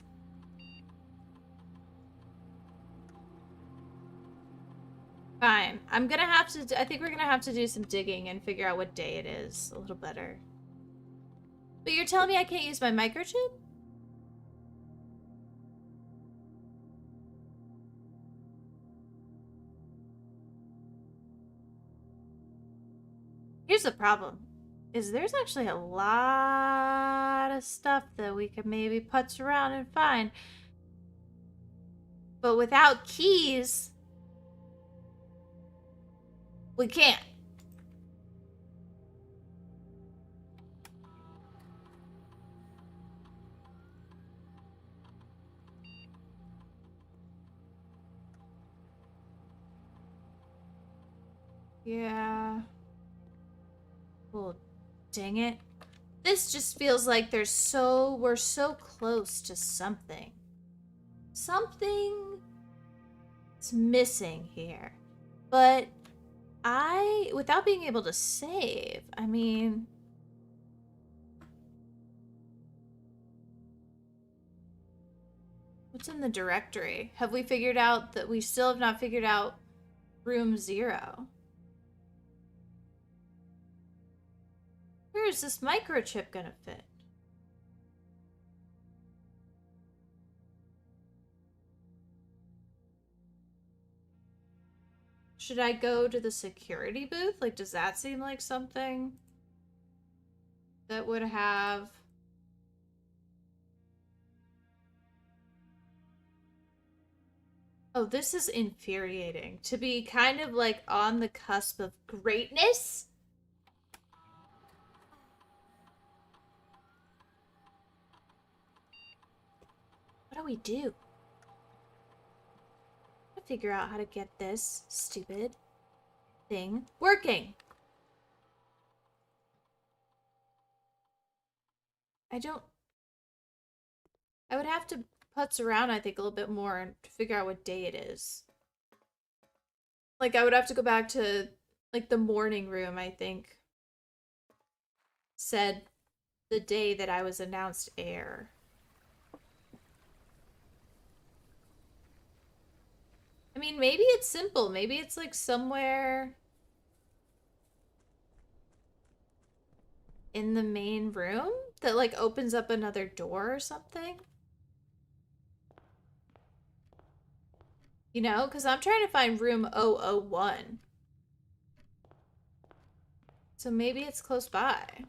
Fine. I'm gonna have to, I think we're gonna have to do some digging and figure out what day it is a little better. But you're telling me I can't use my microchip? Here's the problem. Is there's actually a lot of stuff that we could maybe putz around and find. But without keys, we can't. Yeah. Well, dang it. This just feels like we're so close to something. Something's missing here. But without being able to save, I mean... What's in the directory? Have we figured out that we still have not figured out room 0? Where is this microchip gonna fit? Should I go to the security booth? Like, does that seem like something that would have... Oh, this is infuriating. To be kind of like on the cusp of greatness? What do we do? I figure out how to get this stupid thing working. I would have to putz around, I think, a little bit more and figure out what day it is. Like, I would have to go back to, like, the morning room, I think. Said the day that I was announced heir. I mean, maybe it's simple. Maybe it's, like, somewhere in the main room that, like, opens up another door or something. You know, because I'm trying to find room 001. So maybe it's close by.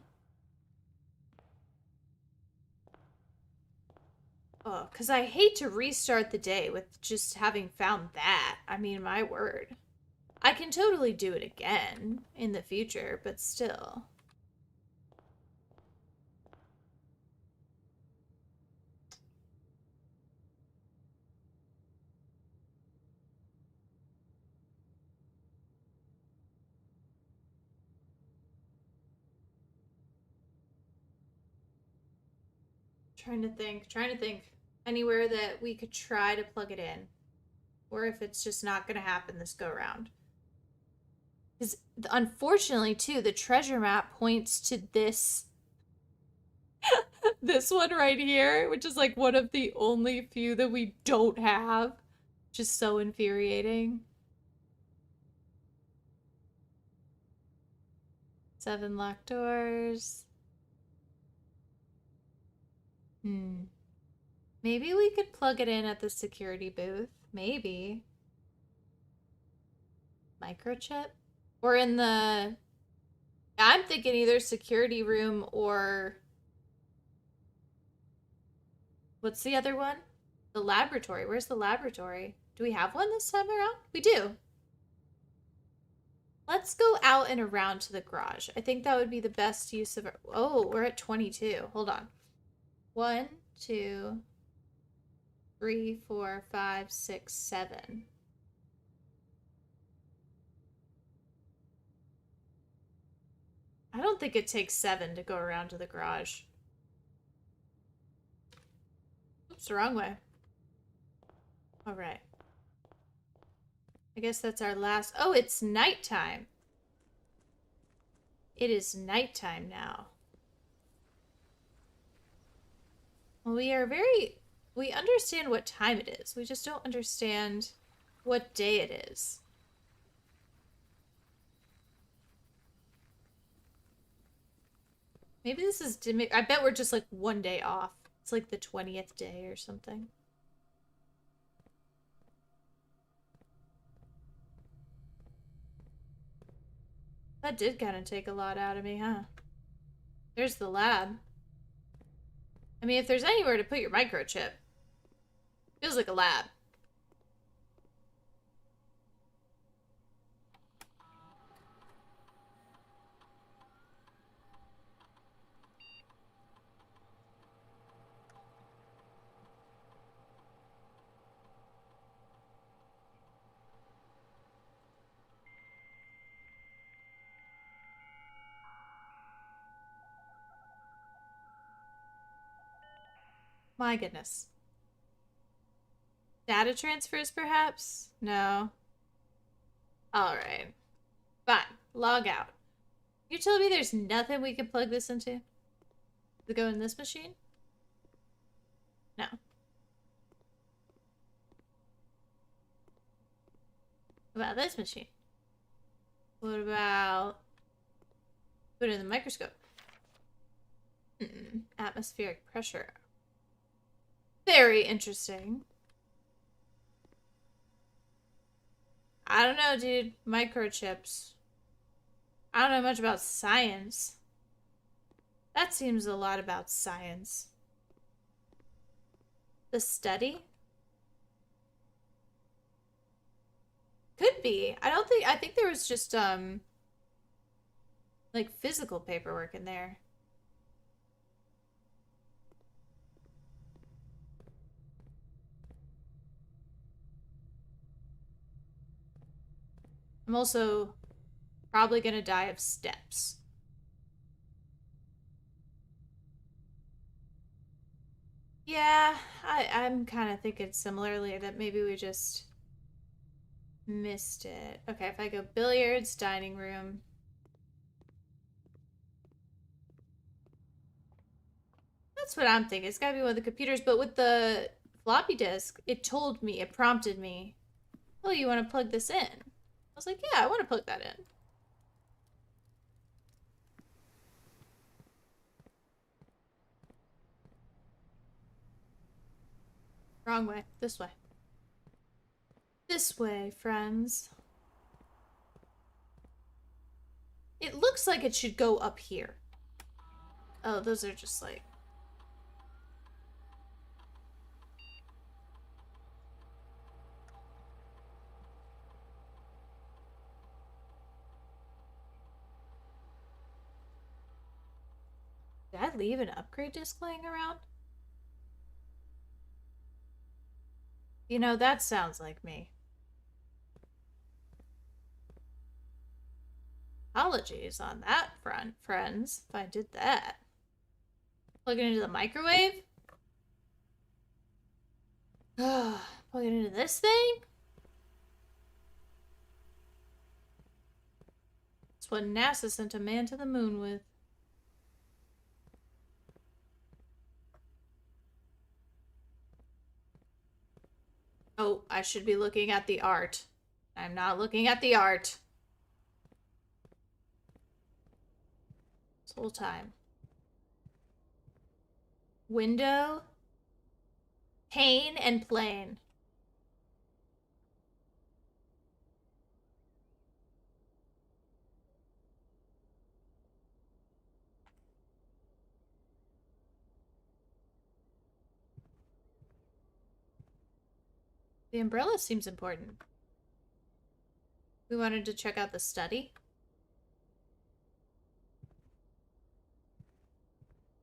Oh, because I hate to restart the day with just having found that. I mean, my word. I can totally do it again in the future, but still. Trying to think. Anywhere that we could try to plug it in. Or if it's just not going to happen this go around. Because unfortunately, too, the treasure map points to this. This one right here, which is like one of the only few that we don't have. Just so infuriating. 7 locked doors. Maybe we could plug it in at the security booth. Maybe. Microchip? Or in the... I'm thinking either security room or... What's the other one? The laboratory. Where's the laboratory? Do we have one this time around? We do. Let's go out and around to the garage. I think that would be the best use of our... Oh, we're at 22. Hold on. 1, 2, 3, 4, 5, 6, 7. I don't think it takes 7 to go around to the garage. Oops, the wrong way. All right. I guess that's our last... Oh, it's nighttime. It is nighttime now. Well, we are very... We understand what time it is. We just don't understand what day it is. Maybe this is... I bet we're just like one day off. It's like the 20th day or something. That did kind of take a lot out of me, huh? There's the lab. I mean, if there's anywhere to put your microchip, feels like a lab. My goodness. Data transfers, perhaps? No. Alright. Fine. Log out. You telling me there's nothing we can plug this into? Does it go in this machine? No. What about this machine? What about... Put it in the microscope. Atmospheric pressure. Very interesting. I don't know, dude. Microchips. I don't know much about science. That seems a lot about science. The study? Could be. I think there was just, like physical paperwork in there. I'm also probably gonna die of steps. Yeah, I'm kind of thinking similarly that maybe we just missed it. Okay, if I go billiards, dining room. That's what I'm thinking. It's gotta be one of the computers, but with the floppy disk, it told me, it prompted me, oh, you want to plug this in? I was like, yeah, I want to plug that in. Wrong way. This way. This way, friends. It looks like it should go up here. Oh, those are just like... Did I leave an upgrade disc laying around? You know, that sounds like me. Apologies on that front, friends, if I did that. Plug it into the microwave? Plug it into this thing? That's what NASA sent a man to the moon with. Oh, I should be looking at the art. I'm not looking at the art. This whole time. Window, pane, and plane. The umbrella seems important. We wanted to check out the study.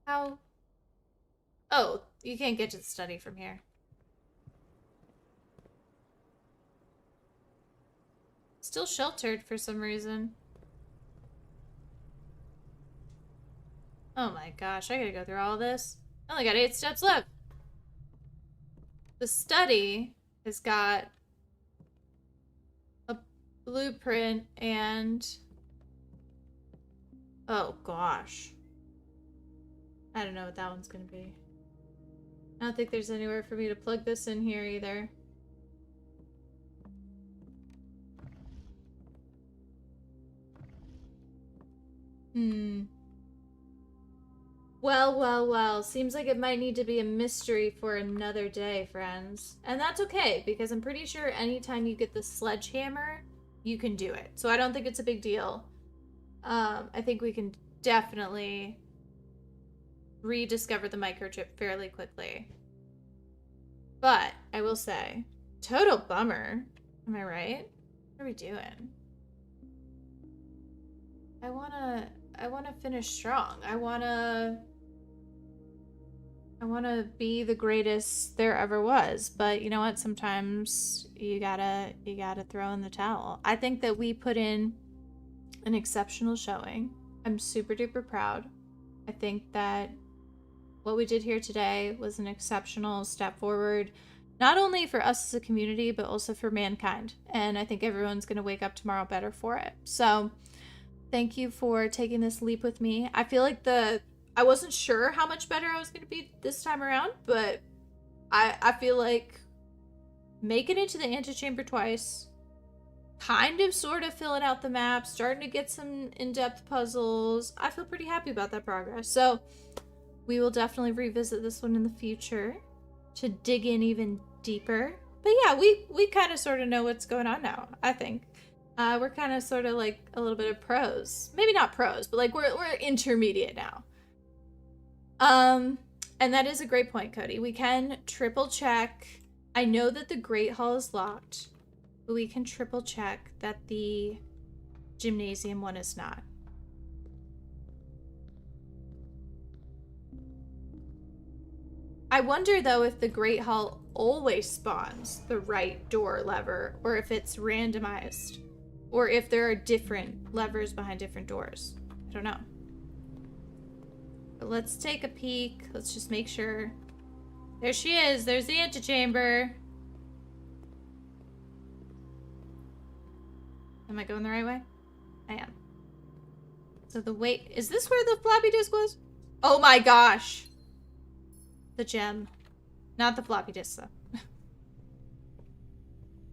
How? Oh, you can't get to the study from here. Still sheltered for some reason. Oh my gosh, I gotta go through all this. I only got 8 steps left. The study has got a blueprint and... oh gosh. I don't know what that one's gonna be. I don't think there's anywhere for me to plug this in here either. Well. Seems like it might need to be a mystery for another day, friends. And that's okay, because I'm pretty sure anytime you get the sledgehammer, you can do it. So I don't think it's a big deal. I think we can definitely rediscover the microchip fairly quickly. But I will say, total bummer. Am I right? What are we doing? I wanna finish strong. I wanna be the greatest there ever was. But you know what? Sometimes you gotta throw in the towel. I think that we put in an exceptional showing. I'm super duper proud. I think that what we did here today was an exceptional step forward, not only for us as a community, but also for mankind. And I think everyone's gonna wake up tomorrow better for it. So thank you for taking this leap with me. I feel like I wasn't sure how much better I was going to be this time around, but I feel like making it to the antechamber twice, kind of sort of filling out the map, starting to get some in-depth puzzles. I feel pretty happy about that progress. So we will definitely revisit this one in the future to dig in even deeper. But yeah, we kind of sort of know what's going on now, I think. We're kind of sort of like a little bit of pros. Maybe not pros, but like we're intermediate now. And that is a great point, Cody. We can triple check. I know that the Great Hall is locked, but we can triple check that the gymnasium one is not. I wonder though if the Great Hall always spawns the right door lever, or if it's randomized, or if there are different levers behind different doors. I don't know. But let's take a peek. Let's just make sure. There she is. There's the antechamber. Am I going the right way? I am. So is this where the floppy disk was? Oh my gosh. The gem. Not the floppy disk though.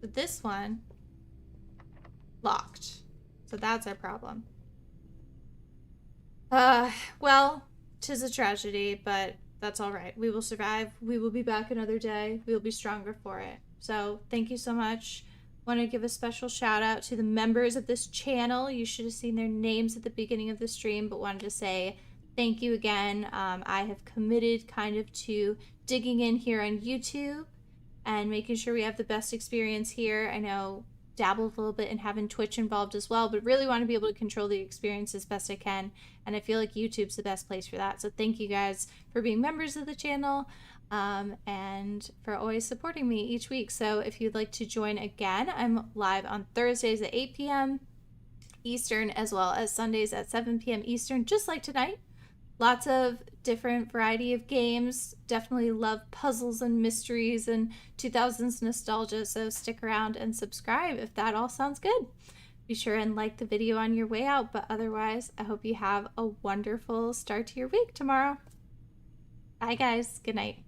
But this one, locked. So that's our problem. Well, 'tis a tragedy, but that's all right. We will survive. We will be back another day. We will be stronger for it. So thank you so much. Want to give a special shout out to the members of this channel. You should have seen their names at the beginning of the stream, but wanted to say thank you again. I have committed kind of to digging in here on YouTube and making sure we have the best experience here. I know dabbled a little bit in having Twitch involved as well, but really want to be able to control the experience as best I can, and I feel like YouTube's the best place for that. So thank you guys for being members of the channel and for always supporting me each week. So if you'd like to join again, I'm live on Thursdays at 8 p.m. Eastern, as well as Sundays at 7 p.m. Eastern, just like tonight. Lots of different variety of games. Definitely love puzzles and mysteries and 2000s nostalgia, so stick around and subscribe if that all sounds good. Be sure and like the video on your way out, but otherwise, I hope you have a wonderful start to your week tomorrow. Bye guys, good night.